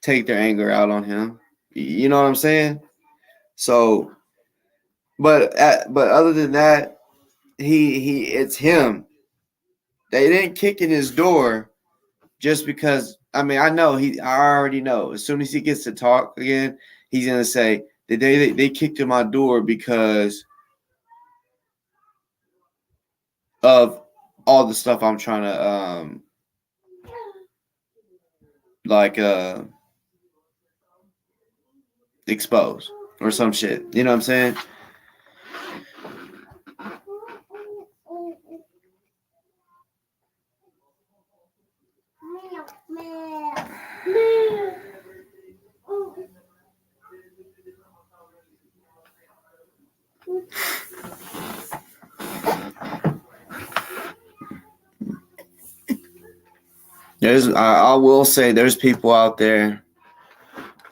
take their anger out on him. You know what I'm saying? So, but other than that, he it's him. They didn't kick in his door just because. I mean, I already know. As soon as he gets to talk again, he's gonna say that they kicked in my door because of all the stuff I'm trying to like expose or some shit. You know what I'm saying? I will say there's people out there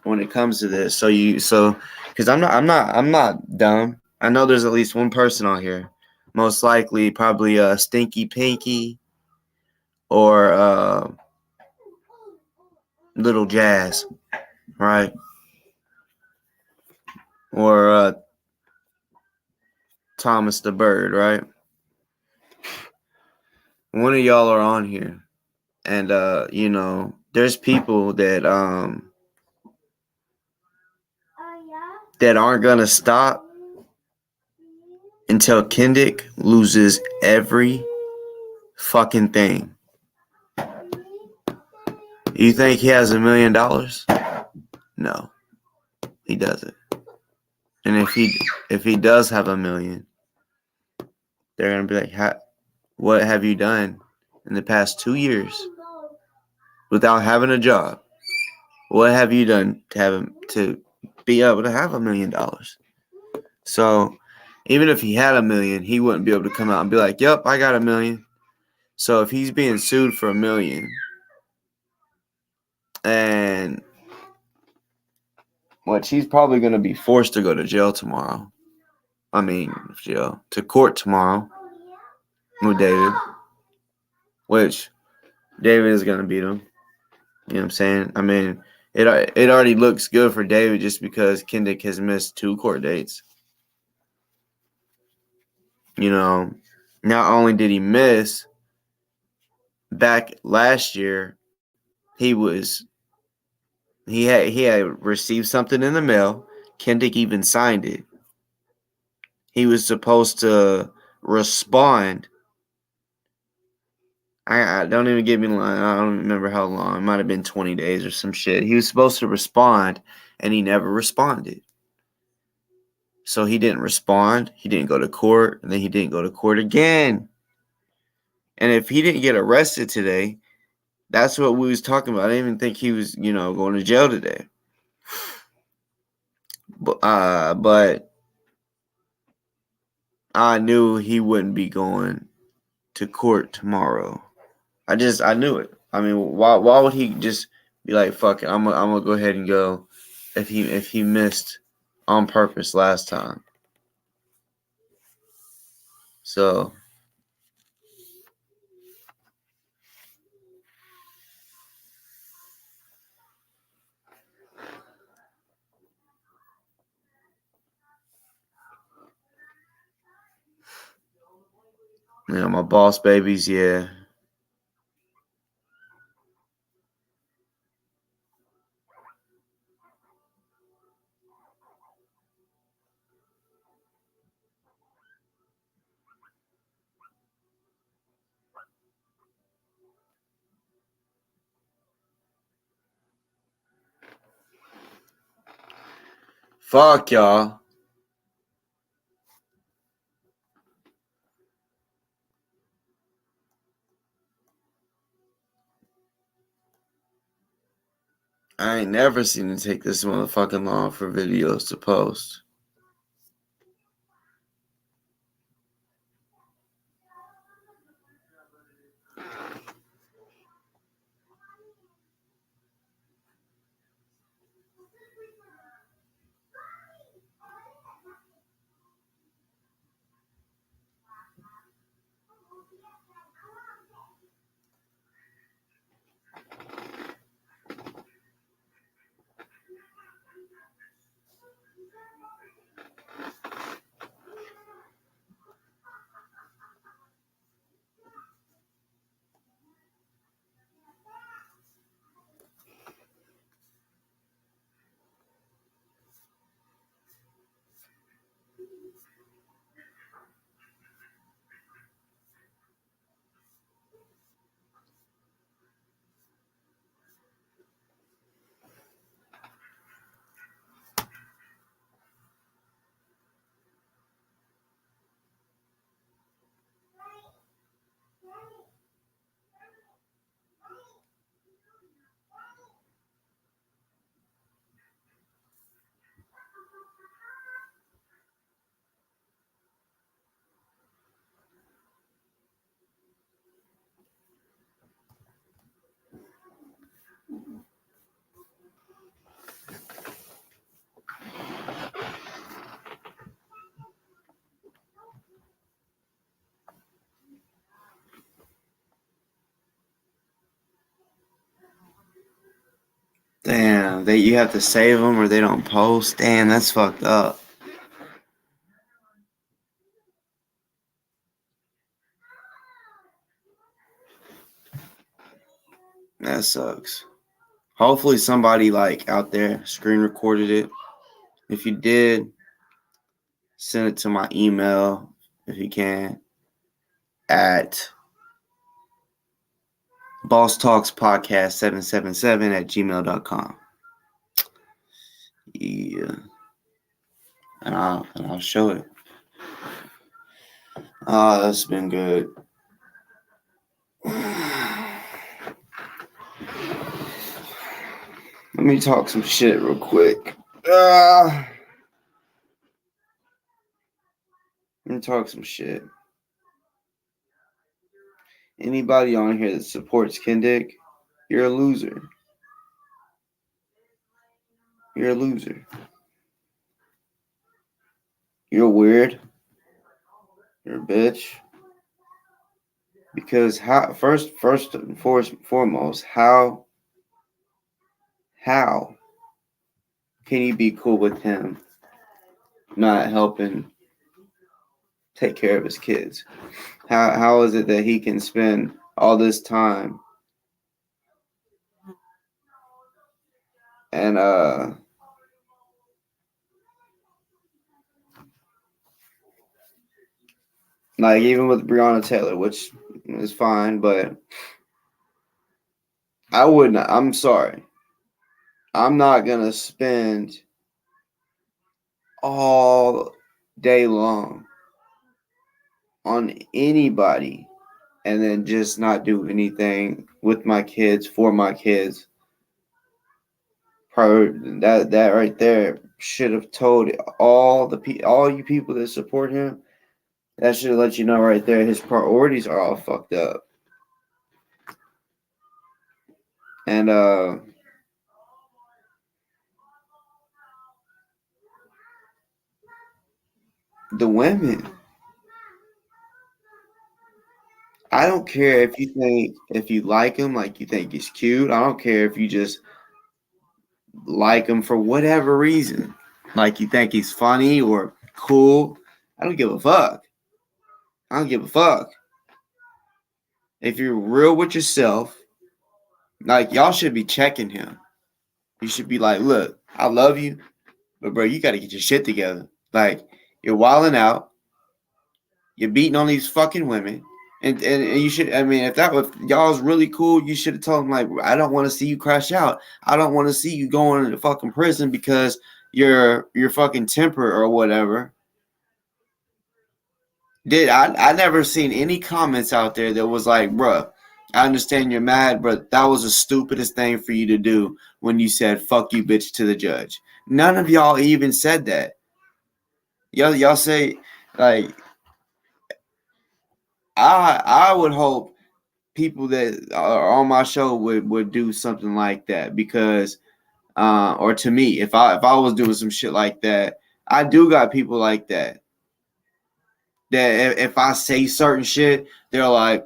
when it comes to this. So because I'm not dumb. I know there's at least one person on here, most likely probably Stinky Pinky or Little Jazz, right? Or Thomas the Bird, right? One of y'all are on here, and there's people that aren't gonna stop until Kendick loses every fucking thing. You think he has $1 million? No, he doesn't. And if he does have $1 million, they're gonna be like, "What have you done in the past 2 years without having a job? What have you done to be able to have $1 million?" So even if he had $1 million, he wouldn't be able to come out and be like, "Yep, I got $1 million." So if he's being sued for $1 million, and he's probably going to be forced to go to jail tomorrow. I mean, to court tomorrow with David, which David is going to beat him. You know what I'm saying? I mean, it already looks good for David just because Kendick has missed 2 court dates. Not only did he miss, back last year, he had received something in the mail. Kendick even signed it. He was supposed to respond. I don't even give me the line. I don't remember how long. It might have been 20 days or some shit. He was supposed to respond, and he never responded. So he didn't respond. He didn't go to court, and then he didn't go to court again. And if he didn't get arrested today, that's what we was talking about. I didn't even think he was, going to jail today. But I knew he wouldn't be going to court tomorrow. I knew it. I mean, why would he just be like, fuck it, I'm gonna go ahead and go if he missed on purpose last time. So my boss babies, yeah. Fuck y'all. I ain't never seen it take this motherfucking long for videos to post. Damn, you have to save them or they don't post. Damn, that's fucked up. That sucks. Hopefully somebody out there screen recorded it. If you did, send it to my email if you can at BossTalkPodcast777 @gmail.com. Yeah. And I'll show it. That's been good. Let me talk some shit real quick. Let me talk some shit. Anybody on here that supports Kendick, you're a loser. You're a loser. You're weird. You're a bitch. Because first and foremost, how can you be cool with him not helping take care of his kids? How is it that he can spend all this time and even with Breonna Taylor, which is fine, but I wouldn't. I'm sorry. I'm not gonna spend all day long on anybody and then just not do anything with my kids, for my kids. That right there should have told all you people that support him. That should have let you know right there his priorities are all fucked up. And the women, I don't care if you like him, like you think he's cute. I don't care if you just like him for whatever reason, like you think he's funny or cool. I don't give a fuck. I don't give a fuck. If you're real with yourself, like y'all should be checking him. You should be like, look, I love you, but bro, you got to get your shit together. Like you're wilding out. You're beating on these fucking women. And you should, I mean, if y'all's really cool, you should have told him, like, I don't want to see you crash out. I don't want to see you going to fucking prison because your fucking temper or whatever. I never seen any comments out there that was like, bruh, I understand you're mad, but that was the stupidest thing for you to do when you said fuck you bitch to the judge. None of y'all even said that. Y'all say, like, I would hope people that are on my show would do something like that, because or to me, if I was doing some shit like that, I do got people like that if I say certain shit, they're like,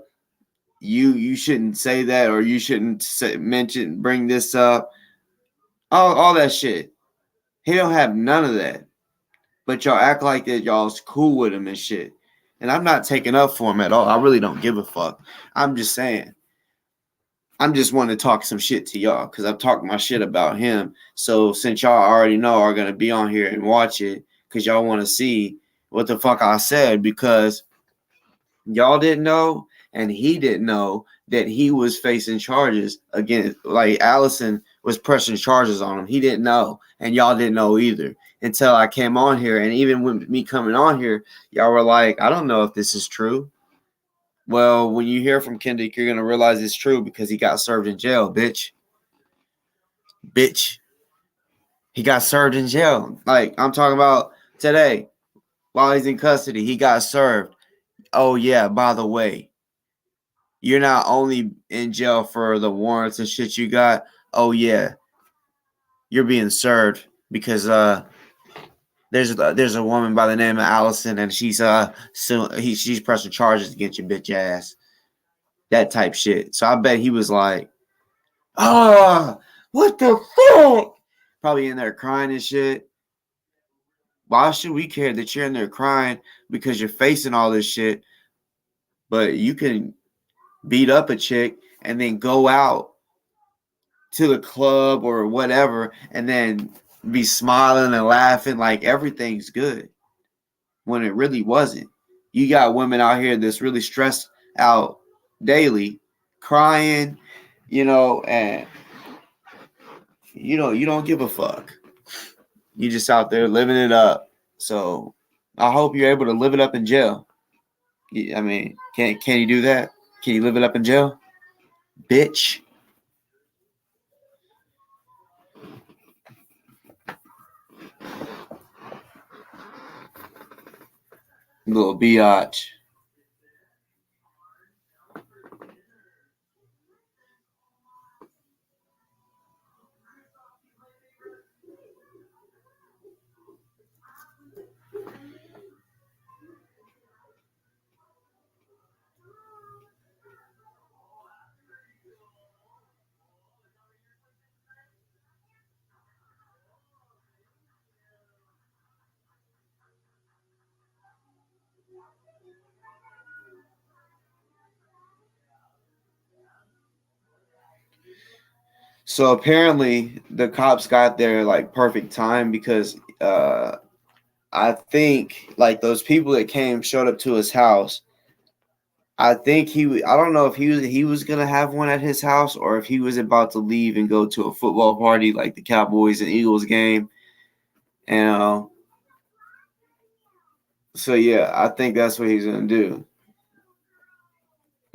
you shouldn't say that, or you shouldn't bring this up, all that shit. He don't have none of that, but y'all act like that y'all's cool with him and shit. And I'm not taking up for him at all. I really don't give a fuck. I'm just saying. I'm just wanting to talk some shit to y'all because I've talked my shit about him. So since y'all already know are going to be on here and watch it because y'all want to see what the fuck I said, because y'all didn't know and he didn't know that he was facing charges against, like, Allison was pressing charges on him. He didn't know, and y'all didn't know either until I came on here. And even with me coming on here, y'all were like, I don't know if this is true. Well, when you hear from Kendick, you're going to realize it's true because he got served in jail, bitch. Bitch. He got served in jail. Like, I'm talking about today, while he's in custody, he got served. Oh, yeah, by the way, you're not only in jail for the warrants and shit you got. Oh, yeah, you're being served because there's a woman by the name of Allison, and she's pressing charges against your bitch ass. That type shit. So I bet he was like, what the fuck? Probably in there crying and shit. Why should we care that you're in there crying because you're facing all this shit, but you can beat up a chick and then go out to the club or whatever and then be smiling and laughing like everything's good when it really wasn't. You got women out here that's really stressed out daily, crying, and you don't give a fuck. You just out there living it up. So I hope you're able to live it up in jail. I mean, can you do that? Can you live it up in jail? Bitch. Little biatch. So apparently the cops got there like perfect time because I think like those people that showed up to his house. I think I don't know if he was gonna have one at his house or if he was about to leave and go to a football party like the Cowboys and Eagles game. And so yeah, I think that's what he's gonna do.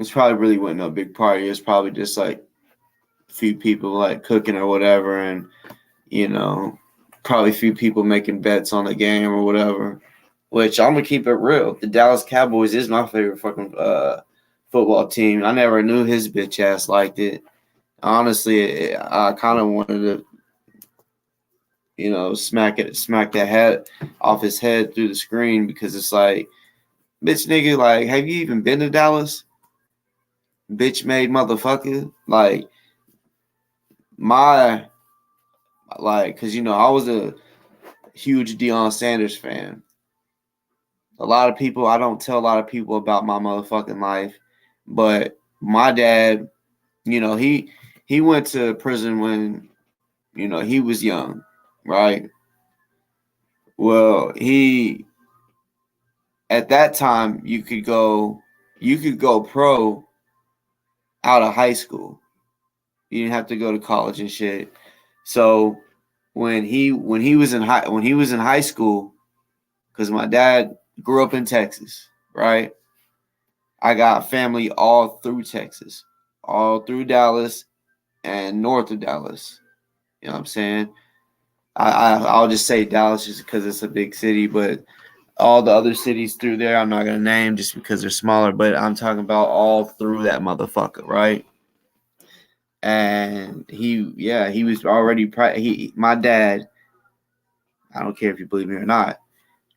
It's probably really wasn't no big party. It's probably just like a few people like cooking or whatever, and probably a few people making bets on the game or whatever. Which I'm gonna keep it real. The Dallas Cowboys is my favorite fucking football team. I never knew his bitch ass liked it. Honestly, I kind of wanted to, smack that head off his head through the screen because it's like, bitch, nigga, like, have you even been to Dallas? Bitch made motherfucker. Like, because I was a huge Deion Sanders fan. I don't tell a lot of people about my motherfucking life, but my dad, he went to prison when, he was young, right? Well, at that time you could go pro out of high school. You didn't have to go to college and shit. So when he was in high school, because my dad grew up in Texas, right? I got family all through Texas, all through Dallas and north of Dallas. You know what I'm saying? I'll just say Dallas just because it's a big city, but all the other cities through there I'm not gonna name just because they're smaller. But I'm talking about all through that motherfucker, right? And he was already my dad. I don't care if you believe me or not.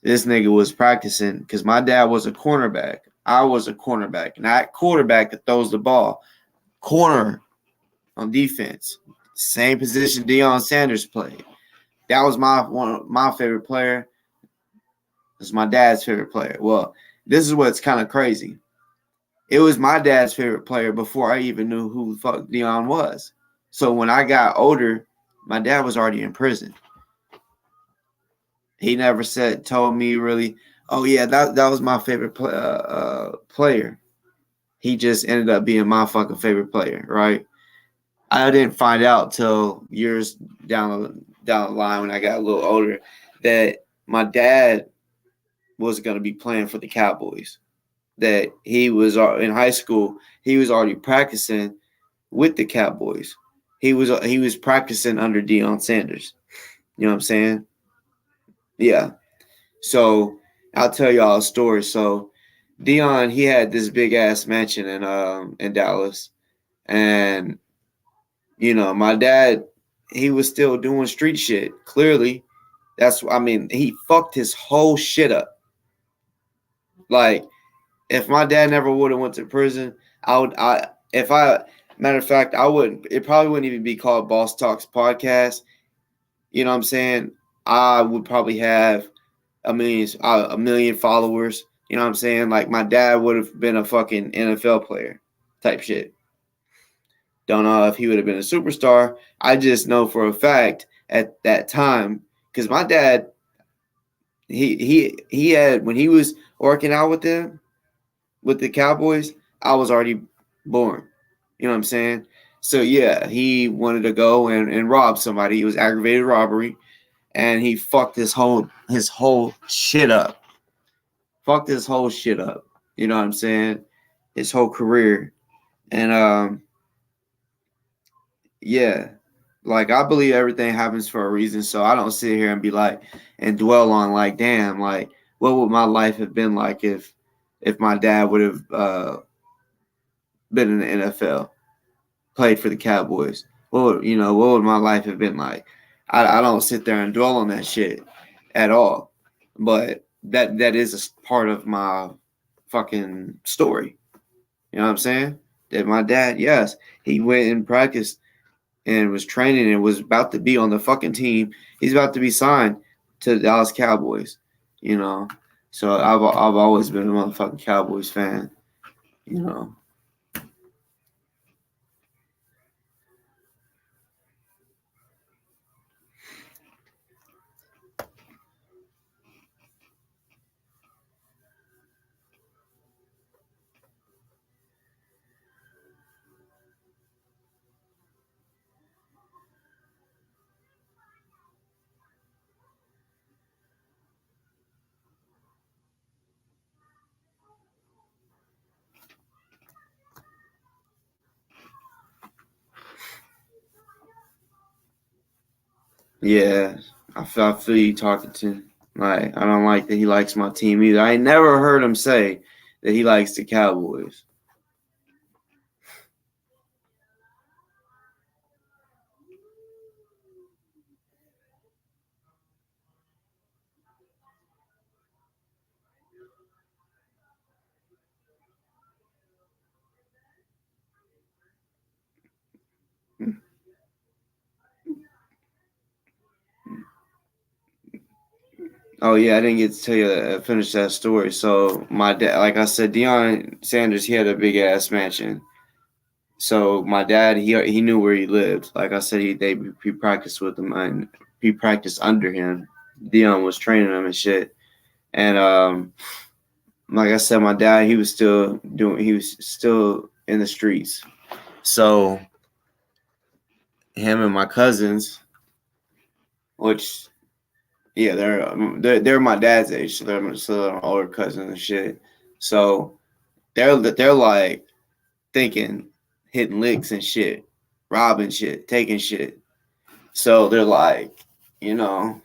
This nigga was practicing because my dad was a cornerback. I was a cornerback, not quarterback that throws the ball. Corner on defense, same position Deion Sanders played. That was my favorite player. It's my dad's favorite player. Well, this is what's kind of crazy. It was my dad's favorite player before I even knew who the fuck Deion was. So when I got older, my dad was already in prison. He never told me really, oh yeah, that was my favorite player. He just ended up being my fucking favorite player, right? I didn't find out till years down the line when I got a little older that my dad was going to be playing for the Cowboys. That he was in high school, he was already practicing with the Cowboys. He was practicing under Deion Sanders. You know what I'm saying? Yeah. So I'll tell y'all a story. So Deion, he had this big ass mansion in Dallas, and my dad, he was still doing street shit. Clearly, he fucked his whole shit up. Like, if my dad never would have went to prison, matter of fact, I wouldn't. It probably wouldn't even be called Boss Talks Podcast. You know what I'm saying? I would probably have a million followers. You know what I'm saying? Like, my dad would have been a fucking NFL player type shit. Don't know if he would have been a superstar. I just know for a fact at that time, because my dad, he had, when he was working out with them, with the Cowboys, I was already born. You know what I'm saying? So yeah, he wanted to go and rob somebody. It was aggravated robbery, and he fucked his whole shit up. Fucked his whole shit up. You know what I'm saying? His whole career. And yeah. Like, I believe everything happens for a reason, so I don't sit here and be like, and dwell on like, damn, like, what would my life have been like if my dad would have been in the NFL, played for the Cowboys? What would my life have been like? I don't sit there and dwell on that shit at all. But that is a part of my fucking story. You know what I'm saying? That my dad, yes, he went and practiced and was training and was about to be on the fucking team. He's about to be signed to the Dallas Cowboys. You know, so I've always been a motherfucking Cowboys fan. You know. Yeah, I feel you talking to. Like, I don't like that he likes my team either. I ain't never heard him say that he likes the Cowboys. Oh yeah, I didn't get to tell you finish that story. So my dad, like I said, Deion Sanders, he had a big ass mansion. So my dad, he knew where he lived. Like I said, he practiced with him and he practiced under him. Deion was training him and shit. And like I said, my dad, he was still in the streets. So him and my cousins, which yeah, they're my dad's age, so they're older cousins and shit. So they're like thinking, hitting licks and shit, robbing shit, taking shit. So they're like, you know,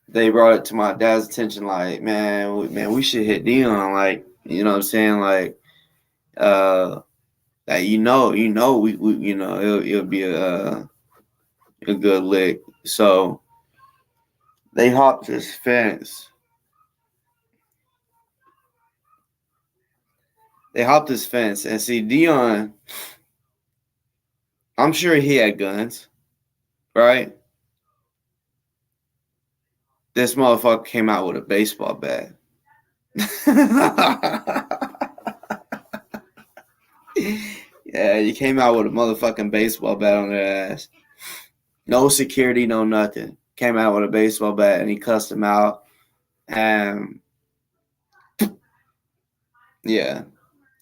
they brought it to my dad's attention, like, man, we should hit Dion, like, you know what I'm saying, like, that we it'll be a good lick. So they hopped this fence. They hopped this fence and see Dion. I'm sure he had guns, right? This motherfucker came out with a baseball bat. Yeah, he came out with a motherfucking baseball bat on their ass. No security, no nothing. Came out with a baseball bat and he cussed him out. And yeah,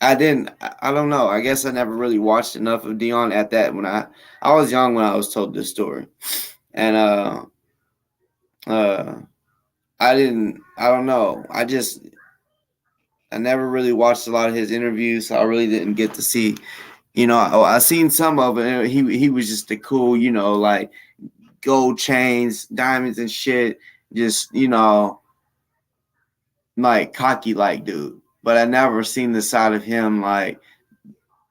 I don't know. I guess I never really watched enough of Dion at that when I was young when I was told this story. And I don't know. I never really watched a lot of his interviews, so I really didn't get to see, I seen some of it. And he was just a cool, like gold chains, diamonds and shit, just, like cocky like dude. But I never seen the side of him like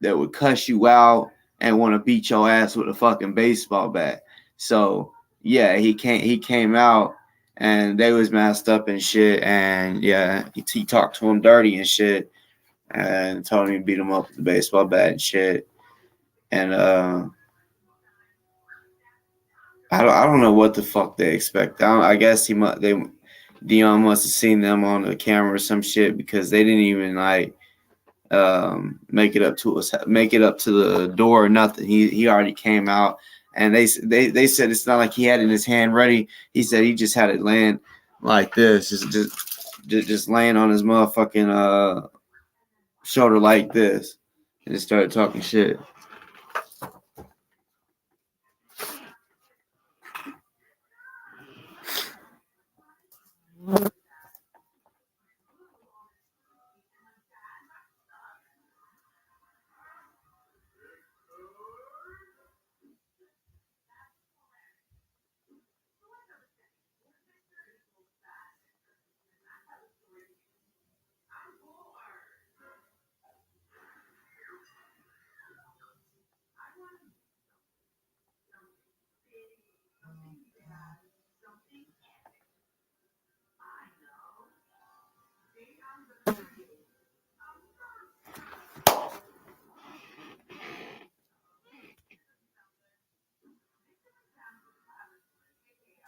that would cuss you out and want to beat your ass with a fucking baseball bat. So yeah, he came out and they was messed up and shit. And yeah, he talked to him dirty and shit and told him to beat him up with the baseball bat and shit. And I don't know what the fuck they expect. I guess Dion must have seen them on the camera or some shit because they didn't even like make it up to the door or nothing. He already came out, and they said it's not like he had it in his hand ready. He said he just had it laying like this, just laying on his motherfucking shoulder like this, and just started talking shit.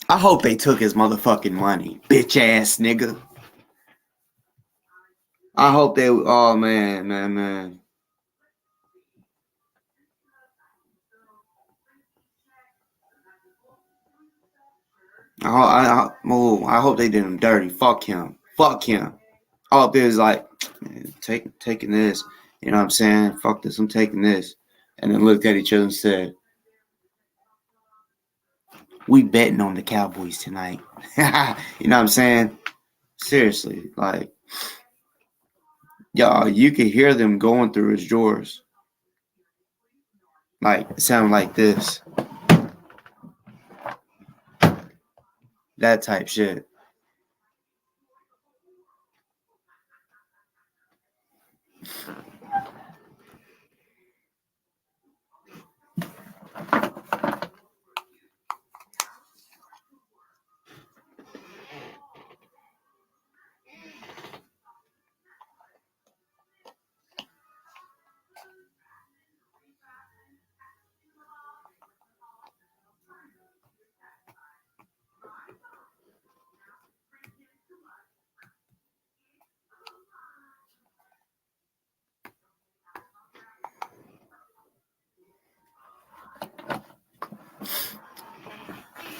I hope they took his motherfucking money, bitch ass nigga. I hope they. Oh man. I hope they did him dirty. Fuck him. I hope they was like, man, taking this. You know what I'm saying? Fuck this. I'm taking this. And then looked at each other and said, "We betting on the Cowboys tonight." You know what I'm saying? Seriously, like, y'all, you could hear them going through his drawers. Like, it sounded like this. That type shit.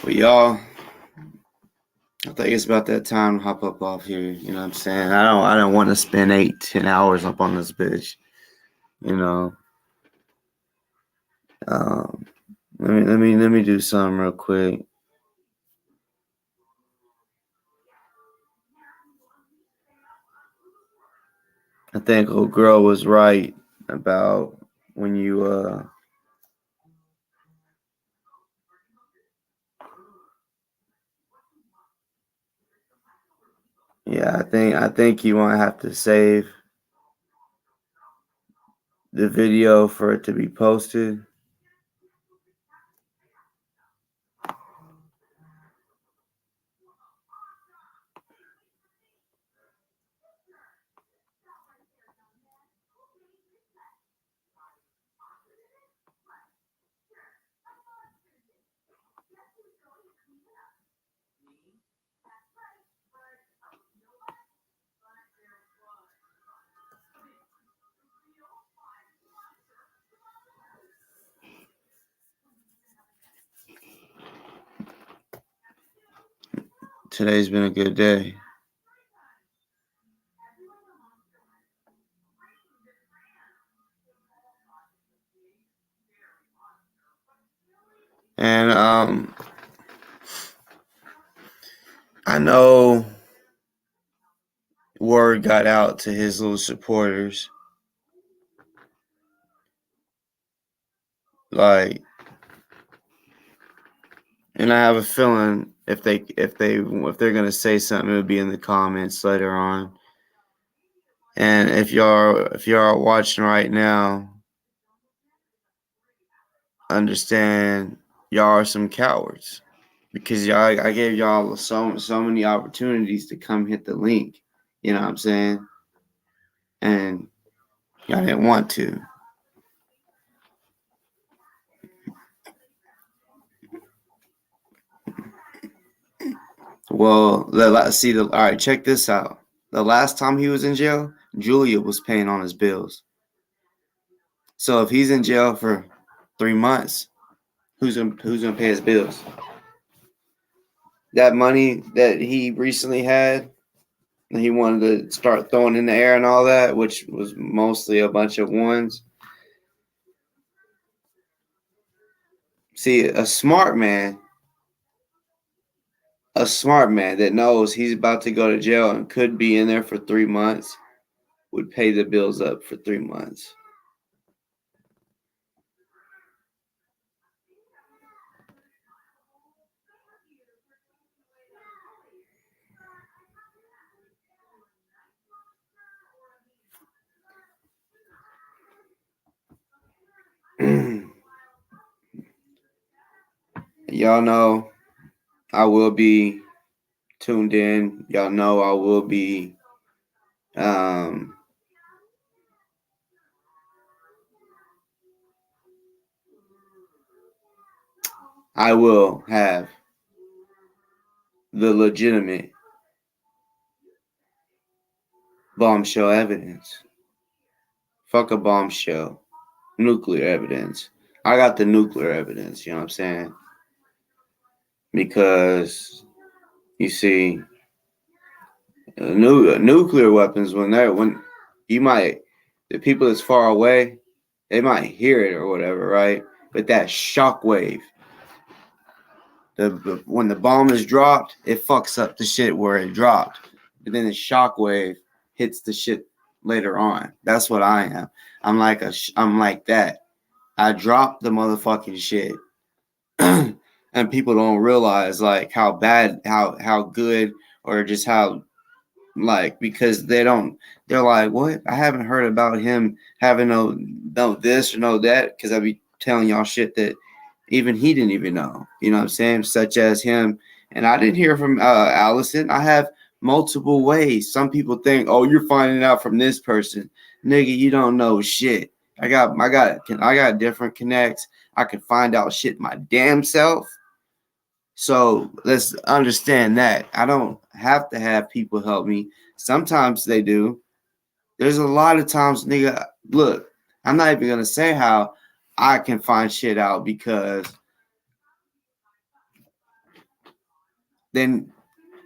But y'all, I think it's about that time to hop up off here. You know what I'm saying? I don't want to spend 8-10 hours up on this bitch. You know. Let me do something real quick. I think old girl was right about when you yeah, I think you might have to save the video for it to be posted. Today's been a good day. And I know word got out to his little supporters. Like, and I have a feeling if they're gonna say something, it'll be in the comments later on. And if y'all are watching right now, understand y'all are some cowards because I gave y'all so many opportunities to come hit the link. You know what I'm saying? And y'all didn't want to. Well, let's see. All right, check this out. The last time he was in jail, Julia was paying on his bills. So if he's in jail for 3 months, who's gonna pay his bills? That money that he recently had, and he wanted to start throwing in the air and all that, which was mostly a bunch of ones. See, a smart man that knows he's about to go to jail and could be in there for 3 months would pay the bills up for 3 months. Y'all know I will be tuned in. Y'all know I will be I will have the legitimate bombshell evidence. Fuck a bombshell. Nuclear evidence. I got the nuclear evidence, you know what I'm saying? Because you see, nuclear weapons, when you might, the people that's far away, they might hear it or whatever, right? But that shock wave, when the bomb is dropped, it fucks up the shit where it dropped. But then the shock wave hits the shit later on. That's what I am. I'm like that. I dropped the motherfucking shit. And and people don't realize like how bad, how good, or just how like, because they're like, what? I haven't heard about him having no this or no that, because I be telling y'all shit that even he didn't even know. You know what I'm saying? Such as him. And I didn't hear from Allison. I have multiple ways. Some people think, oh, you're finding out from this person. Nigga, you don't know shit. I got different connects. I can find out shit my damn self. So let's understand that. I don't have to have people help me. Sometimes they do. There's a lot of times, nigga, look, I'm not even gonna say how I can find shit out, because then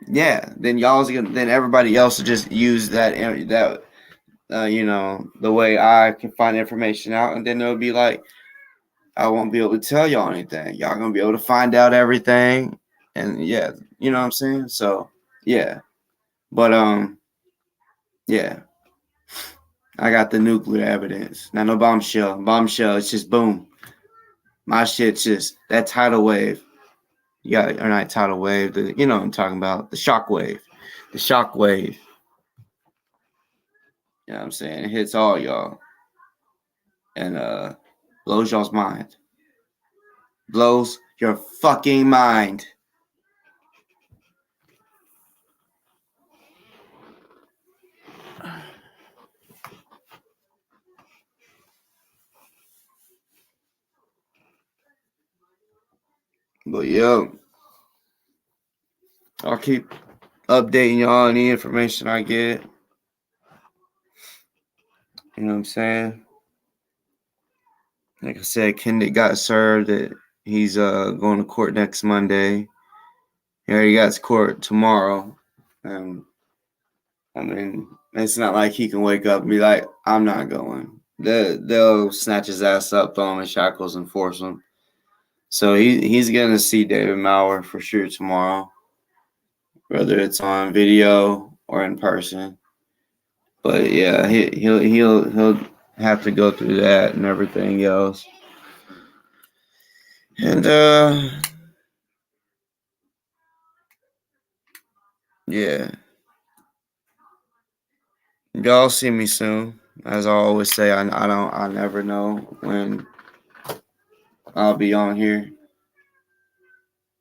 then everybody else will just use that the way I can find information out, and then it'll be like I won't be able to tell y'all anything. Y'all gonna be able to find out everything, and yeah, you know what I'm saying. So yeah, but yeah, I got the nuclear evidence. Not no bombshell. Bombshell, it's just boom. My shit's just that tidal wave. You got, or not tidal wave. You know what I'm talking about. The shock wave. The shock wave. You know what I'm saying? It hits all y'all. And blows y'all's mind. Blows your fucking mind. But yo, I'll keep updating y'all on the information I get. You know what I'm saying? Like I said, Kendick got served that he's going to court next Monday. He already got to court tomorrow. And I mean, it's not like he can wake up and be like, I'm not going. They'll snatch his ass up, throw him in shackles, and force him. So he's going to see David Maurer for sure tomorrow, whether it's on video or in person. But yeah, he'll have to go through that and everything else. And yeah, y'all see me soon. As I always say, I never know when I'll be on here.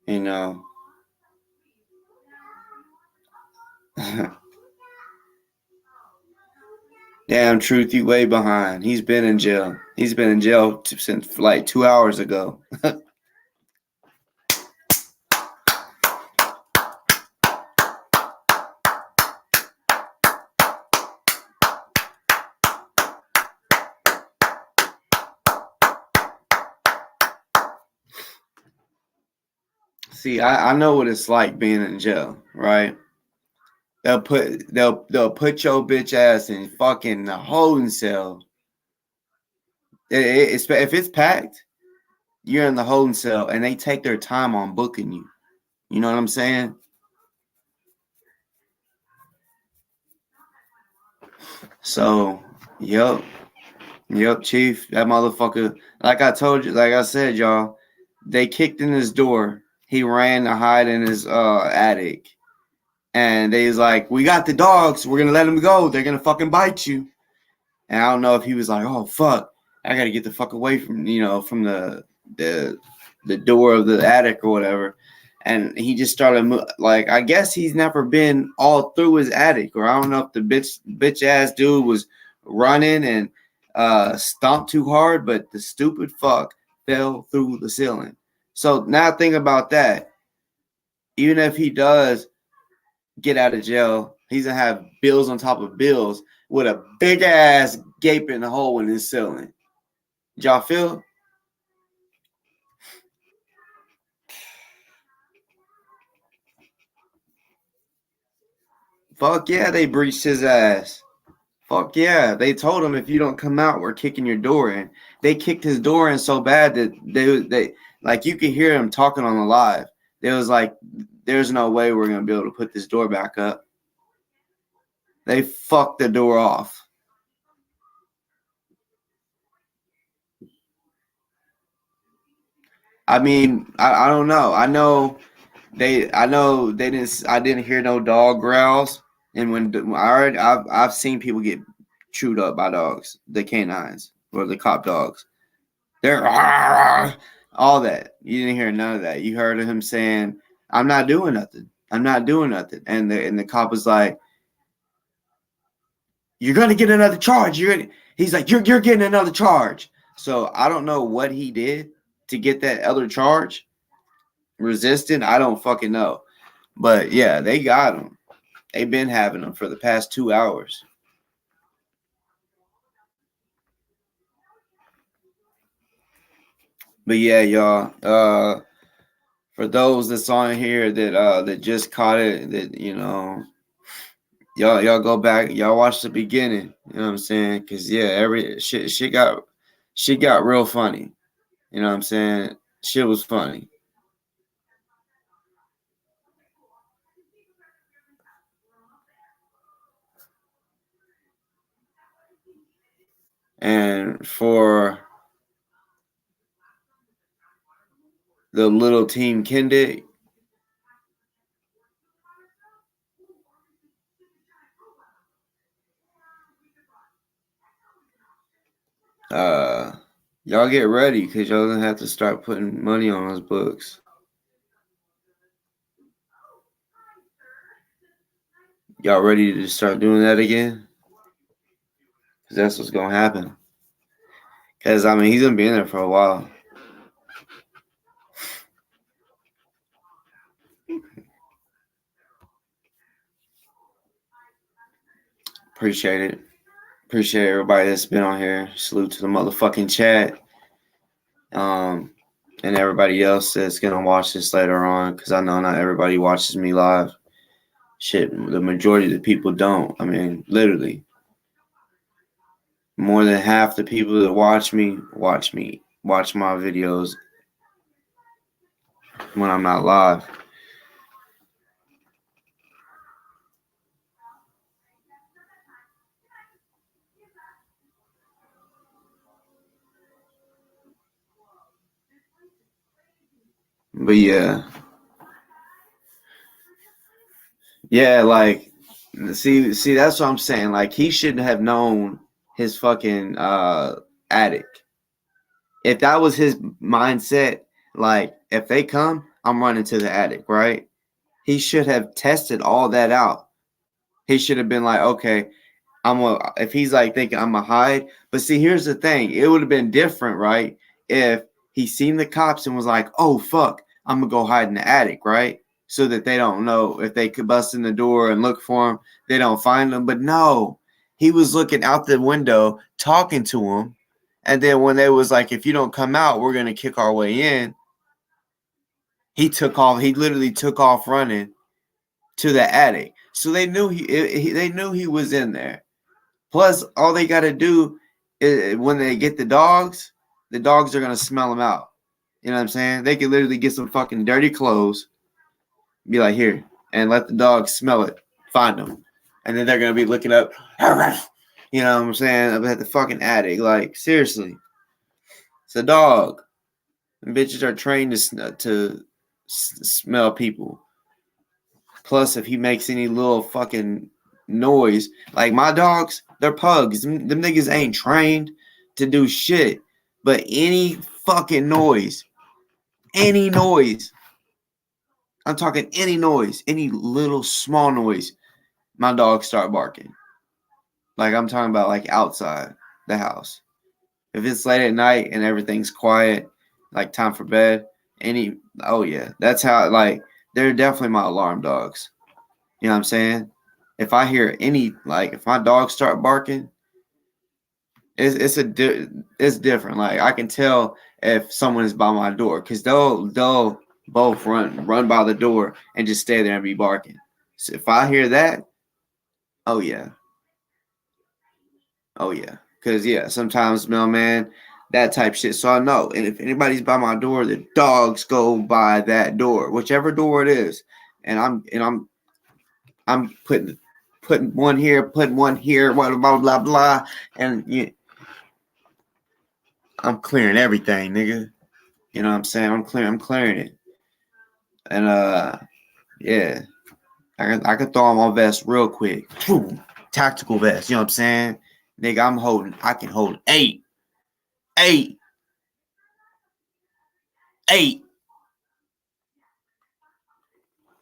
You know. Damn, Truth, you way behind. He's been in jail. He's been in jail since like 2 hours ago. See, I know what it's like being in jail, right? They'll put your bitch ass in fucking the holding cell. If it's packed, you're in the holding cell, and they take their time on booking you. You know what I'm saying? So, yep, Chief, that motherfucker. Like I told you, like I said, y'all, they kicked in his door. He ran to hide in his attic, and they was like, "We got the dogs. We're gonna let them go. They're gonna fucking bite you." And I don't know if he was like, "Oh fuck, I gotta get the fuck away from from the door of the attic or whatever." And he just started like, I guess he's never been all through his attic, or I don't know if the bitch ass dude was running and stomped too hard, but the stupid fuck fell through the ceiling. So now think about that. Even if he does get out of jail, he's gonna have bills on top of bills with a big ass gaping hole in his ceiling. Did y'all feel? Fuck yeah, they breached his ass. Fuck yeah, they told him, if you don't come out, we're kicking your door in. They kicked his door in so bad that they like, you could hear him talking on the live. They was like, there's no way we're gonna be able to put this door back up. They fucked the door off. I mean, I don't know. I know they didn't. I didn't hear no dog growls, and I've seen people get chewed up by dogs, the canines or the cop dogs. They're all that. You didn't hear none of that. You heard him saying, "I'm not doing nothing. I'm not doing nothing," and the cop was like, "You're gonna get another charge. He's like, "You're getting another charge." So I don't know what he did to get that other charge. Resistant, I don't fucking know. But yeah, they got him. They've been having them for the past 2 hours. But yeah, y'all. For those that's on here that just caught it, that y'all go back, y'all watch the beginning. You know what I'm saying? Cause yeah, every shit got real funny. You know what I'm saying? Shit was funny. And for the little team Kendick, y'all get ready because y'all gonna have to start putting money on those books. Y'all ready to start doing that again? Because that's what's gonna happen. Because I mean, he's gonna be in there for a while. Appreciate it. Appreciate everybody that's been on here. Salute to the motherfucking chat. And everybody else that's gonna watch this later on, because I know not everybody watches me live. Shit, the majority of the people don't. I mean, literally, more than half the people that watch my videos when I'm not live. But yeah, like, see, that's what I'm saying. Like, he shouldn't have known his fucking attic. If that was his mindset, like, if they come, I'm running to the attic, right? He should have tested all that out. He should have been like, okay, if he's like thinking I'm gonna hide. But see, here's the thing. It would have been different, right? If he seen the cops and was like, oh fuck, I'm gonna go hide in the attic, right? So that they don't know if they could bust in the door and look for him, they don't find him. But no, he was looking out the window, talking to him. And then when they was like, if you don't come out, we're gonna kick our way in. He took off. He literally took off running to the attic. So they knew he was in there. Plus, all they got to do is when they get the dogs are going to smell them out. You know what I'm saying? They could literally get some fucking dirty clothes, be like, here, and let the dogs smell it, find them. And then they're going to be looking up, you know what I'm saying, up at the fucking attic. Like, seriously. It's a dog. And bitches are trained to smell people. Plus, if he makes any little fucking noise, like my dogs, they're pugs. Them niggas ain't trained to do shit. But any fucking noise, I'm talking any noise, any little small noise, my dogs start barking. Like I'm talking about like outside the house. If it's late at night and everything's quiet, like time for bed, oh yeah, that's how, like, they're definitely my alarm dogs. You know what I'm saying? If I hear if my dogs start barking, it's different. Like I can tell if someone is by my door because they'll both run by the door and just stay there and be barking. So if I hear that, oh yeah, because sometimes mailman, that type shit. So I know, and if anybody's by my door, the dogs go by that door, whichever door it is, and I'm putting one here, blah blah blah blah, and I'm clearing everything, nigga. You know what I'm saying? I'm clearing it. And yeah. I can throw on my vest real quick. Boom. Tactical vest. You know what I'm saying? Nigga, I can hold eight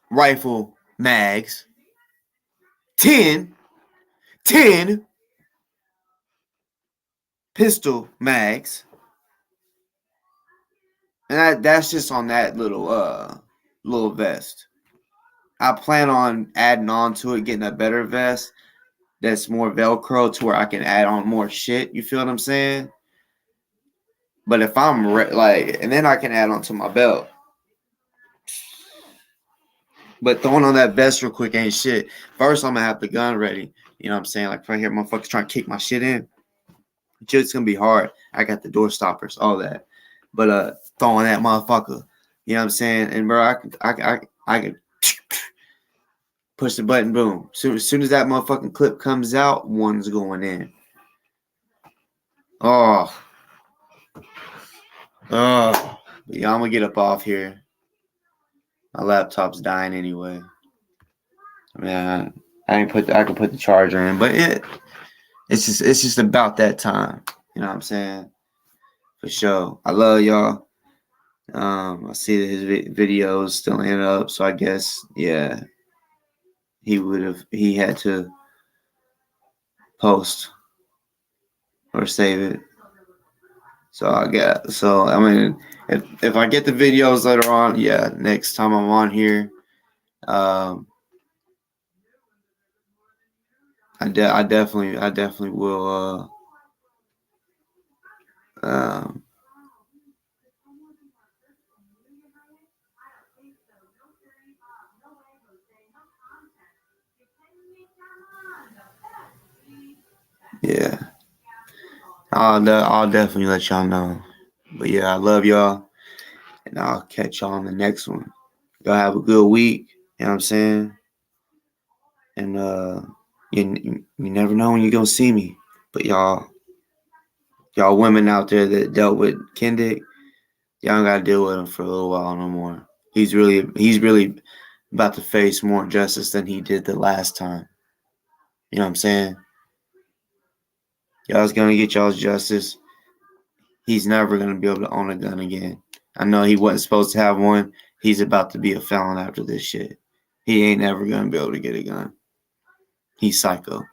rifle mags, 10 pistol mags. And that's just on that little vest. I plan on adding on to it, getting a better vest that's more Velcro to where I can add on more shit. You feel what I'm saying? But if I'm and then I can add on to my belt. But throwing on that vest real quick ain't shit. First, I'm gonna have the gun ready. You know what I'm saying? Like, if I hear motherfuckers trying to kick my shit in, it's gonna be hard. I got the door stoppers, all that. But throwing that motherfucker, you know what I'm saying? And bro, I can push the button, boom. As soon as that motherfucking clip comes out, one's going in. Oh. Yeah, I'm gonna get up off here. My laptop's dying anyway. I mean, I can put the charger in, but it's just about that time. You know what I'm saying? For sure. I love y'all. I see that his videos still ain't up, so I guess yeah, he had to post or save it. So I mean, if I get the videos later on, yeah, next time I'm on here, I definitely will yeah. I'll definitely let y'all know. But yeah, I love y'all. And I'll catch y'all on the next one. Y'all have a good week. You know what I'm saying? And you never know when you're gonna see me. But y'all women out there that dealt with Kendick, y'all don't gotta deal with him for a little while no more. He's really about to face more justice than he did the last time. You know what I'm saying? Y'all's gonna get y'all's justice. He's never gonna be able to own a gun again. I know he wasn't supposed to have one. He's about to be a felon after this shit. He ain't never gonna be able to get a gun. He's psycho.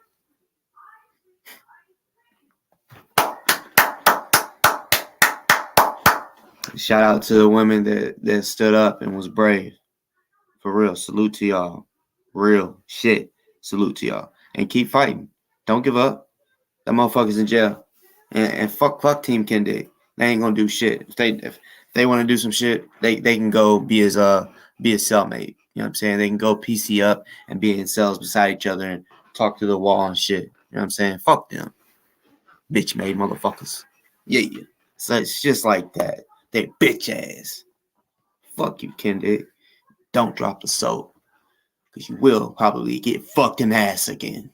Shout out to the women that stood up and was brave. For real. Salute to y'all. Real shit. Salute to y'all. And keep fighting. Don't give up. That motherfucker's in jail. And fuck Team Kendick. They ain't gonna do shit. If they want to do some shit, they can go be his cellmate. You know what I'm saying? They can go PC up and be in cells beside each other and talk to the wall and shit. You know what I'm saying? Fuck them. Bitch made motherfuckers. Yeah. So it's just like that. They bitch ass. Fuck you, Kendick. Don't drop the soap. Because you will probably get fucked in the ass again.